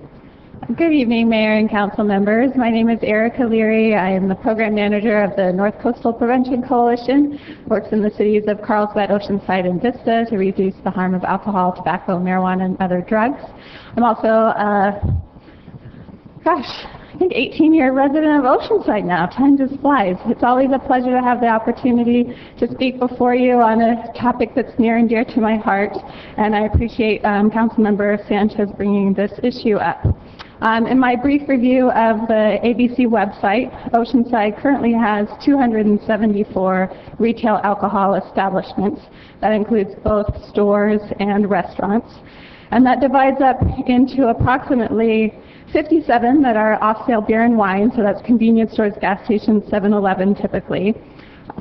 Good evening, Mayor and Council members. My name is Erica Leary. I am the Program Manager of the North Coastal Prevention Coalition. Works in the cities of Carlsbad, Oceanside, and Vista to reduce the harm of alcohol, tobacco, marijuana, and other drugs. I'm also, I think 18-year resident of Oceanside now. Time just flies. It's always a pleasure to have the opportunity to speak before you on a topic that's near and dear to my heart, and I appreciate Councilmember Sanchez bringing this issue up. In my brief review of the ABC website, Oceanside currently has 274 retail alcohol establishments. That includes both stores and restaurants. And that divides up into approximately 57 that are off-sale beer and wine, so that's convenience stores, gas stations, 7-Eleven typically.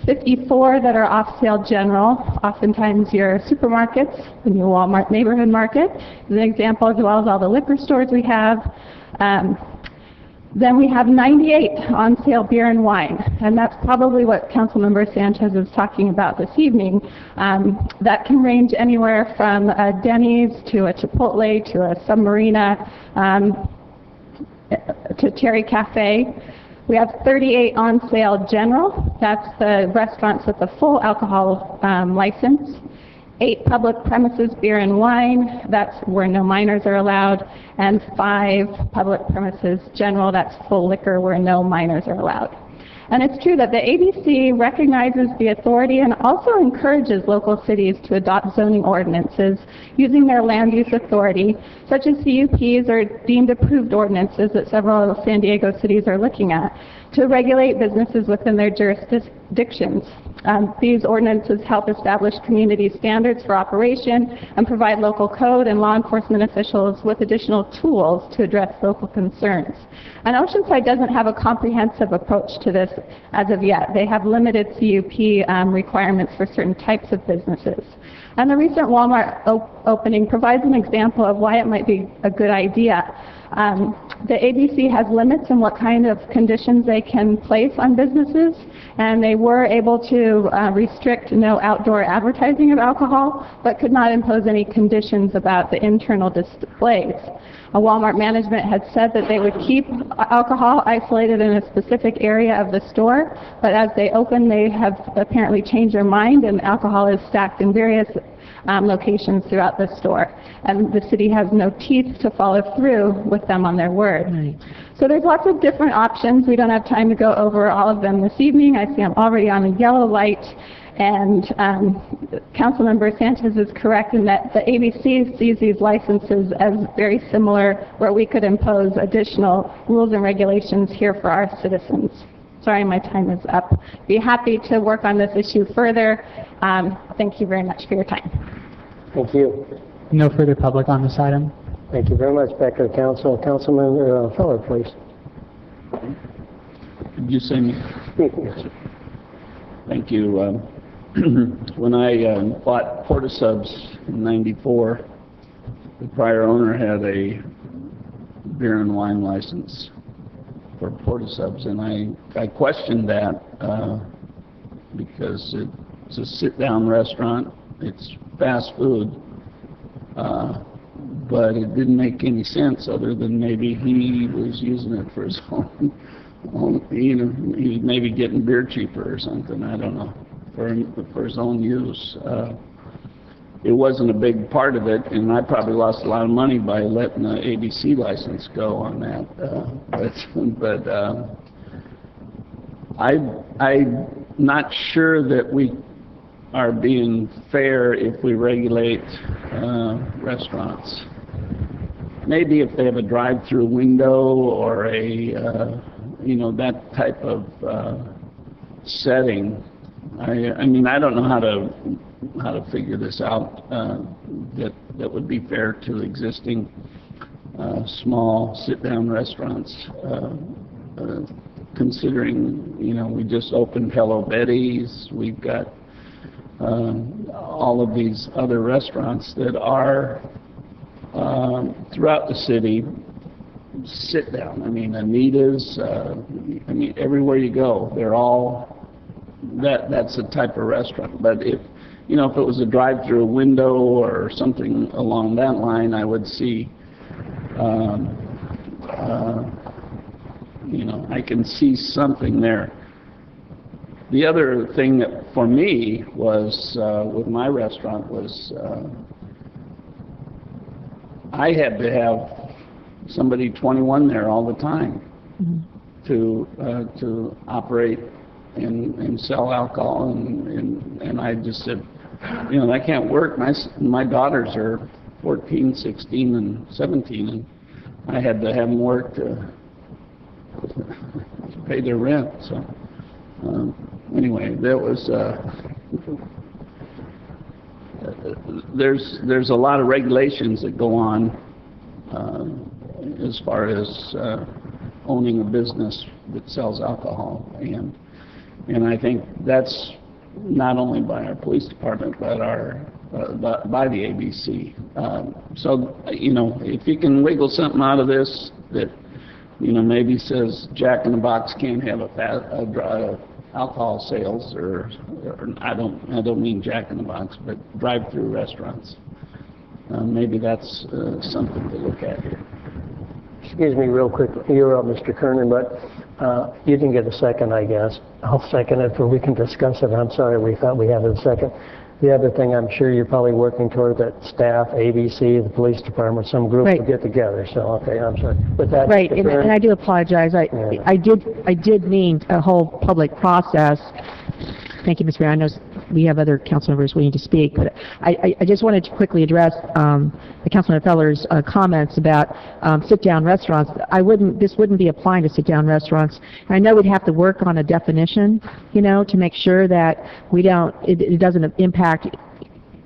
54 that are off-sale general, oftentimes your supermarkets, the new Walmart neighborhood market is an example, as well as all the liquor stores we have. Then we have 98 on-sale beer and wine, and that's probably what Councilmember Sanchez is talking about this evening. That can range anywhere from a Denny's to a Chipotle to a Submarina to Cherry Cafe. We have 38 on sale general. That's the restaurants with the full alcohol license. 8 public premises beer and wine. That's where no minors are allowed. And 5 public premises general. That's full liquor where no minors are allowed. And it's true that the ABC recognizes the authority and also encourages local cities to adopt zoning ordinances using their land use authority, such as CUPs or deemed approved ordinances that several San Diego cities are looking at, to regulate businesses within their jurisdictions. These ordinances help establish community standards for operation and provide local code and law enforcement officials with additional tools to address local concerns. And Oceanside doesn't have a comprehensive approach to this as of yet. They have limited CUP requirements for certain types of businesses. And the recent Walmart opening provides an example of why it might be a good idea. The ABC has limits on what kind of conditions they can place on businesses, and they were able to restrict no outdoor advertising of alcohol, but could not impose any conditions about the internal displays. Walmart management had said that they would keep alcohol isolated in a specific area of the store, but as they open, they have apparently changed their mind, and alcohol is stacked in various locations throughout the store. And the city has no teeth to follow through with them on their word. Right. So there's lots of different options. We don't have time to go over all of them this evening. I see I'm already on a yellow light. And Councilmember Sanchez is correct in that the ABC sees these licenses as very similar, where we could impose additional rules and regulations here for our citizens. Sorry, my time is up. Be happy to work on this issue further. Thank you very much for your time. Thank you. No further public on this item. Thank you very much. Back to the council. Councilman Feller, please. Did you say me? Thank you. When I bought Portasubs in '94, the prior owner had a beer and wine license for Portasubs, and I questioned that because it's a sit-down restaurant, it's fast food, but it didn't make any sense other than maybe he was using it for his own he was maybe getting beer cheaper or something, I don't know, for his own use. It wasn't a big part of it, and I probably lost a lot of money by letting the ABC license go on that. I'm not sure that we are being fair if we regulate restaurants. Maybe if they have a drive-through window or a that type of setting. I mean, I don't know how to figure this out that would be fair to existing small sit-down restaurants. Considering we just opened Hello Betty's, we've got all of these other restaurants that are throughout the city. Sit down. I mean, Anita's. I mean, everywhere you go, they're all. That's a type of restaurant. But if if it was a drive-through window or something along that line, I would see you know, I can see something there. The other thing that for me was, with my restaurant was, I had to have somebody 21 there all the time to operate and sell alcohol, and I just said, you know, that can't work. My daughters are 14, 16, and 17, and I had to have them work to pay their rent. So anyway, that was there's a lot of regulations that go on as far as owning a business that sells alcohol, and I think that's not only by our police department, but our by the ABC. So, you know, if you can wiggle something out of this that, you know, maybe says Jack in the Box can't have alcohol sales, or I don't mean Jack in the Box, but drive-through restaurants. Maybe that's something to look at here. Excuse me real quick, you're up, Mr. Kernan, but you didn't get a second, I guess. I'll second it, we can discuss it. I'm sorry, we thought we had a second. The other thing, I'm sure you're probably working toward that staff, ABC, the police department, some group Right. will get together. So, okay, I'm sorry. With that, Right, Mr. and Kernan? I do apologize. I did mean a whole public process. Thank you, Mr. Mayor. I know we have other council members waiting to speak, but I just wanted to quickly address the Councilman Feller's comments about sit-down restaurants. This wouldn't be applying to sit-down restaurants. And I know we'd have to work on a definition, you know, to make sure that it doesn't impact.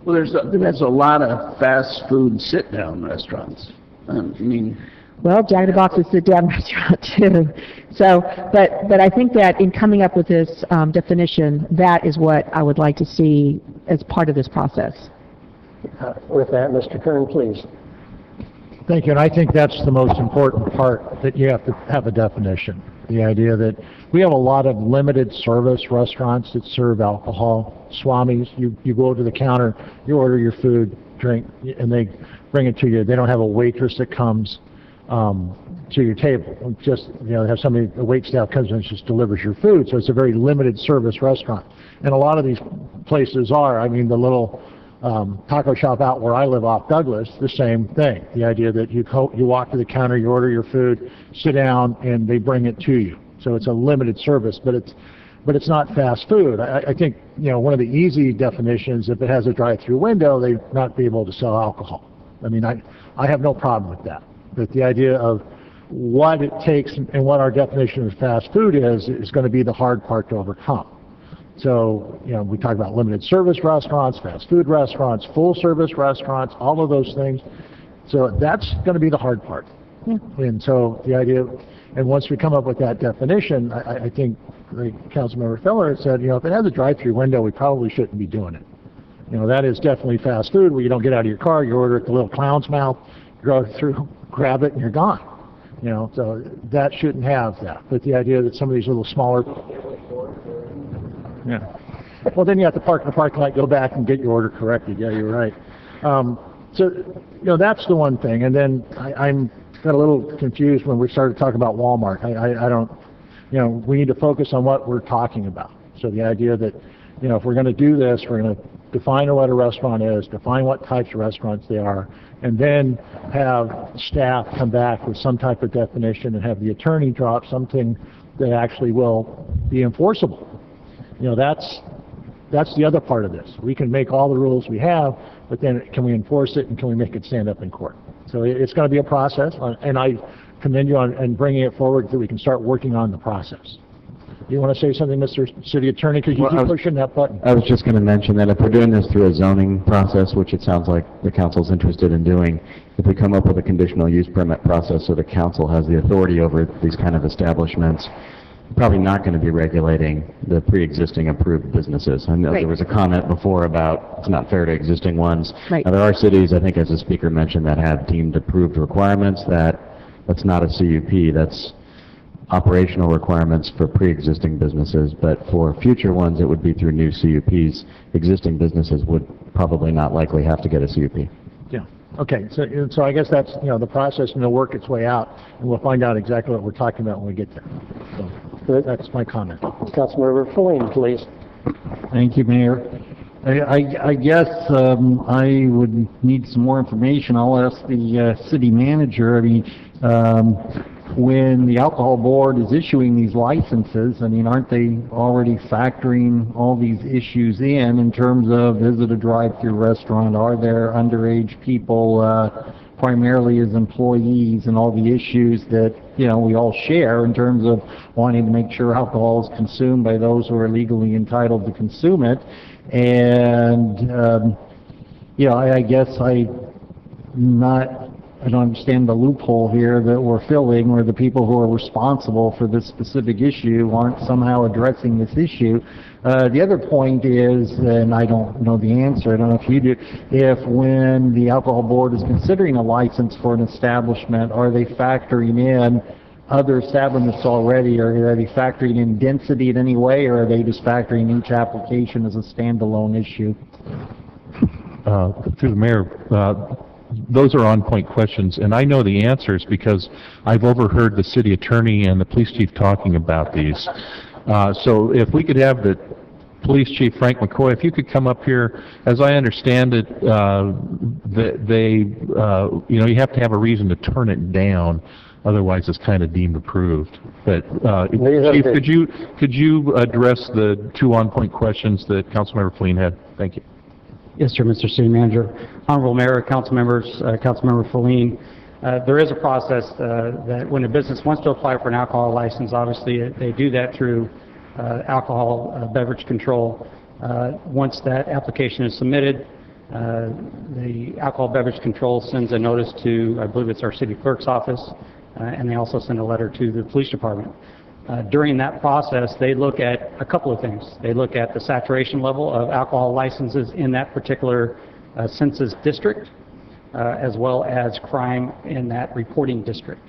Well, there's a lot of fast food sit-down restaurants. I mean, Well, Jack in the Box is a sit-down restaurant too. So, but I think that in coming up with this definition, that is what I would like to see as part of this process. With that, Mr. Kern, please. Thank you, and I think that's the most important part, that you have to have a definition. The idea that we have a lot of limited service restaurants that serve alcohol. Swamis, you go to the counter, you order your food, drink, and they bring it to you. They don't have a waitress that comes to your table. Just, you know, have somebody, the wait staff comes in and just delivers your food. So it's a very limited service restaurant. And a lot of these places are, I mean, the little taco shop out where I live off Douglas, the same thing. The idea that you walk to the counter, you order your food, sit down, and they bring it to you. So it's a limited service, but it's not fast food. I think, you know, one of the easy definitions, if it has a drive-through window, they not be able to sell alcohol. I mean, I have no problem with that. But the idea of what it takes and what our definition of fast food is going to be the hard part to overcome. So, you know, we talk about limited service restaurants, fast food restaurants, full service restaurants, all of those things. So that's going to be the hard part. Yeah. And so the idea, and once we come up with that definition, I think the Councilmember Feller said, you know, if it has a drive-through window, we probably shouldn't be doing it. You know, that is definitely fast food where you don't get out of your car, you order at the little clown's mouth, you go through, grab it, and you're gone. You know, so that shouldn't have that. But the idea that some of these little smaller, yeah. Well, then you have to park in the parking lot, go back and get your order corrected. Yeah, you're right. So, you know, that's the one thing. And then I'm got a little confused when we started talking about Walmart. I don't, you know, we need to focus on what we're talking about. So the idea that, you know, if we're going to do this, we're going to define what a restaurant is, define what types of restaurants they are, and then have staff come back with some type of definition and have the attorney drop something that actually will be enforceable. You know, that's the other part of this. We can make all the rules we have, but then can we enforce it and can we make it stand up in court? So it's going to be a process, and I commend you on bringing it forward so we can start working on the process. Do you want to say something, Mr. City Attorney, because you keep pushing that button? I was just going to mention that if we're doing this through a zoning process, which it sounds like the council's interested in doing, if we come up with a conditional use permit process so the council has the authority over these kind of establishments, we're probably not going to be regulating the pre-existing approved businesses. I know there was a comment before about it's not fair to existing ones. Right. Now, there are cities, I think as the speaker mentioned, that have deemed approved requirements that's not a CUP, that's operational requirements for pre-existing businesses, but for future ones it would be through new CUPs. Existing businesses would probably not likely have to get a CUP. Yeah. Okay, so I guess that's, the process, and it'll work its way out, and we'll find out exactly what we're talking about when we get there. So that's my comment. Councilmember Feline, please. Thank you, Mayor. I guess I would need some more information. I'll ask the city manager. I mean, when the alcohol board is issuing these licenses, I mean, aren't they already factoring all these issues in terms of, is it a drive-through restaurant? Are there underage people primarily as employees, and all the issues that, we all share in terms of wanting to make sure alcohol is consumed by those who are legally entitled to consume it? And, I guess I don't understand the loophole here that we're filling, where the people who are responsible for this specific issue aren't somehow addressing this issue. The other point is, and I don't know the answer, I don't know if you do, if when the alcohol board is considering a license for an establishment, are they factoring in other establishments already, or are they factoring in density in any way, or are they just factoring each application as a standalone issue? Through the mayor, those are on-point questions, and I know the answers because I've overheard the city attorney and the police chief talking about these. So if we could have the police chief, Frank McCoy, if you could come up here. As I understand it, you have to have a reason to turn it down. Otherwise, it's kind of deemed approved. But Chief, could you address the two on-point questions that Councilmember Feline had? Thank you. Yes, sir, Mr. City Manager. Honorable Mayor, council members, Councilmember Feline, there is a process that when a business wants to apply for an alcohol license, obviously they do that through alcohol beverage control. Once that application is submitted, the alcohol beverage control sends a notice to, I believe it's our city clerk's office, and they also send a letter to the police department. During that process, they look at a couple of things. They look at the saturation level of alcohol licenses in that particular census district, as well as crime in that reporting district.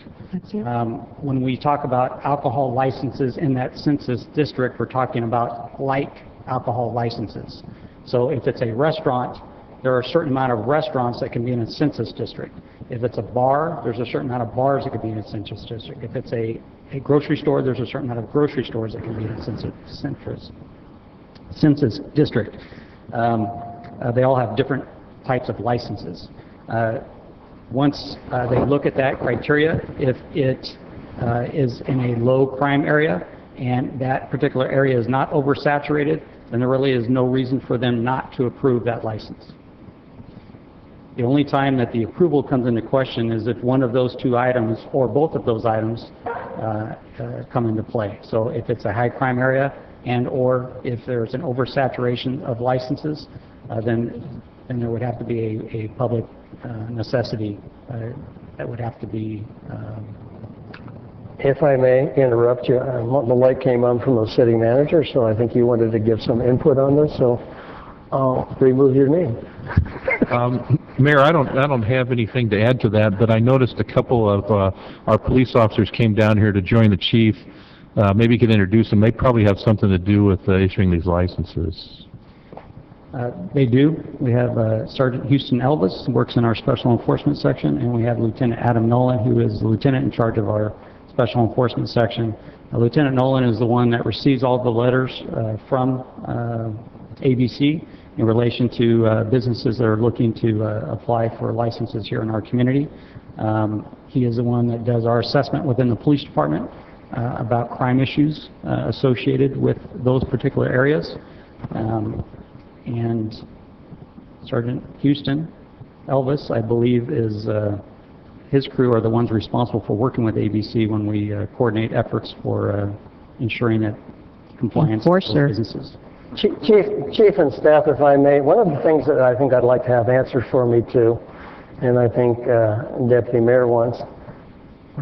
When we talk about alcohol licenses in that census district, we're talking about like alcohol licenses. So if it's a restaurant, there are a certain amount of restaurants that can be in a census district. If it's a bar, there's a certain amount of bars that can be in a census district. If it's a grocery store, there's a certain amount of grocery stores that can be in a census district. They all have different types of licenses. Once they look at that criteria, if it is in a low crime area and that particular area is not oversaturated, then there really is no reason for them not to approve that license. The only time that the approval comes into question is if one of those two items or both of those items come into play. So if it's a high crime area and or if there's an oversaturation of licenses, then there would have to be a public necessity that would have to be... If I may interrupt you, the light came on from the city manager, so I think you wanted to give some input on this, so I'll remove your name. Mayor, I don't have anything to add to that, but I noticed a couple of our police officers came down here to join the chief. Maybe you could introduce them. They probably have something to do with issuing these licenses. They do. We have Sergeant Houston Elvis, who works in our Special Enforcement section, and we have Lieutenant Adam Nolan, who is the lieutenant in charge of our Special Enforcement section. Lieutenant Nolan is the one that receives all the letters from ABC in relation to businesses that are looking to apply for licenses here in our community. He is the one that does our assessment within the police department about crime issues associated with those particular areas. And Sergeant Houston Elvis, I believe, is his crew are the ones responsible for working with ABC when we coordinate efforts for ensuring that compliance with businesses. Chief and staff, if I may, one of the things that I think I'd like to have answered for me too, and I think Deputy Mayor wants,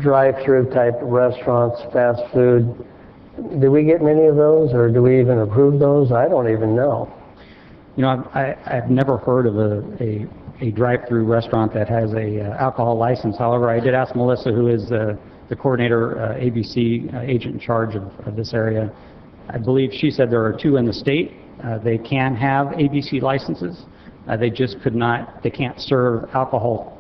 drive-through type restaurants, fast food. Do we get many of those, or do we even approve those? I don't even know. You know, I've never heard of a drive-through restaurant that has a alcohol license. However, I did ask Melissa, who is the coordinator, ABC agent in charge of this area. I believe she said there are 2 in the state. They can have ABC licenses. They just could not, they can't serve alcohol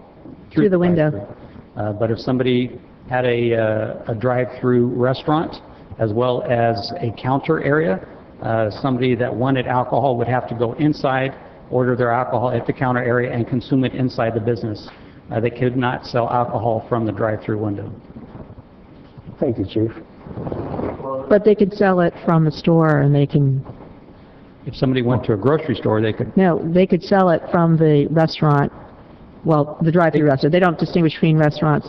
Through the window. drive-through. But if somebody had a drive-through restaurant as well as a counter area, somebody that wanted alcohol would have to go inside, order their alcohol at the counter area, and consume it inside the business. They could not sell alcohol from the drive-through window. Thank you, Chief. But they could sell it from the store, and they can, If somebody went to a grocery store, they could. no, they could sell it from the restaurant, well, the drive-through restaurant. They don't distinguish between restaurants.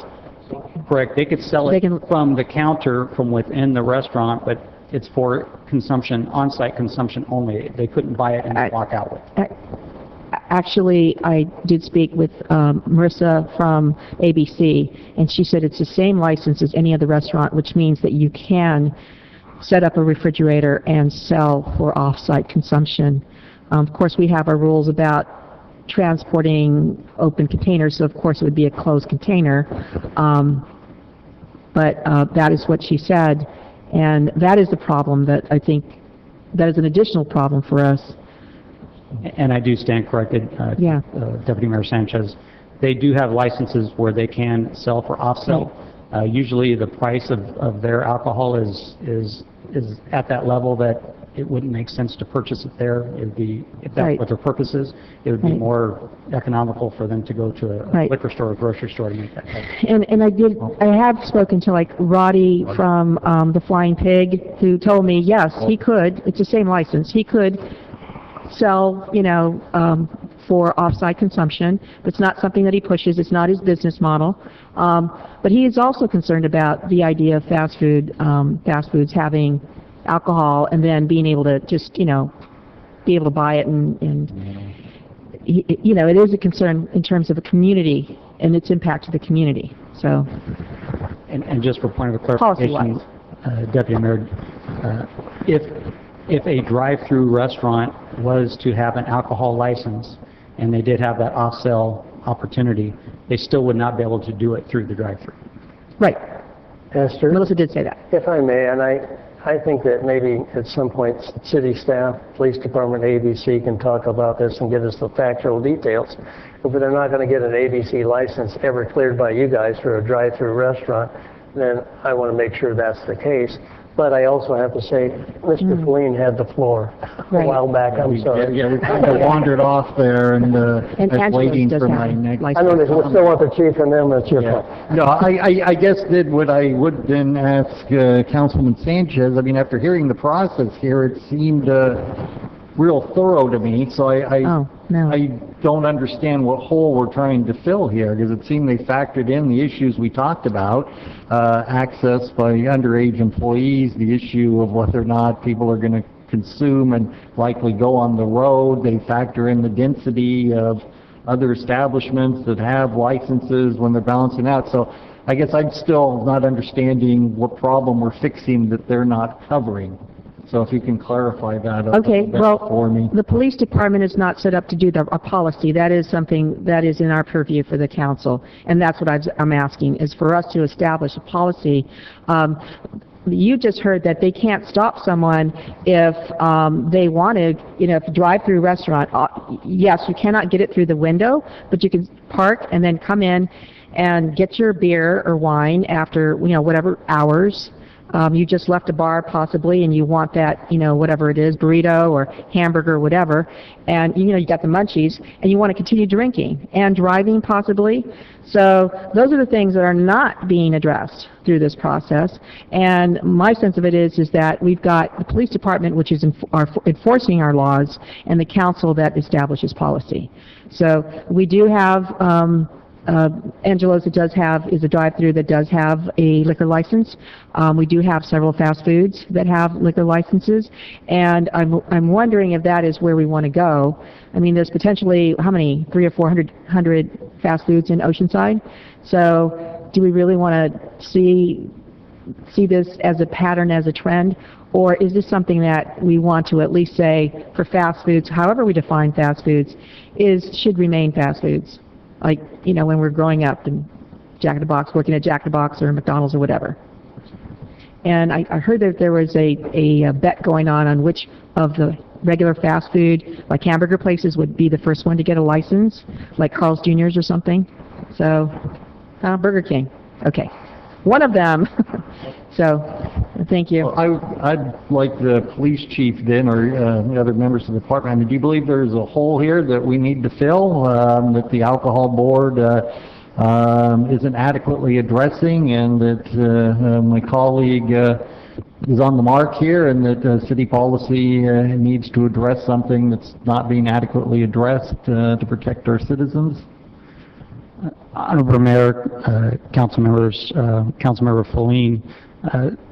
Correct. They could sell it from the counter from within the restaurant, but it's for consumption, on-site consumption only. They couldn't buy it and walk out with it. Actually, I did speak with Marissa from ABC, and she said it's the same license as any other restaurant, which means that you can set up a refrigerator and sell for off-site consumption. Of course, we have our rules about transporting open containers, so of course it would be a closed container. But that is what she said, and that is the problem that I think, that is an additional problem for us. And I do stand corrected, Yeah. Deputy Mayor Sanchez. They do have licenses where they can sell for off-sale. Usually the price of their alcohol is at that level that it wouldn't make sense to purchase it there. It would be, if that's Right. what their purpose is, it would be Right. more economical for them to go to a Right. liquor store or grocery store to make that type. And I have spoken to like Roddy from the Flying Pig, who told me, yes, he could, it's the same license, he could sell, for off-site consumption, but it's not something that he pushes, it's not his business model. But he is also concerned about the idea of fast foods having alcohol and then being able to just, be able to buy it and it is a concern in terms of the community and its impact to the community, so. And just for point of clarification, Deputy Mayor, if a drive-through restaurant was to have an alcohol license and they did have that off-sale opportunity, they still would not be able to do it through the drive-through. Right. Esther? Melissa did say that. If I may, and I think that maybe at some point city staff, police department, ABC can talk about this and give us the factual details. If they're not going to get an ABC license ever cleared by you guys for a drive-through restaurant, then I want to make sure that's the case. But I also have to say, Mr. Feline had the floor a while back, I'm sorry. Yeah, we kind of wandered off there and I was Angela's waiting does for have my next. I know they still want the chief and them, that's your fault. No, I guess that what I would then ask Councilman Sanchez, I mean, after hearing the process here, it seemed real thorough to me, so I don't understand what hole we're trying to fill here, because it seemed they factored in the issues we talked about, access by underage employees, the issue of whether or not people are going to consume and likely go on the road. They factor in the density of other establishments that have licenses when they're balancing out. So I guess I'm still not understanding what problem we're fixing that they're not covering. So if you can clarify that a Okay, bit well, for me. the police department is not set up to do a policy. That is something that is in our purview for the council, and that's what I'm asking, is for us to establish a policy. You just heard that they can't stop someone if they want to, if a drive-through restaurant, yes, you cannot get it through the window, but you can park and then come in and get your beer or wine after, whatever hours. You just left a bar possibly and you want that, whatever it is, burrito or hamburger or whatever, and you got the munchies and you want to continue drinking and driving possibly. So those are the things that are not being addressed through this process. And my sense of it is that we've got the police department, which is enforcing our laws, and the council that establishes policy. So we do have Angelo's is a drive-through that does have a liquor license. We do have several fast foods that have liquor licenses, and I'm wondering if that is where we want to go. I mean, there's potentially, how many, 300 or 400 fast foods in Oceanside? So do we really want to see this as a pattern, as a trend? Or is this something that we want to at least say for fast foods, however we define fast foods, should remain fast foods? Like, when we're growing up and Jack in the Box, working at Jack in the Box or McDonald's or whatever. And I heard that there was a bet going on which of the regular fast food, like hamburger places, would be the first one to get a license, like Carl's Jr.'s or something. So, Burger King. Okay. One of them. So, thank you. I'd like the police chief then, or the other members of the department, I mean, do you believe there's a hole here that we need to fill, that the alcohol board isn't adequately addressing, and that my colleague is on the mark here, and that city policy needs to address something that's not being adequately addressed to protect our citizens? Honorable Mayor, council members, Councilmember Feline,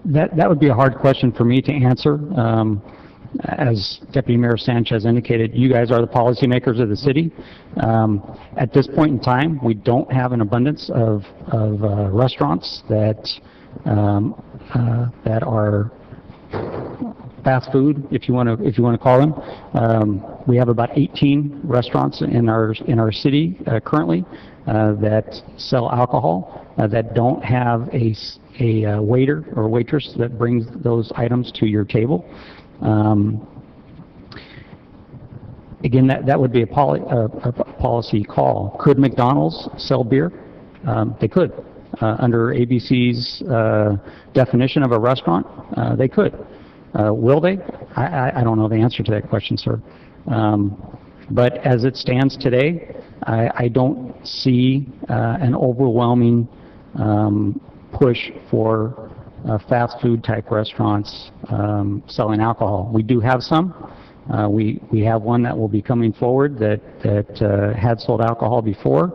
that would be a hard question for me to answer. As Deputy Mayor Sanchez indicated, you guys are the policymakers of the city. At this point in time, we don't have an abundance of restaurants that are fast food, if you want to call them. We have about 18 restaurants in our city currently that sell alcohol that don't have a waiter or waitress that brings those items to your table. Again, that would be a policy call. Could McDonald's sell beer? They could. Under ABC's definition of a restaurant, they could. Will they? I don't know the answer to that question, sir. But as it stands today, I don't see an overwhelming push for fast food type restaurants selling alcohol. We do have some. We have one that will be coming forward that had sold alcohol before,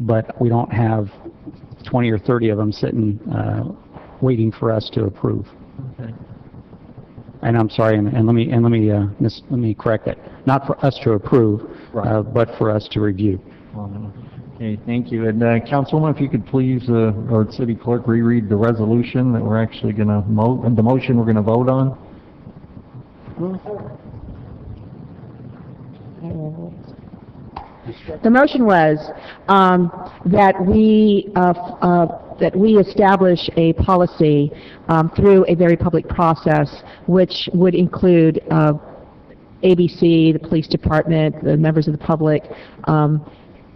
but we don't have 20 or 30 of them sitting waiting for us to approve. Okay. And I'm sorry, and let me correct that. Not for us to approve, right, but for us to review. Okay, thank you. And Councilwoman, if you could please, or City Clerk, reread the resolution that we're actually going to the motion we're going to vote on. The motion was that we establish a policy through a very public process, which would include ABC, the police department, the members of the public,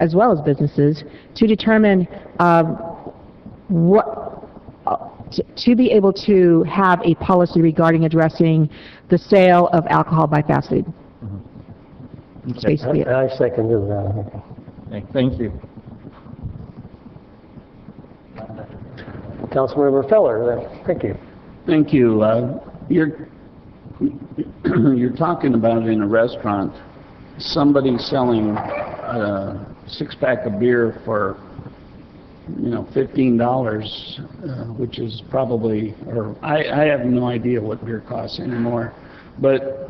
as well as businesses, to determine to be able to have a policy regarding addressing the sale of alcohol by fast food. That's basically it. I second that. Okay, thank you. Councilmember Feller, thank you. Thank you. You're talking about in a restaurant, somebody selling a six-pack of beer for, $15, which is probably, or I have no idea what beer costs anymore, but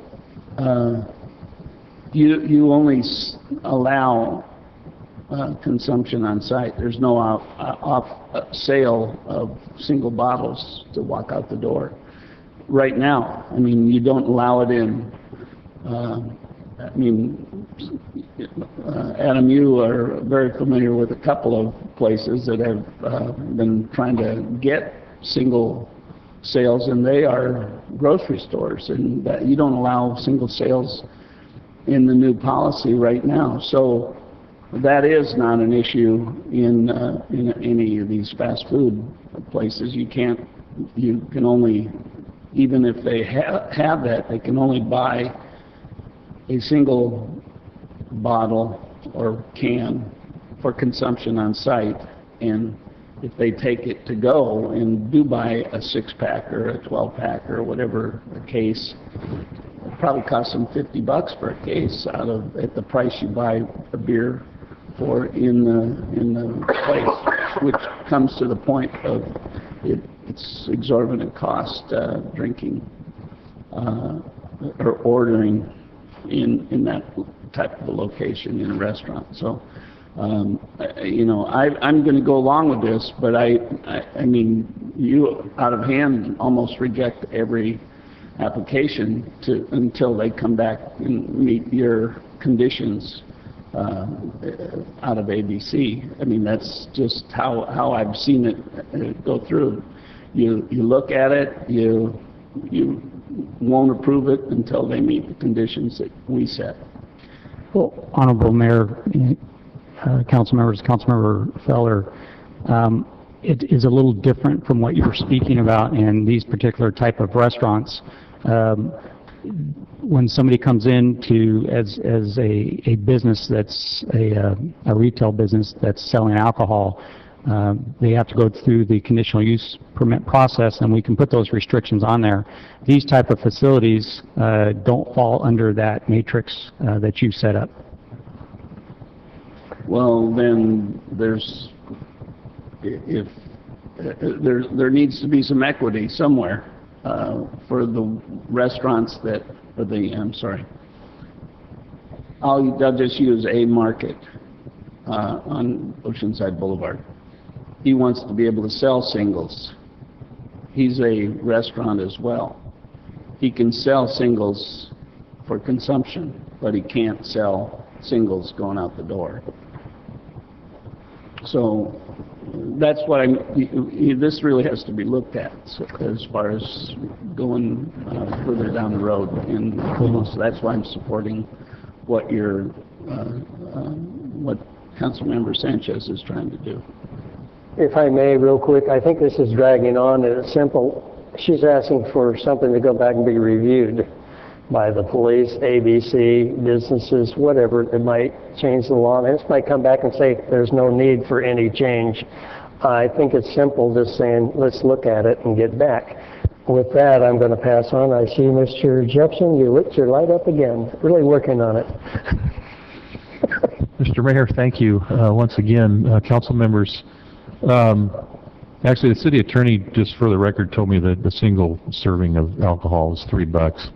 you only allow consumption on site. There's no off sale of single bottles to walk out the door. Right now, I mean, you don't allow it in. Adam, you are very familiar with a couple of places that have been trying to get single sales, and they are grocery stores, and that you don't allow single sales in the new policy right now. So that is not an issue in any of these fast food places. You can only, even if they have that, they can only buy a single bottle or can for consumption on site, and if they take it to go and do buy a 6-pack or a 12-pack or whatever the case, it probably costs them $50 for a case at the price you buy a beer for in the place, which comes to the point of it's exorbitant cost drinking or ordering in that type of a location in a restaurant. So, I'm going to go along with this, but I mean, you out of hand almost reject every application until they come back and meet your conditions out of ABC. I mean, that's just how I've seen it go through. You look at it, you won't approve it until they meet the conditions that we set. Well, Honorable Mayor, council members, Councilmember Feller, it is a little different from what you were speaking about in these particular type of restaurants. When somebody comes in as a business that's a retail business that's selling alcohol, they have to go through the conditional use permit process, and we can put those restrictions on there. These type of facilities don't fall under that matrix that you set up. Well, then there needs to be some equity somewhere for the restaurants I'll just use a market on Oceanside Boulevard. He wants to be able to sell singles. He's a restaurant as well. He can sell singles for consumption, but he can't sell singles going out the door. So that's what this really has to be looked at as far as going further down the road. And so that's why I'm supporting what what Councilmember Sanchez is trying to do. If I may, real quick, I think this is dragging on, and it's simple. She's asking for something to go back and be reviewed by the police, ABC, businesses, whatever. It might change the law, and this might come back and say there's no need for any change. I think it's simple, just saying, let's look at it and get back. With that, I'm going to pass on. I see Mr. Jepson, you lit your light up again, really working on it. Mr. Mayor, thank you once again. Council members, actually the city attorney, just for the record, told me that the single serving of alcohol is $3.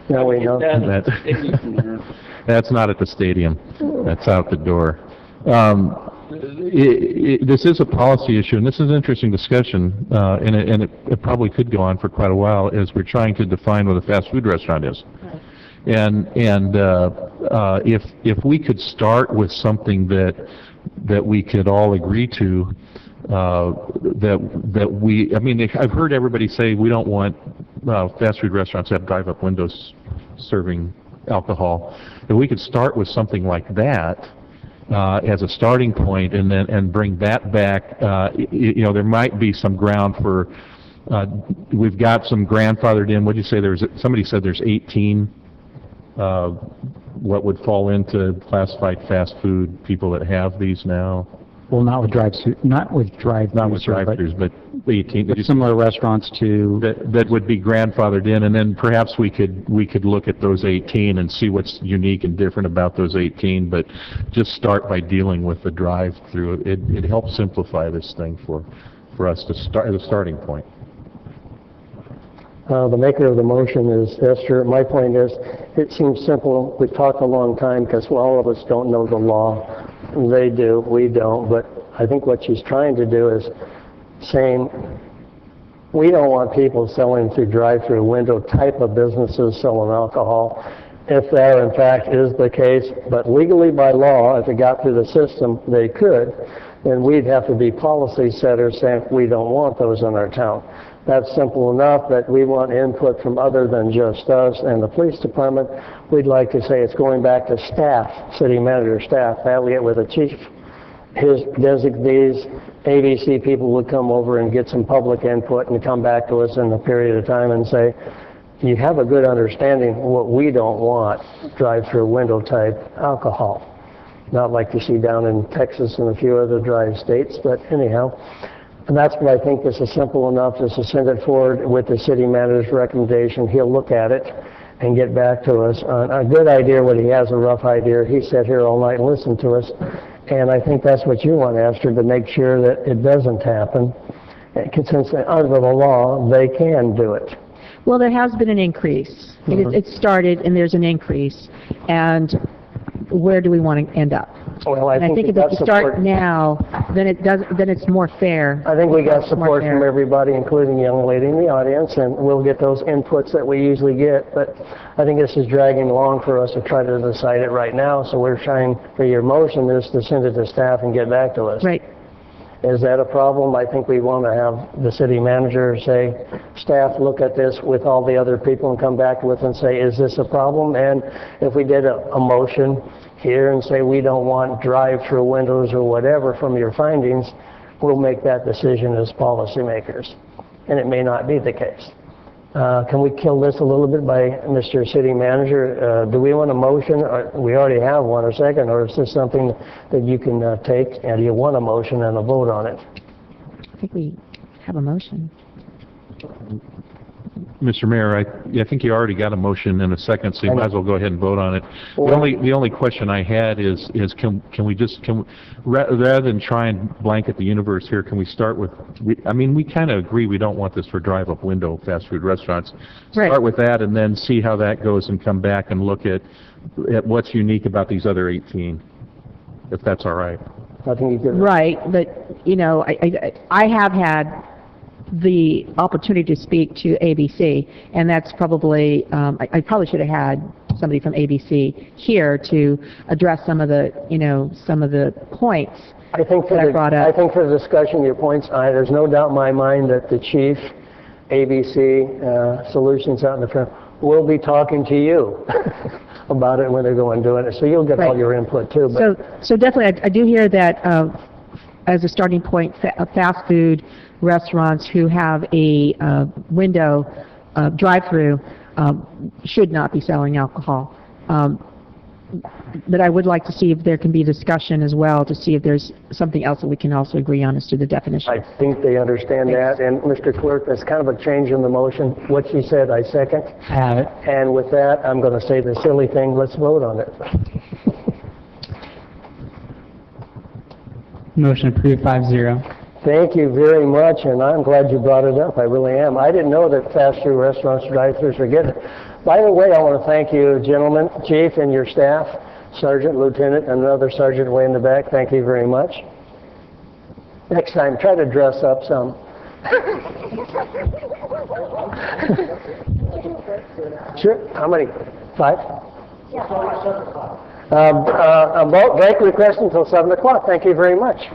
Now we know. That's not at the stadium. That's out the door. This is a policy issue, and this is an interesting discussion, and it probably could go on for quite a while as we're trying to define what a fast food restaurant is. And if we could start with something that we could all agree to, I've heard everybody say we don't want fast food restaurants to have drive-up windows serving alcohol. If we could start with something like that as a starting point, and bring that back, there might be some ground for. We've got some grandfathered in. What did you say? Somebody said there's 18. What would fall into classified fast food people that have these now? Well, not with drive-thrus, but 18. But similar restaurants to that would be grandfathered in, and then perhaps we could look at those 18 and see what's unique and different about those 18. But just start by dealing with the drive-through. It helps simplify this thing for us to start as a starting point. The maker of the motion is Esther. My point is, it seems simple. We've talked a long time because all of us don't know the law. They do, we don't. But I think what she's trying to do is saying, we don't want people selling through drive-through window type of businesses selling alcohol. If that, in fact, is the case, but legally by law, if it got through the system, they could, then we'd have to be policy setters saying we don't want those in our town. That's simple enough, but we want input from other than just us and the police department. We'd like to say it's going back to staff, city manager staff. That we get with the chief, his designees, ABC people would come over and get some public input and come back to us in a period of time and say, you have a good understanding of what we don't want, drive-through window type alcohol. Not like you see down in Texas and a few other drive states, but anyhow. And that's what I think this is simple enough just to send it forward with the city manager's recommendation. He'll look at it and get back to us on a good idea when he has a rough idea. He sat here all night and listened to us. And I think that's what you want, Esther, to make sure that it doesn't happen. Since under the law, they can do it. Well, there has been an increase. It started, and there's an increase. And where do we want to end up? Well, I think if we start now, then it's more fair. I think we got support from everybody, including the young lady in the audience, and we'll get those inputs that we usually get. But I think this is dragging along for us to try to decide it right now. So we're trying for your motion is to send it to staff and get back to us. Right. Is that a problem? I think we want to have the city manager say, staff, look at this with all the other people and come back with and say, is this a problem? And if we did a motion here and say we don't want drive-through windows or whatever from your findings, we'll make that decision as policymakers. And it may not be the case. Can we kill this a little bit by Mr. City Manager? Do we want a motion? We already have one, or second, or is this something that you can take, and do you want a motion and a vote on it? I think we have a motion. Mr. Mayor, I think you already got a motion in a second, so you might as well go ahead and vote on it. The only question I had is can we rather than try and blanket the universe here, can we start with, we kind of agree we don't want this for drive-up window fast food restaurants. Right. Start with that and then see how that goes and come back and look at what's unique about these other 18, if that's all right. I think you could. Right, but, you know, I have had the opportunity to speak to ABC, and that's probably, I probably should have had somebody from ABC here to address some of the, some of the points I think for the discussion, your points, there's no doubt in my mind that the chief, ABC Solutions out in the front, will be talking to you about it when they're going doing it, so you'll get all your input too. But So definitely, I do hear that as a starting point, fast food restaurants who have a window drive-through should not be selling alcohol. But I would like to see if there can be discussion as well to see if there's something else that we can also agree on as to the definition. I think they understand that, and Mr. Clerk, that's kind of a change in the motion. What she said, I second. Have it. And with that, I'm going to say the silly thing, let's vote on it. Motion approved 5-0. Thank you very much, and I'm glad you brought it up. I really am. I didn't know that fast food restaurants drive-thrus were getting it. By the way, I want to thank you, gentlemen, Chief, and your staff, Sergeant, Lieutenant, and another sergeant way in the back. Thank you very much. Next time, try to dress up some. Sure. How many? 5? A vote break request until 7 o'clock. Thank you very much.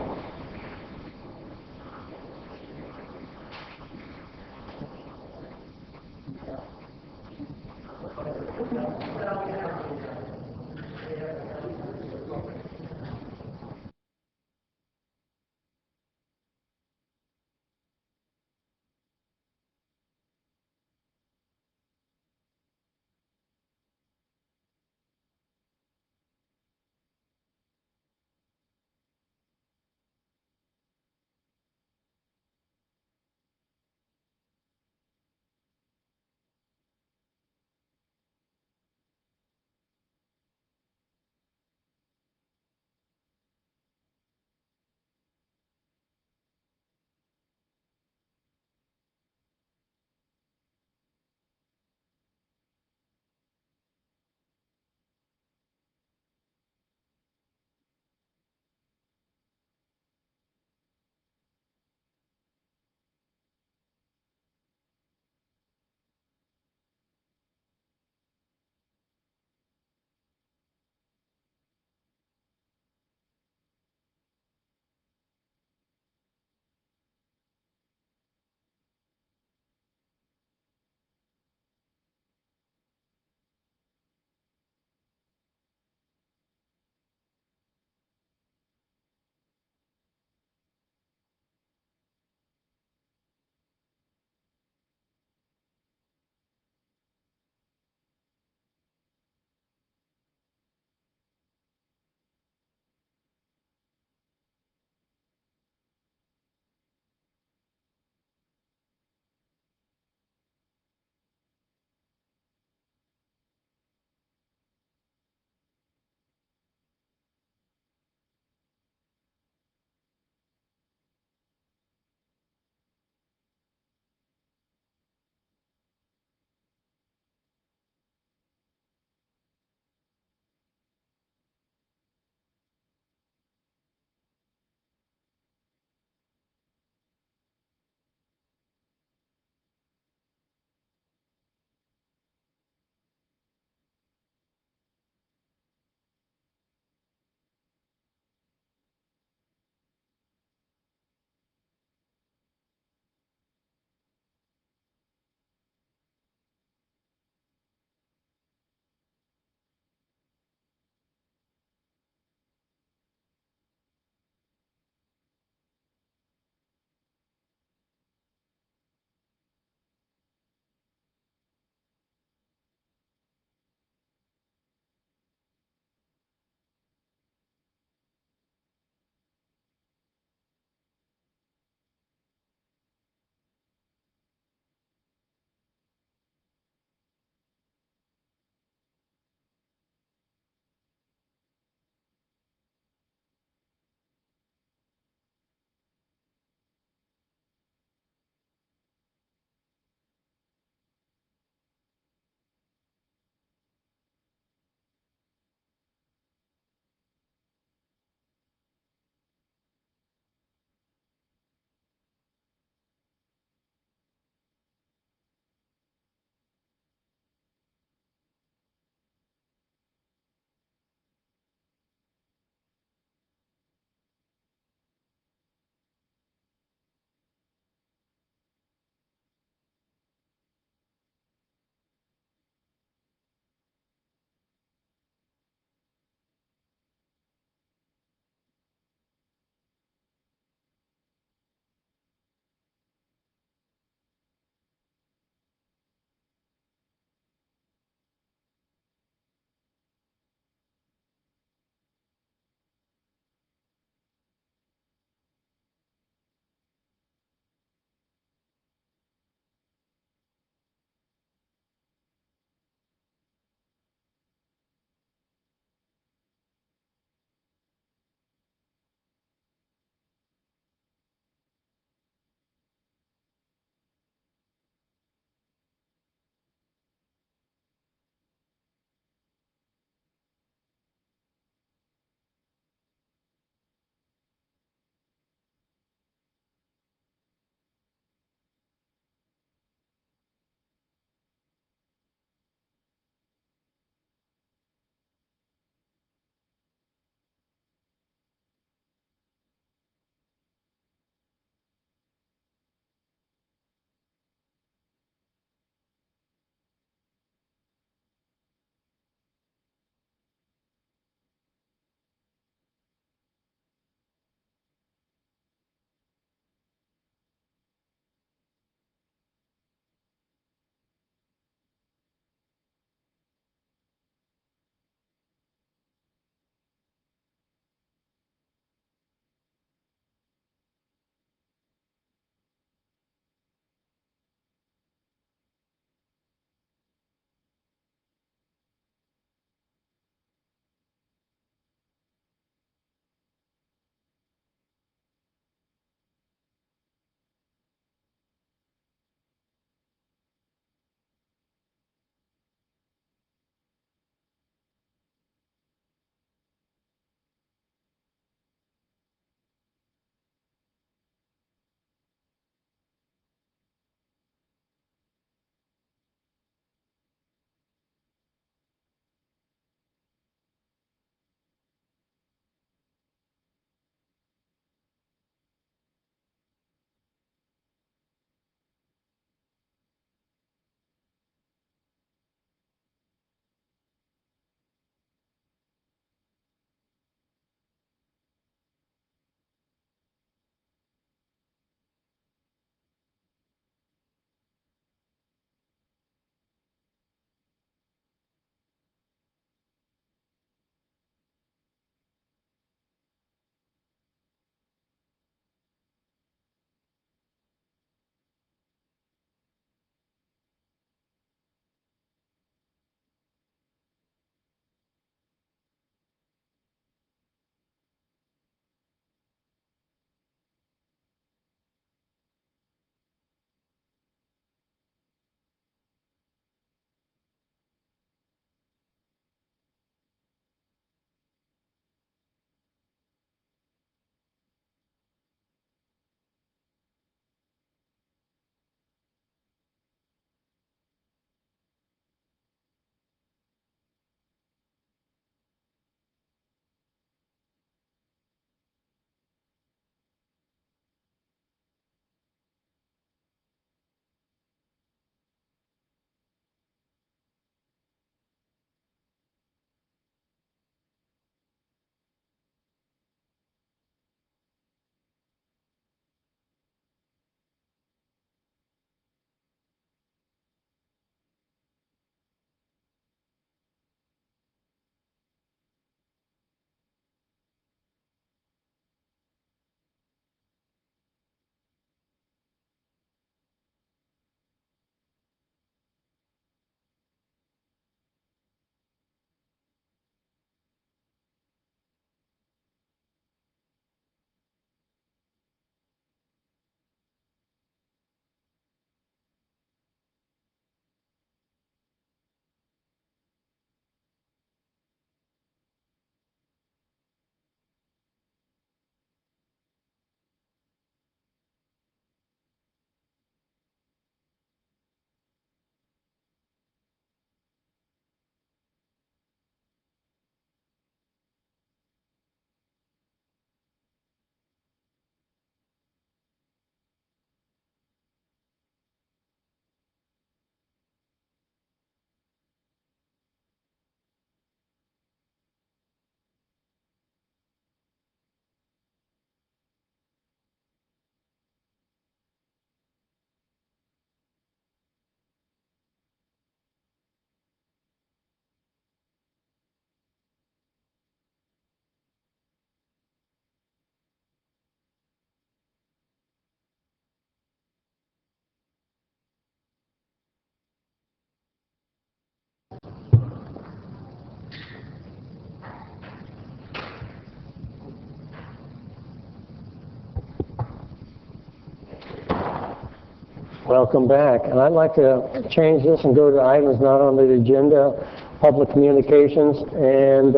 Welcome back. And I'd like to change this and go to items not on the agenda, public communications, and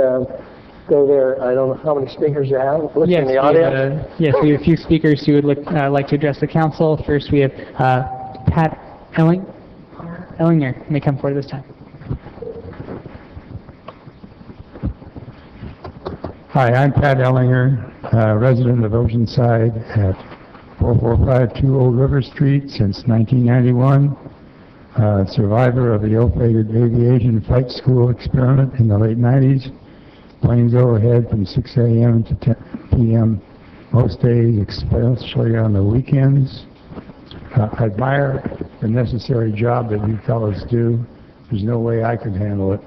go there. I don't know how many speakers you have. Look in the audience. Yes, we have a few speakers who would like to address the council. First, we have Pat Ellinger. May come forward this time. Hi, I'm Pat Ellinger, resident of Oceanside at 4452 Old River Street since 1991, survivor of the ill-fated aviation flight school experiment in the late 90s, planes overhead from 6 a.m. to 10 p.m. most days, especially on the weekends. I admire the necessary job that you fellows do. There's no way I could handle it.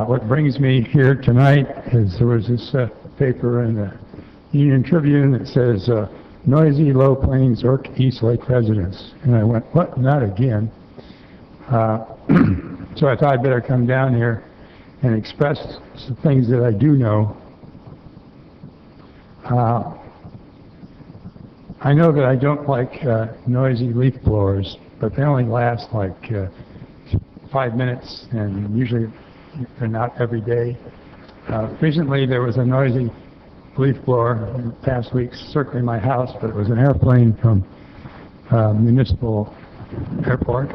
What brings me here tonight is there was this paper in the Union Tribune that says, noisy low plains irk East Lake residents. And I went, what? Not again. So I thought I'd better come down here and express some things that I do know. I know that I don't like noisy leaf blowers, but they only last like 5 minutes, and usually they're not every day. Recently there was a noisy leaf blower in the past weeks circling my house, but it was an airplane from municipal airport,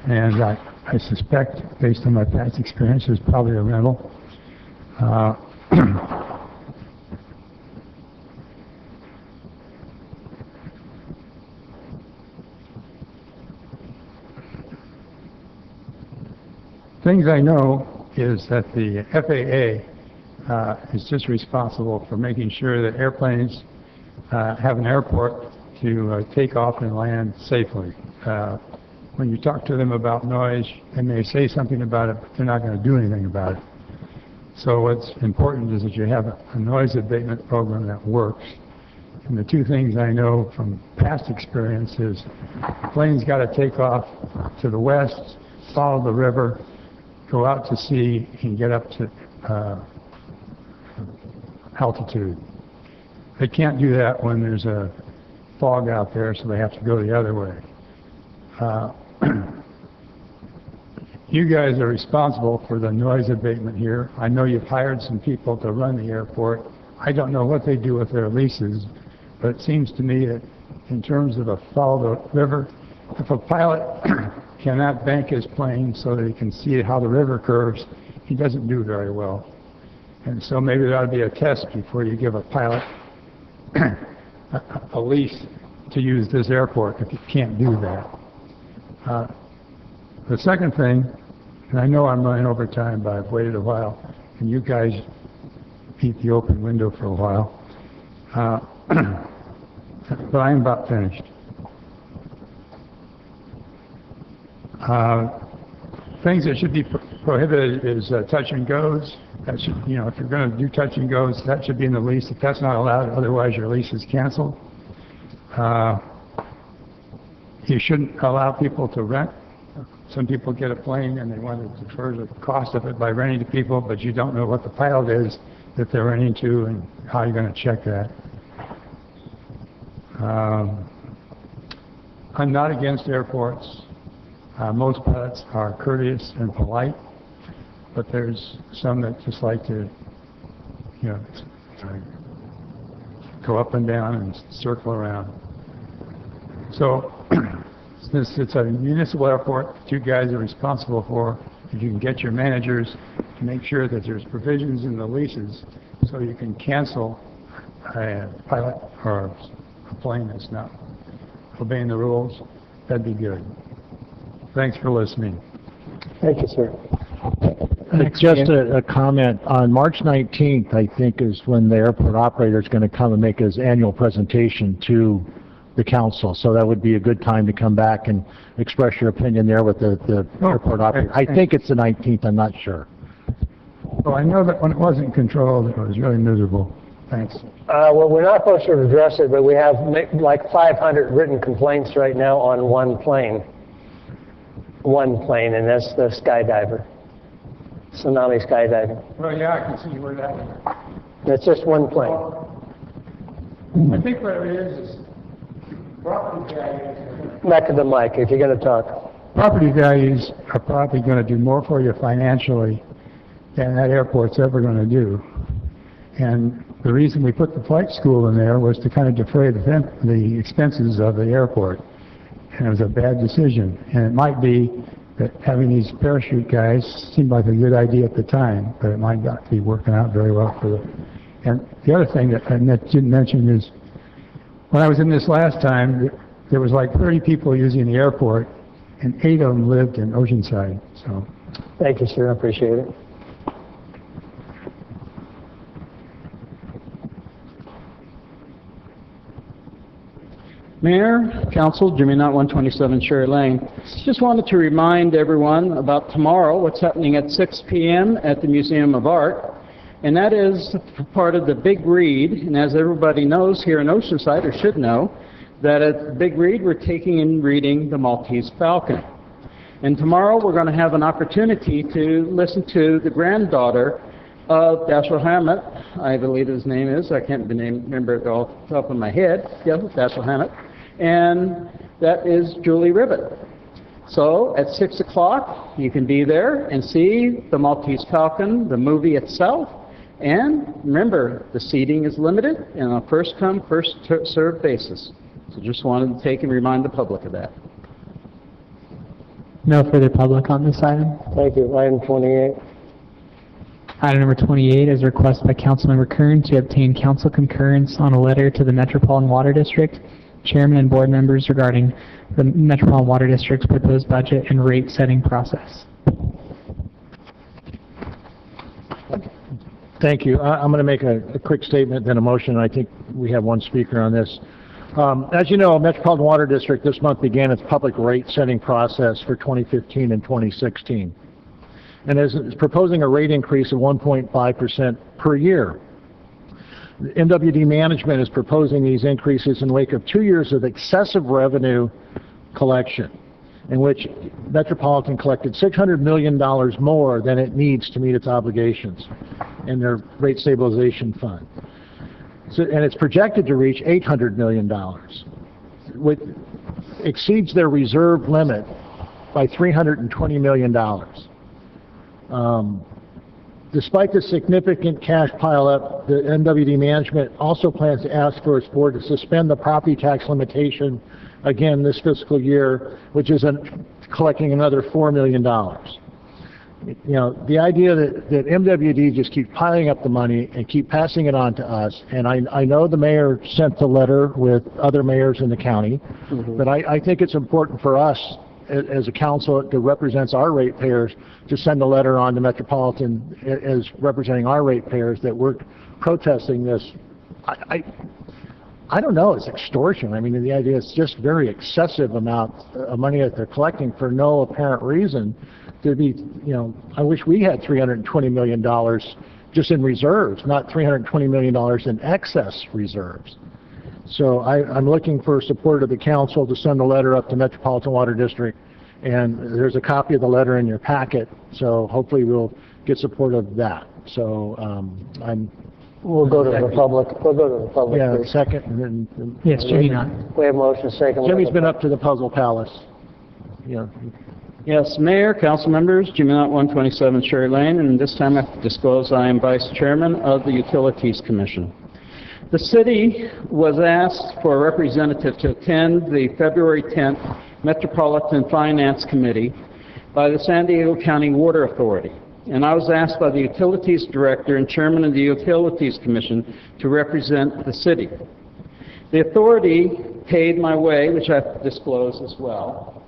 and I suspect, based on my past experience, it's probably a rental. Things I know is that the FAA is just responsible for making sure that airplanes have an airport to take off and land safely. When you talk to them about noise, they may say something about it, but they're not going to do anything about it. So what's important is that you have a noise abatement program that works. And the two things I know from past experience is planes got to take off to the west, follow the river, go out to sea, and get up to altitude. They can't do that when there's a fog out there, so they have to go the other way. You guys are responsible for the noise abatement here. I know you've hired some people to run the airport. I don't know what they do with their leases, but it seems to me that in terms of a follow the river, if a pilot cannot bank his plane so that he can see how the river curves, he doesn't do very well. And so maybe there ought to be a test before you give a pilot a lease to use this airport if you can't do that. The second thing, and I know I'm running over time, but I've waited a while, and you guys beat the open window for a while, but I'm about finished. Things that should be prohibited is touch and goes. That should, if you're going to do touch and goes, that should be in the lease. If that's not allowed, otherwise your lease is canceled. You shouldn't allow people to rent. Some people get a plane and they want to defer the cost of it by renting to people, but you don't know what the pilot is that they're renting to and how you're going to check that. I'm not against airports. Most pilots are courteous and polite, but there's some that just like to, go up and down and circle around. So, since it's a municipal airport that you guys are responsible for, if you can get your managers to make sure that there's provisions in the leases so you can cancel a pilot or a plane that's not obeying the rules, that'd be good. Thanks for listening. Thank you, sir. Just a comment. On March 19th, I think, is when the airport operator is going to come and make his annual presentation to the council. So that would be a good time to come back and express your opinion there with the airport operator. I think it's the 19th. I'm not sure. Well, I know that when it wasn't controlled, it was really miserable. Thanks. Well, we're not supposed to address it, but we have like 500 written complaints right now on one plane. One plane, and that's the skydiver. Tsunami skydiving. Well, yeah, I can see where that is. That's just one plane. I think what it is Back to the mic if you're going to talk. Property values are probably going to do more for you financially than that airport's ever going to do. And the reason we put the flight school in there was to kind of defray the expenses of the airport. And it was a bad decision. And it might be that having these parachute guys seemed like a good idea at the time, but it might not be working out very well for them. And the other thing that I didn't mention is, when I was in this last time, there was like 30 people using the airport, and 8 of them lived in Oceanside, so. Thank you, sir. I appreciate it. Mayor, Council, Jimmy Knott, 127 Sherry Lane. Just wanted to remind everyone about tomorrow, what's happening at 6 p.m. at the Museum of Art. And that is part of the Big Read. And as everybody knows here in Oceanside, or should know, that at the Big Read, we're taking and reading The Maltese Falcon. And tomorrow, we're going to have an opportunity to listen to the granddaughter of Dashiell Hammett, I believe his name is. I can't remember it off the top of my head. Yes, Dashiell Hammett. And that is Julie Ribbett. So at 6 o'clock, you can be there and see The Maltese Falcon, the movie itself. And remember, the seating is limited and on a first-come, first-served basis. So just wanted to take and remind the public of that. No further public on this item. Thank you. Item 28. Item number 28 is a request by Councilmember Kern to obtain council concurrence on a letter to the Metropolitan Water District, Chairman and board members regarding the Metropolitan Water District's proposed budget and rate setting process. Thank you. I'm going to make a quick statement, then a motion. I think we have one speaker on this. As you know, Metropolitan Water District this month began its public rate setting process for 2015 and 2016. And is proposing a rate increase of 1.5% per year. MWD management is proposing these increases in wake of 2 years of excessive revenue collection, in which Metropolitan collected $600 million more than it needs to meet its obligations in their rate stabilization fund. So, and it's projected to reach $800 million, which exceeds their reserve limit by $320 million. Despite the significant cash pileup, the MWD management also plans to ask for its board to suspend the property tax limitation again this fiscal year, which is collecting another $4 million. You know, the idea that MWD just keep piling up the money and keep passing it on to us, and I know the mayor sent the letter with other mayors in the county, but I think it's important for us as a council that represents our ratepayers to send a letter on to Metropolitan as representing our ratepayers that we're protesting this. I don't know, it's extortion. I mean, the idea is just very excessive amount of money that they're collecting for no apparent reason. To be, you know, I wish we had $320 million just in reserves, not $320 million in excess reserves. So I'm looking for support of the council to send a letter up to Metropolitan Water District, and there's a copy of the letter in your packet, so hopefully we'll get support of that. So We'll go to the public. We'll go to the public. Yeah, first. second, and then... Yes, Jimmy Knott. We have motion second. Jimmy's been up to the Puzzle Palace. Yeah. Yes, Mayor, council members, Jimmy Knott, 127 Sherry Lane, and this time I have to disclose I am Vice Chairman of the Utilities Commission. The city was asked for a representative to attend the February 10th Metropolitan Finance Committee by the San Diego County Water Authority. And I was asked by the Utilities Director and Chairman of the Utilities Commission to represent the city. The authority paid my way, which I have to disclose as well,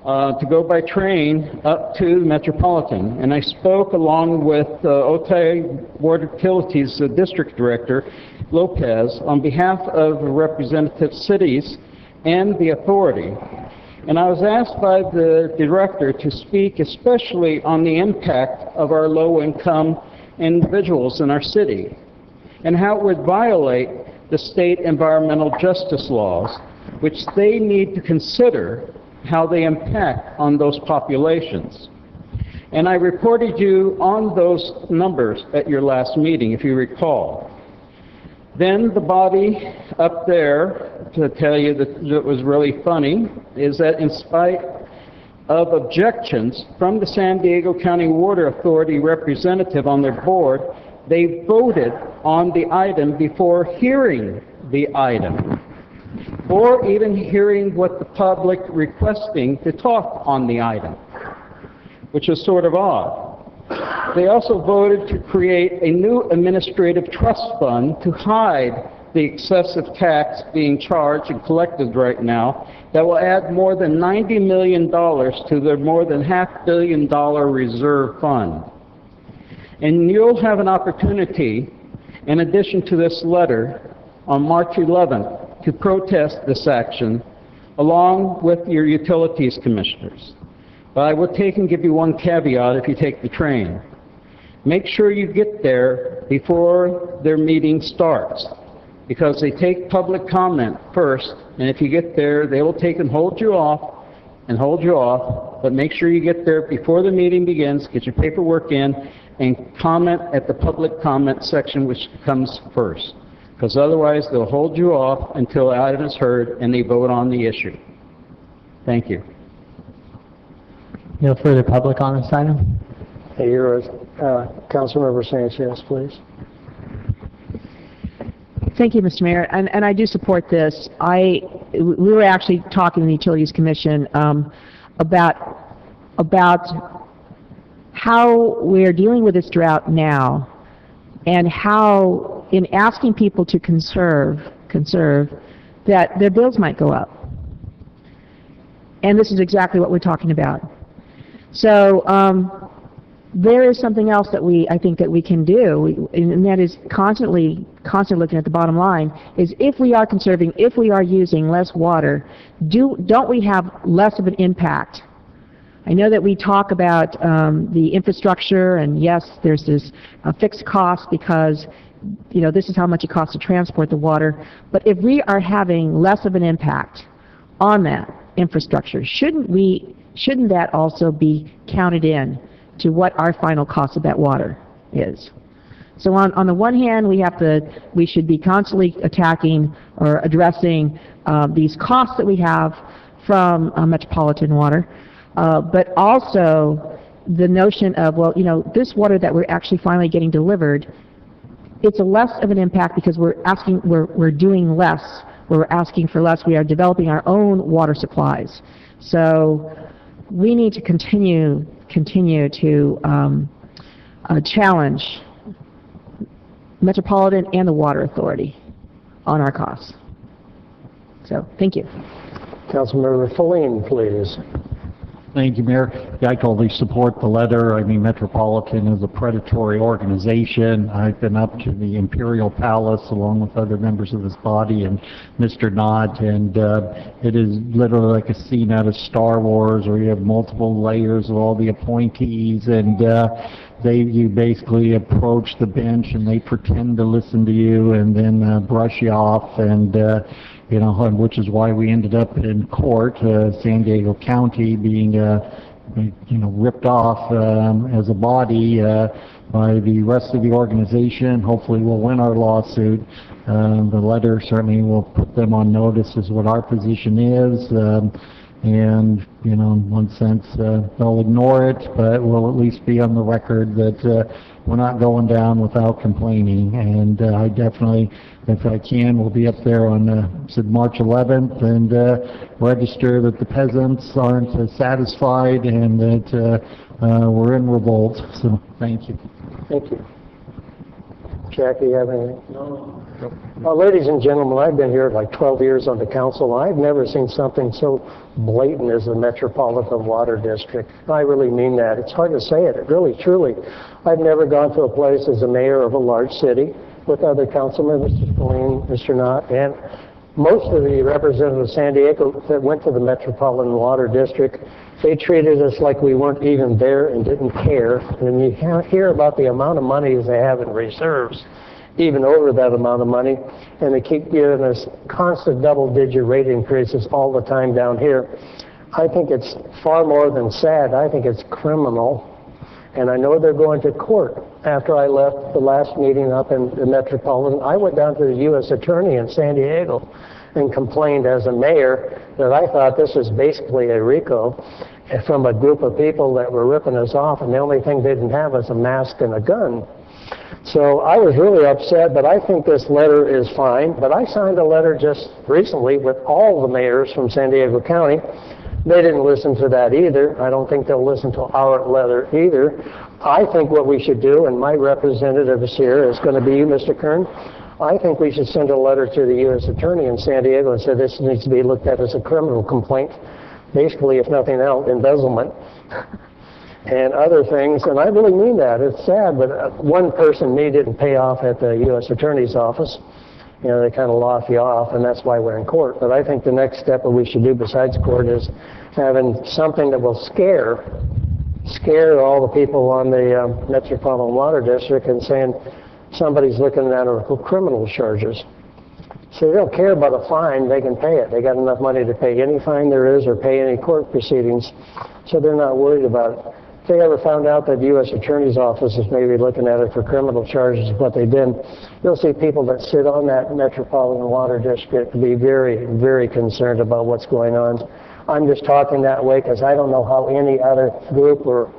to go by train up to Metropolitan. And I spoke along with Otay Water Utilities District Director Lopez on behalf of representative cities and the authority. And I was asked by the director to speak especially on the impact of our low-income individuals in our city and how it would violate the state environmental justice laws, which they need to consider how they impact on those populations. And I reported you on those numbers at your last meeting, if you recall. Then the body up there to tell you that was really funny is that in spite of objections from the San Diego County Water Authority representative on their board, they voted on the item before hearing the item, or even hearing what the public requesting to talk on the item, which is sort of odd. They also voted to create a new administrative trust fund to hide the excessive tax being charged and collected right now that will add more than $90 million to their more than $500 million reserve fund. And you'll have an opportunity, in addition to this letter, on March 11th to protest this action along with your utilities commissioners. But I will take and give you one caveat if you take the train. Make sure you get there before their meeting starts, because they take public comment first, and if you get there, they will take and hold you off, but make sure you get there before the meeting begins, get your paperwork in, and comment at the public comment section, which comes first. Because otherwise, they'll hold you off until the item is heard and they vote on the issue. Thank you. No further public on this item? Hey, you're Councilmember Sanchez, please. Thank you, Mr. Mayor, and I do support this. We were actually talking in the Utilities Commission about how we're dealing with this drought now, and how in asking people to conserve, that their bills might go up. And this is exactly what we're talking about. So there is something else that I think that we can do, and that is constantly looking at the bottom line, is if we are conserving, if we are using less water, don't we have less of an impact? I know that we talk about the infrastructure, and yes, there's this fixed cost because, you know, this is how much it costs to transport the water, but if we are having less of an impact on that infrastructure, shouldn't that also be counted in to what our final cost of that water is? So on the one hand, we should be constantly attacking or addressing these costs that we have from metropolitan water, but also the notion of, well, you know, this water that we're actually finally getting delivered, it's a less of an impact because we're doing less, we're asking for less, we are developing our own water supplies. So we need to continue to challenge Metropolitan and the Water Authority on our costs. So, thank you. Councilmember Feline, please. Thank you, Mayor. Yeah, I totally support the letter. I mean, Metropolitan is a predatory organization. I've been up to the Imperial Palace along with other members of this body and Mr. Knott, and it is literally like a scene out of Star Wars where you have multiple layers of all the appointees, and you basically approach the bench and they pretend to listen to you and then brush you off, and you know, which is why we ended up in court, San Diego County being, you know, ripped off as a body by the rest of the organization. Hopefully we'll win our lawsuit. The letter certainly will put them on notice as what our position is. And, you know, in one sense, they'll ignore it, but we'll at least be on the record that we're not going down without complaining. And I definitely, if I can, will be up there on March 11th and register that the peasants aren't satisfied and that we're in revolt. So, thank you. Thank you. Jackie, you have anything? No. Well, ladies and gentlemen, I've been here like 12 years on the council. I've never seen something so blatant as the Metropolitan Water District. I really mean that. It's hard to say it. It really, truly. I've never gone to a place as a mayor of a large city with other councilmen, Mr. Feline, Mr. Knott, and most of the representatives of San Diego that went to the Metropolitan Water District, they treated us like we weren't even there and didn't care. And you hear about the amount of money they have in reserves, even over that amount of money, and they keep giving us constant double-digit rate increases all the time down here. I think it's far more than sad. I think it's criminal, and I know they're going to court. After I left the last meeting up in the Metropolitan, I went down to the U.S. Attorney in San Diego, and complained as a mayor that I thought this was basically a RICO from a group of people that were ripping us off, and the only thing they didn't have was a mask and a gun. So I was really upset, but I think this letter is fine. But I signed a letter just recently with all the mayors from San Diego County. They didn't listen to that either. I don't think they'll listen to our letter either. I think what we should do, and my representative is here, is going to be you, Mr. Kern. I think we should send a letter to the U.S. Attorney in San Diego and say this needs to be looked at as a criminal complaint. Basically, if nothing else, embezzlement and other things. And I really mean that. It's sad, but one person, me, didn't pay off at the U.S. Attorney's office. You know, they kind of lock you off, and that's why we're in court. But I think the next step that we should do besides court is having something that will scare all the people on the Metropolitan Water District and saying somebody's looking at our criminal charges. So they don't care about a fine, they can pay it. They got enough money to pay any fine there is or pay any court proceedings, so they're not worried about it. If they ever found out that the U.S. Attorney's Office is maybe looking at it for criminal charges of what they did, you'll see people that sit on that Metropolitan Water District be very, very concerned about what's going on. I'm just talking that way because I don't know how any other group or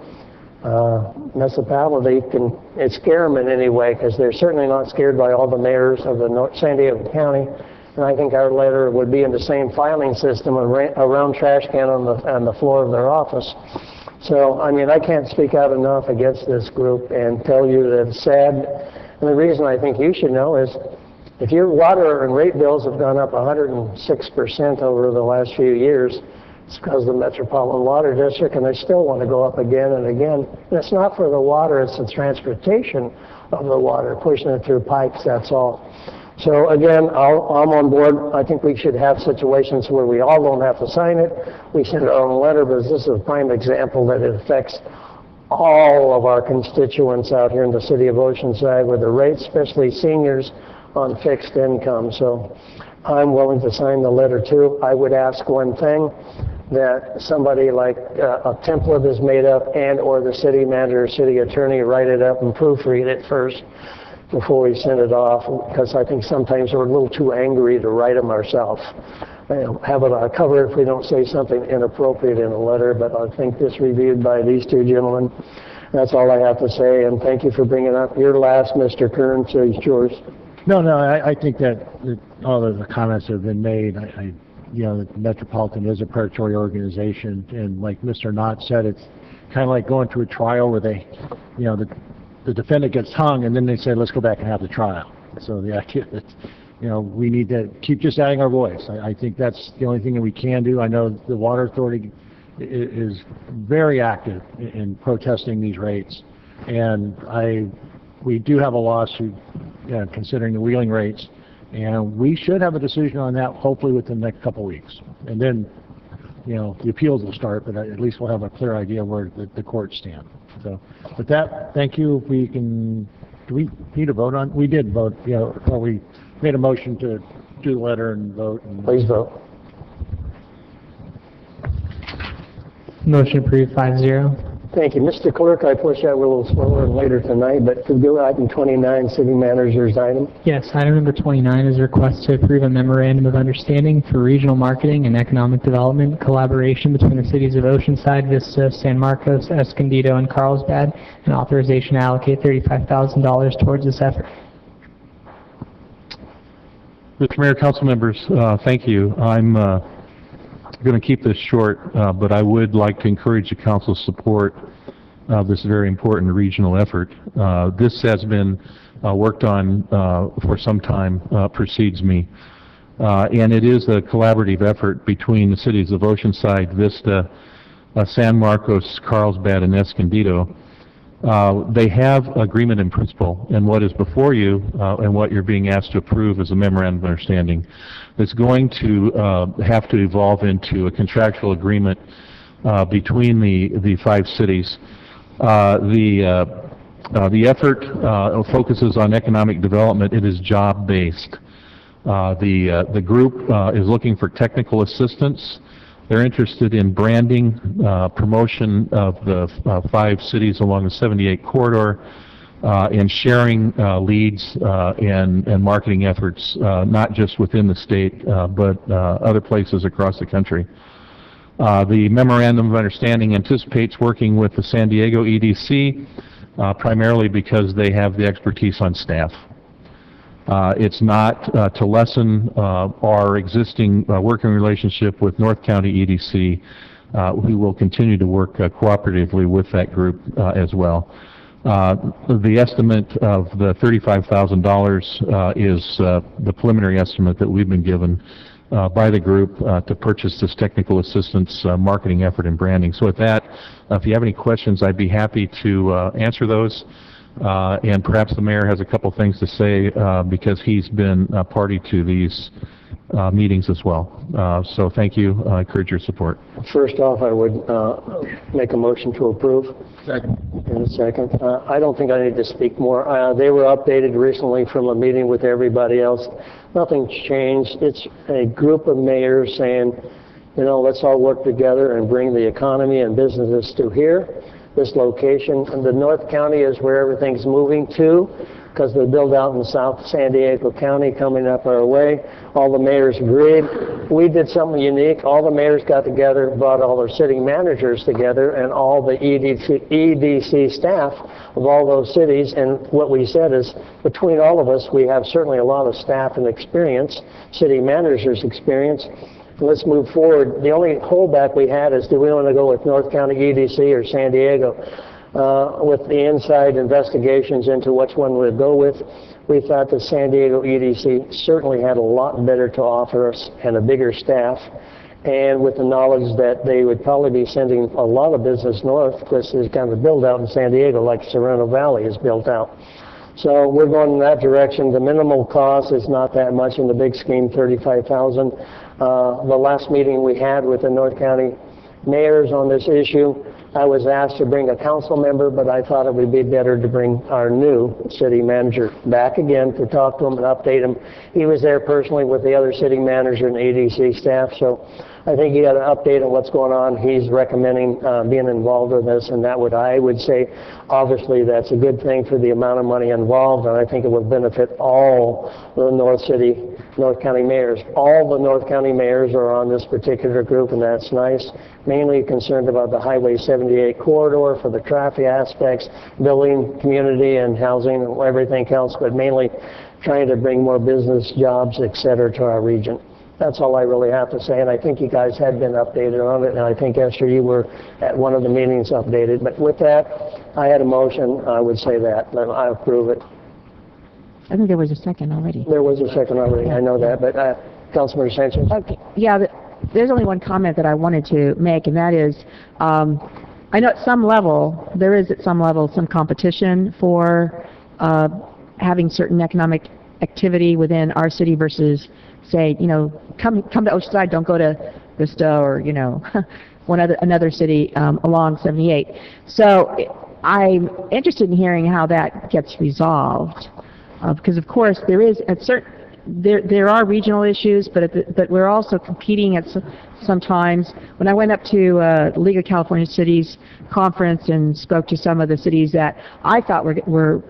municipality can scare them in any way, because they're certainly not scared by all the mayors of the San Diego County. And I think our letter would be in the same filing system, a round trash can on the floor of their office. So, I mean, I can't speak out enough against this group and tell you that it's sad. And the reason I think you should know is if your water and rate bills have gone up 106% over the last few years, it's because of the Metropolitan Water District, and they still want to go up again and again. And it's not for the water, it's the transportation of the water, pushing it through pipes, that's all. So again, I'm on board. I think we should have situations where we all don't have to sign it. We send our own letter, but this is a prime example that it affects all of our constituents out here in the city of Oceanside with the rates, especially seniors on fixed income. So I'm willing to sign the letter too. I would ask one thing, that somebody like a template is made up and or the city manager or city attorney write it up and proofread it first before we send it off, because I think sometimes we're a little too angry to write them ourselves. Have it on cover if we don't say something inappropriate in a letter, but I think this reviewed by these two gentlemen. That's all I have to say, and thank you for bringing up. You're last, Mr. Kern, so it's yours. No, I think that all of the comments that have been made, you know, the Metropolitan is a predatory organization, and like Mr. Knott said, it's kind of like going to a trial where they, you know, the defendant gets hung, and then they say, let's go back and have the trial. So the idea that, you know, we need to keep just adding our voice. I think that's the only thing that we can do. I know the Water Authority is very active in protesting these rates, and we do have a lawsuit considering the wheeling rates, and we should have a decision on that hopefully within the next couple of weeks. And then, you know, the appeals will start, but at least we'll have a clear idea where the courts stand. So with that, thank you. If we can, do we need to vote on? We did vote, you know, well, we made a motion to do the letter and vote. Please vote. Motion approved 5-0. Thank you. Mr. Clerk, I pushed that a little slower and later tonight, but could go item 29, city manager's item. Yes, item number 29 is a request to approve a memorandum of understanding for regional marketing and economic development collaboration between the cities of Oceanside, Vista, San Marcos, Escondido, and Carlsbad, and authorization to allocate $35,000 towards this effort. Mr. Mayor, council members, thank you. I'm going to keep this short, but I would like to encourage the council's support of this very important regional effort. This has been worked on for some time, precedes me, and it is a collaborative effort between the cities of Oceanside, Vista, San Marcos, Carlsbad, and Escondido. They have agreement in principle, and what is before you and what you're being asked to approve is a memorandum of understanding that's going to have to evolve into a contractual agreement between the five cities. The effort focuses on economic development. It is job-based. The group is looking for technical assistance. They're interested in branding, promotion of the five cities along the 78 corridor, in sharing leads and marketing efforts, not just within the state, but other places across the country. The Memorandum of Understanding anticipates working with the San Diego EDC, primarily because they have the expertise on staff. It's not to lessen our existing working relationship with North County EDC, who will continue to work cooperatively with that group as well. The estimate of the $35,000 is the preliminary estimate that we've been given by the group to purchase this technical assistance marketing effort and branding. So with that, if you have any questions, I'd be happy to answer those. And perhaps the mayor has a couple things to say because he's been a party to these meetings as well. So thank you. I encourage your support. First off, I would make a motion to approve. Second. In a second. I don't think I need to speak more. They were updated recently from a meeting with everybody else. Nothing's changed. It's a group of mayors saying, you know, let's all work together and bring the economy and businesses to here, this location. And the North County is where everything's moving to, because the build out in South San Diego County coming up our way. All the mayors agreed. We did something unique. All the mayors got together, brought all their city managers together and all the EDC staff of all those cities. And what we said is, between all of us, we have certainly a lot of staff and experience, city managers' experience. Let's move forward. The only holdback we had is, do we want to go with North County EDC or San Diego? With the inside investigations into which one we'd go with, we thought the San Diego EDC certainly had a lot better to offer us and a bigger staff, and with the knowledge that they would probably be sending a lot of business north, because there's kind of a build out in San Diego like Sereno Valley is built out. So we're going in that direction. The minimal cost is not that much in the big scheme, $35,000. The last meeting we had with the North County mayors on this issue, I was asked to bring a council member, but I thought it would be better to bring our new city manager back again to talk to him and update him. He was there personally with the other city manager and EDC staff, so I think he got an update on what's going on. He's recommending being involved in this, and that would, I would say, obviously that's a good thing for the amount of money involved, and I think it would benefit all the North County mayors. All the North County mayors are on this particular group, and that's nice. Mainly concerned about the Highway 78 corridor for the traffic aspects, building, community, and housing, and everything else, but mainly trying to bring more business, jobs, et cetera, to our region. That's all I really have to say, and I think you guys had been updated on it, and I think, Esther, you were at one of the meetings updated. But with that, I had a motion. I would say that. I approve it. I think there was a second already. There was a second already. I know that, but Councilmember Sanchez? Okay. Yeah, there's only one comment that I wanted to make, and that is, I know at some level, there is at some level some competition for having certain economic activity within our city versus, say, you know, come to Oceanside, don't go to Vista or, you know, another city along 78. So I'm interested in hearing how that gets resolved, because of course there is at certain there are regional issues, but we're also competing at sometimes. When I went up to the League of California Cities conference and spoke to some of the cities that I thought were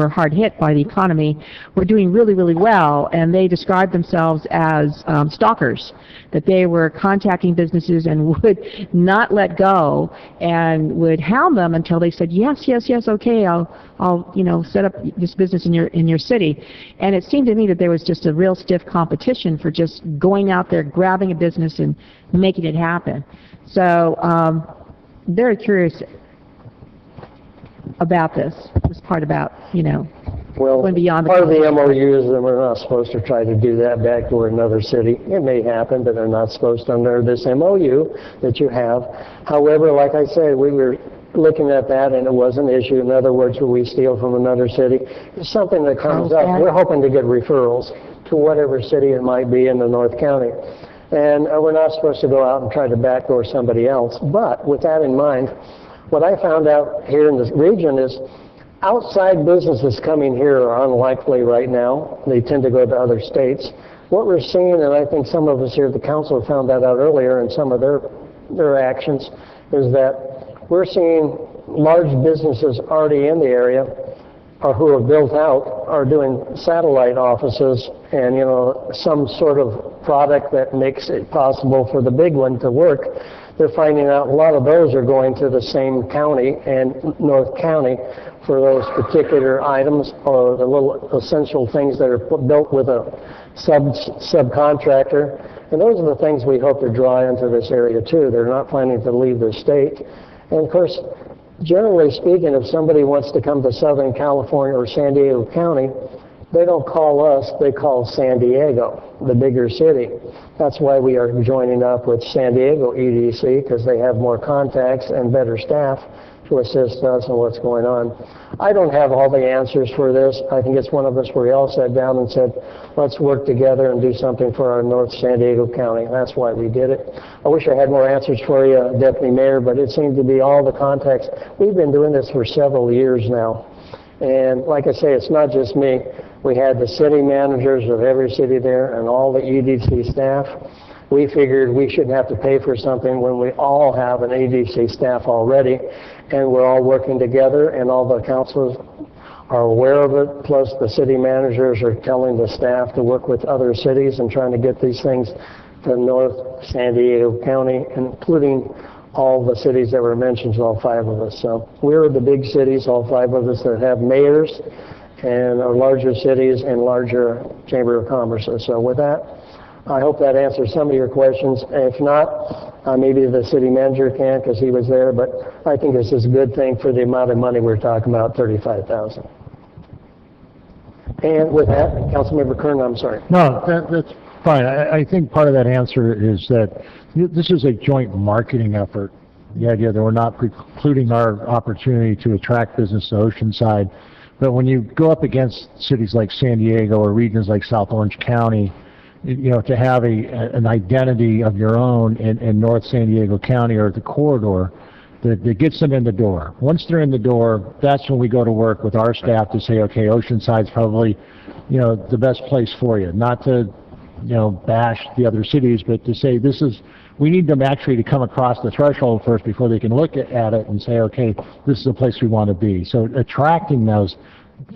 hard hit by the economy, were doing really, really well, and they described themselves as stalkers, that they were contacting businesses and would not let go and would hound them until they said, yes, okay, I'll you know, set up this business in your city. And it seemed to me that there was just a real stiff competition for just going out there, grabbing a business and making it happen. So very curious about this part about, you know, going beyond the... Part of the MOU is that we're not supposed to try to do that back to another city. It may happen, but they're not supposed to under this MOU that you have. However, like I said, we were looking at that and it was an issue. In other words, will we steal from another city? It's something that comes up. We're hoping to get referrals to whatever city it might be in the North County. And we're not supposed to go out and try to backdoor somebody else. But with that in mind, what I found out here in this region is outside businesses coming here are unlikely right now. They tend to go to other states. What we're seeing, and I think some of us here at the council found that out earlier in some of their actions, is that we're seeing large businesses already in the area or who have built out are doing satellite offices and, you know, some sort of product that makes it possible for the big one to work. They're finding out a lot of those are going to the same county and North County for those particular items or the little essential things that are built with a subcontractor. And those are the things we hope to draw into this area too. They're not planning to leave the state. And of course, generally speaking, if somebody wants to come to Southern California or San Diego County, they don't call us, they call San Diego, the bigger city. That's why we are joining up with San Diego EDC, because they have more contacts and better staff to assist us in what's going on. I don't have all the answers for this. I think it's one of us where we all sat down and said, let's work together and do something for our North San Diego County. That's why we did it. I wish I had more answers for you, Deputy Mayor, but it seemed to be all the contacts. We've been doing this for several years now. And like I say, it's not just me. We had the city managers of every city there and all the EDC staff. We figured we shouldn't have to pay for something when we all have an EDC staff already, and we're all working together, and all the councils are aware of it, plus the city managers are telling the staff to work with other cities and trying to get these things to North San Diego County, including all the cities that were mentioned, all 5 of us. So we're the big cities, all 5 of us, that have mayors and are larger cities and larger Chamber of Commerce. So with that, I hope that answers some of your questions. If not, maybe the city manager can, because he was there, but I think this is a good thing for the amount of money we're talking about, $35,000. And with that, Councilmember Kern, I'm sorry. No, that's fine. I think part of that answer is that this is a joint marketing effort. The idea that we're not precluding our opportunity to attract business to Oceanside. But when you go up against cities like San Diego or regions like South Orange County, you know, to have an identity of your own in North San Diego County or the corridor that gets them in the door. Once they're in the door, that's when we go to work with our staff to say, okay, Oceanside's probably, you know, the best place for you. Not to, you know, bash the other cities, but to say this is, we need them actually to come across the threshold first before they can look at it and say, okay, this is the place we want to be. So attracting those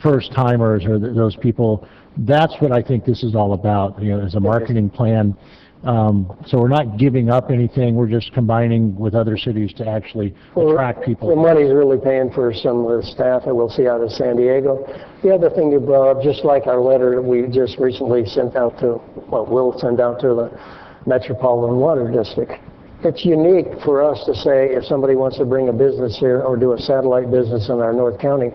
first-timers or those people, that's what I think this is all about, you know, as a marketing plan. So we're not giving up anything, we're just combining with other cities to actually attract people. The money's really paying for some of the staff that we'll see out of San Diego. The other thing you brought up, just like our letter we just recently sent out to, well, we'll send out to the Metropolitan Water District. It's unique for us to say if somebody wants to bring a business here or do a satellite business in our North County,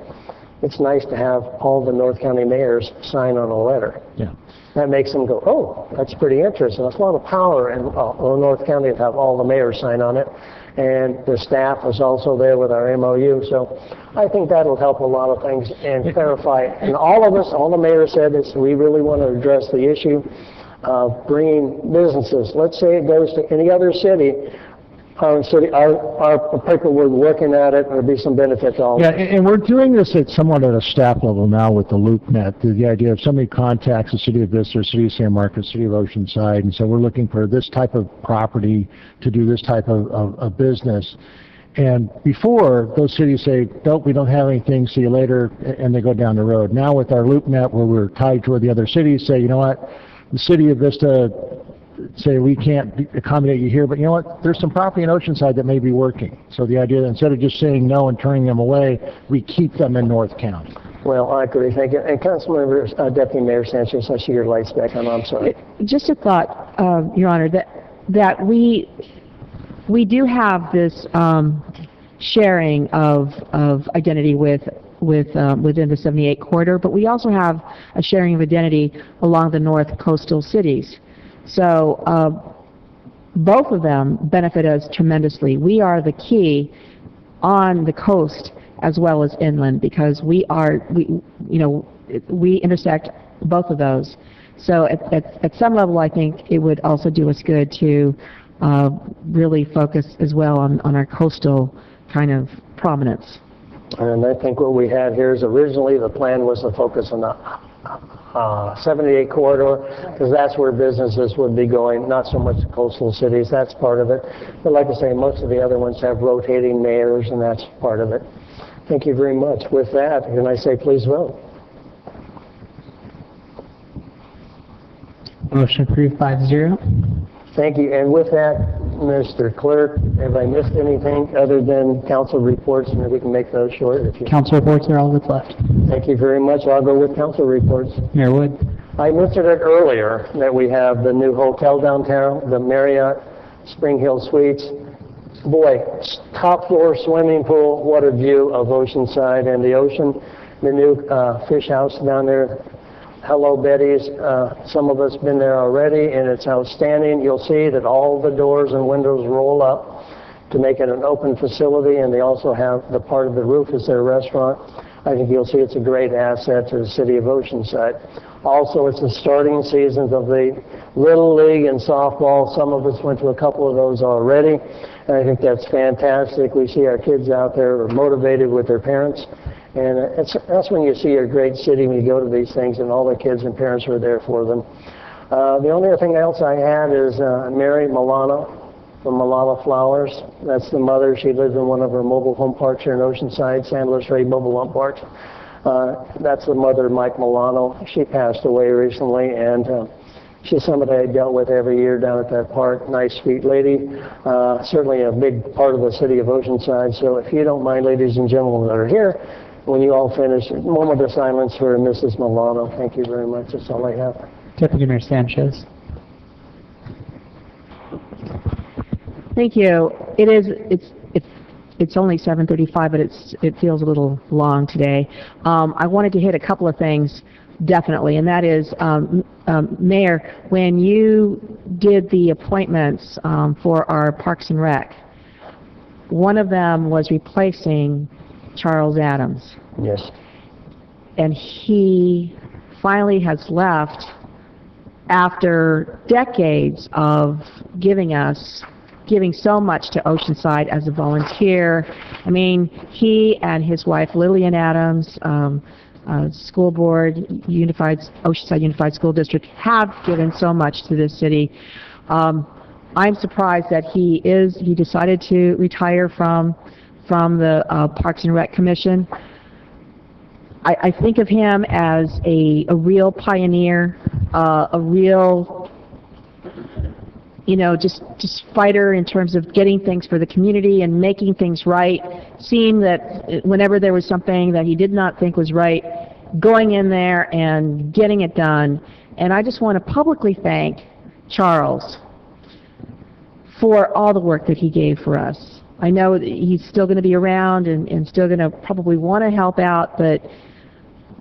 it's nice to have all the North County mayors sign on a letter. Yeah. That makes them go, oh, that's pretty interesting. That's a lot of power in North County to have all the mayors sign on it. And the staff is also there with our MOU. So I think that'll help a lot of things and clarify. And all of us, all the mayors said is we really want to address the issue of bringing businesses. Let's say it goes to any other city. Our people were working at it, there'll be some benefit to all. Yeah, and we're doing this somewhat at a staff level now with the LoopNet. The idea of somebody contacts the City of Vista, City of San Marcos, City of Oceanside, and so we're looking for this type of property to do this type of business. And before, those cities say, nope, we don't have anything, see you later, and they go down the road. Now with our LoopNet, where we're tied to where the other cities say, you know what, the City of Vista say we can't accommodate you here, but you know what, there's some property in Oceanside that may be working. So the idea that instead of just saying no and turning them away, we keep them in North County. Well, I agree, thank you. And Councilmember, Deputy Mayor Sanchez, I see your lights back on, I'm sorry. Just a thought, Your Honor, that we do have this sharing of identity within the 78 corridor, but we also have a sharing of identity along the north coastal cities. So both of them benefit us tremendously. We are the key on the coast as well as inland because we intersect both of those. So at some level, I think it would also do us good to really focus as well on our coastal kind of prominence. And I think what we had here is originally the plan was to focus on the 78 corridor, because that's where businesses would be going, not so much the coastal cities. That's part of it. But like I say, most of the other ones have rotating mayors, and that's part of it. Thank you very much. With that, can I say please vote? Motion approved 5-0. Thank you. And with that, Mr. Clerk, have I missed anything other than council reports, and we can make those short? If you... Council reports are all that's left. Thank you very much. I'll go with council reports. Mayor Wood. I mentioned it earlier that we have the new hotel downtown, the Marriott Spring Hill Suites. Boy, top floor swimming pool, what a view of Oceanside and the ocean. The new fish house down there. Hello Betty's. Some of us been there already, and it's outstanding. You'll see that all the doors and windows roll up to make it an open facility, and they also have the part of the roof is their restaurant. I think you'll see it's a great asset to the city of Oceanside. Also, it's the starting seasons of the Little League and softball. Some of us went to a couple of those already, and I think that's fantastic. We see our kids out there are motivated with their parents. And that's when you see a great city, when you go to these things and all the kids and parents are there for them. The only other thing else I had is Mary Milano from Milano Flowers. That's the mother. She lives in one of her mobile home parks here in Oceanside, San Luis Rey Mobile Home Park. That's the mother of Mike Milano. She passed away recently, and she's somebody I dealt with every year down at that park. Nice, sweet lady. Certainly a big part of the city of Oceanside. So if you don't mind, ladies and gentlemen that are here, when you all finish, a moment of silence for Mrs. Milano. Thank you very much. That's all I have. Deputy Mayor Sanchez. Thank you. It's only 7:35, but it feels a little long today. I wanted to hit a couple of things, definitely, and that is, Mayor, when you did the appointments for our Parks and Rec, one of them was replacing Charles Adams. Yes. And he finally has left after decades of giving so much to Oceanside as a volunteer. I mean, he and his wife Lillian Adams, school board, Oceanside Unified School District, have given so much to this city. I'm surprised that he decided to retire from the Parks and Rec Commission. I think of him as a real pioneer, a real, just fighter in terms of getting things for the community and making things right, seeing that whenever there was something that he did not think was right, going in there and getting it done. And I just want to publicly thank Charles for all the work that he gave for us. I know that he's still going to be around and still going to probably want to help out, but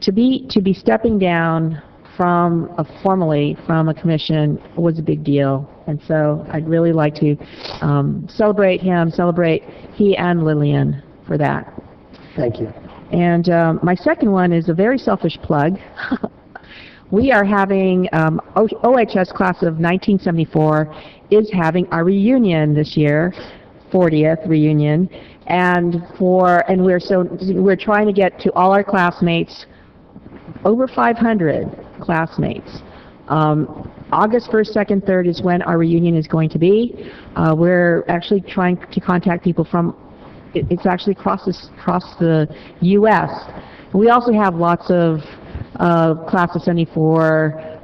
to be stepping down formally from a commission was a big deal. And so I'd really like to celebrate he and Lillian for that. Thank you. And my second one is a very selfish plug. We are having, OHS class of 1974 is having our reunion this year, 40th reunion, and we're trying to get to all our classmates, over 500 classmates. August 1st, 2nd, 3rd is when our reunion is going to be. We're actually trying to contact people from, it's actually across the U.S. We also have lots of class of 74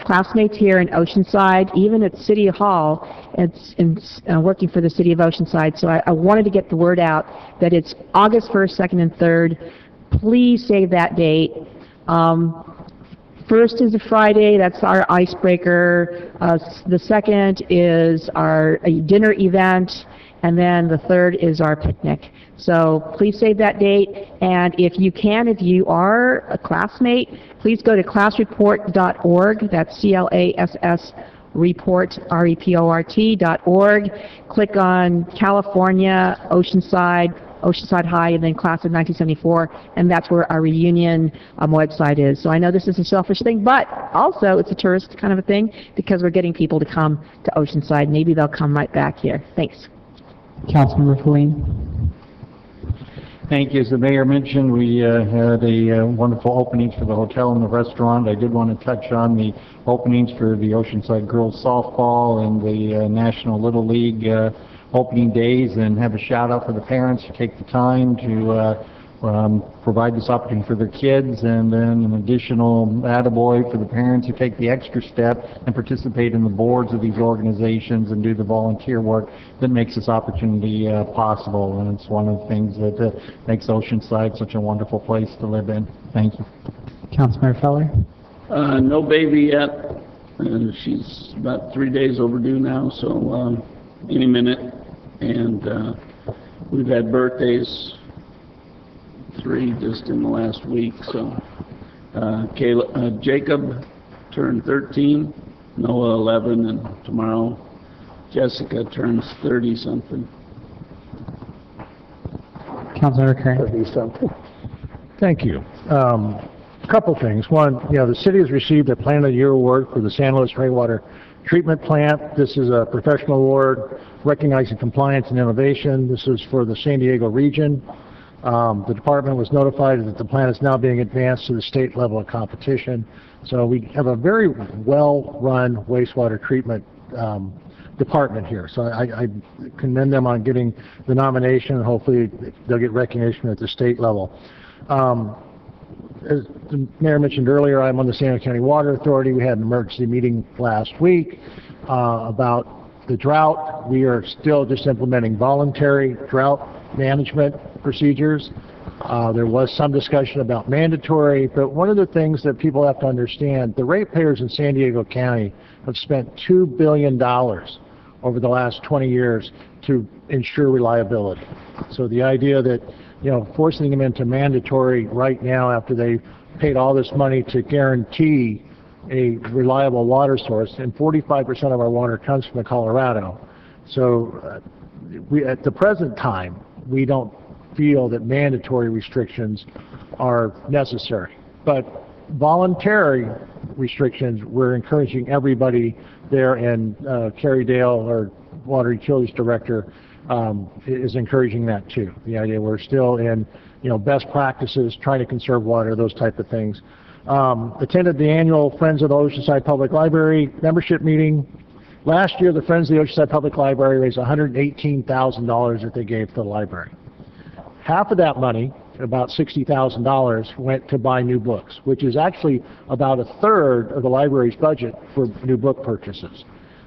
classmates here in Oceanside, even at City Hall. It's working for the city of Oceanside. So I wanted to get the word out that it's August 1st, 2nd, and 3rd. Please save that date. First is a Friday, that's our icebreaker. The second is our dinner event, and then the third is our picnic. So please save that date, and if you are a classmate, please go to classreport.org, that's CLASS report, REPORT.org, click on California, Oceanside High, and then class of 1974, and that's where our reunion website is. So I know this is a selfish thing, but also it's a tourist kind of a thing because we're getting people to come to Oceanside. Maybe they'll come right back here. Thanks. Councilmember Feline. Thank you. As the mayor mentioned, we had a wonderful openings for the hotel and the restaurant. I did want to touch on the openings for the Oceanside girls softball and the National Little League opening days, and have a shout out for the parents who take the time to provide this opportunity for their kids, and then an additional attaboy for the parents who take the extra step and participate in the boards of these organizations and do the volunteer work that makes this opportunity possible. And it's one of the things that makes Oceanside such a wonderful place to live in. Thank you. Councilmember Feller? No baby yet. She's about 3 days overdue now, so any minute. And we've had birthdays, 3 just in the last week. So Jacob turned 13, Noah 11, and tomorrow Jessica turns 30-something. Councilmember Curran? 30-something. Thank you. A couple things. One, the city has received a Plant of the Year award for the San Luis Rainwater Treatment Plant. This is a professional award recognizing compliance and innovation. This is for the San Diego region. The department was notified that the plant is now being advanced to the state level of competition. So we have a very well-run wastewater treatment department here. So I commend them on getting the nomination, and hopefully they'll get recognition at the state level. As the mayor mentioned earlier, I'm on the San Diego County Water Authority. We had an emergency meeting last week about the drought. We are still just implementing voluntary drought management procedures. There was some discussion about mandatory, but one of the things that people have to understand, the ratepayers in San Diego County have spent $2 billion over the last 20 years to ensure reliability. So the idea that, forcing them into mandatory right now after they paid all this money to guarantee a reliable water source, and 45% of our water comes from Colorado. So at the present time, we don't feel that mandatory restrictions are necessary. But voluntary restrictions, we're encouraging everybody there, and Carrie Dale, our Water Utilities Director, is encouraging that too. The idea we're still in, best practices, trying to conserve water, those type of things. Attended the annual Friends of the Oceanside Public Library membership meeting. Last year, the Friends of the Oceanside Public Library raised $118,000 that they gave to the library. Half of that money, about $60,000, went to buy new books, which is actually about 1/3 of the library's budget for new book purchases.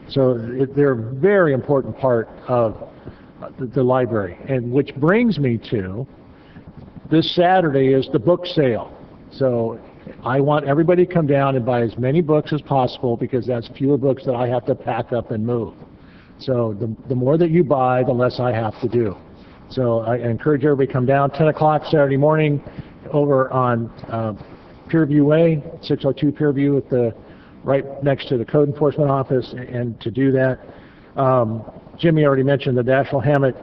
So they're a very important part of the library. And which brings me to, this Saturday is the book sale. So I want everybody to come down and buy as many books as possible, because that's fewer books that I have to pack up and move. So the more that you buy, the less I have to do. So I encourage everybody to come down, 10 o'clock Saturday morning, over on Pierview Way, 602 Pierview, at the right next to the Code Enforcement Office, and to do that. Jimmy already mentioned the Dashiell Hammett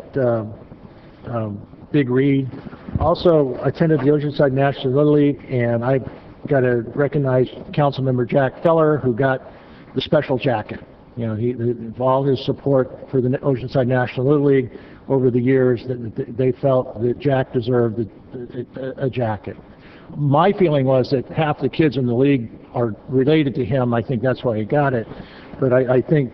Big Read. Also attended the Oceanside National Little League, and I got to recognize Councilmember Jack Feller, who got the special jacket. All his support for the Oceanside National Little League over the years, that they felt that Jack deserved a jacket. My feeling was that half the kids in the league are related to him. I think that's why he got it. But I think,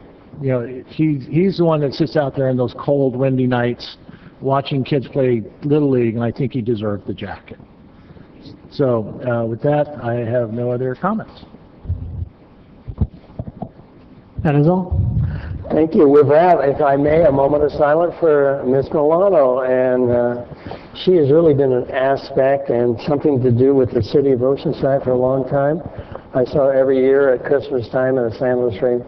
he's the one that sits out there in those cold, windy nights watching kids play Little League, and I think he deserved the jacket. So with that, I have no other comments. That is all. Thank you. With that, if I may, a moment of silence for Ms. Milano. And she has really been an aspect and something to do with the city of Oceanside for a long time. I saw her every year at Christmas time in the San Luis Rey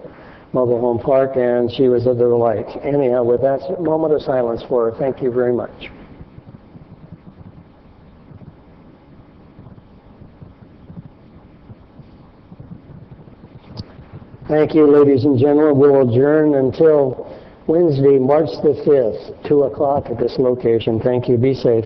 Mobile Home Park, and she was a delight. Anyhow, with that, a moment of silence for her. Thank you very much. Thank you, ladies and gentlemen. We'll adjourn until Wednesday, March the 5th, 2 o'clock at this location. Thank you. Be safe.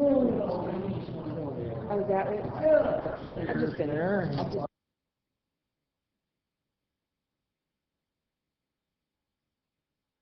Oh, is that it? I'm just gonna.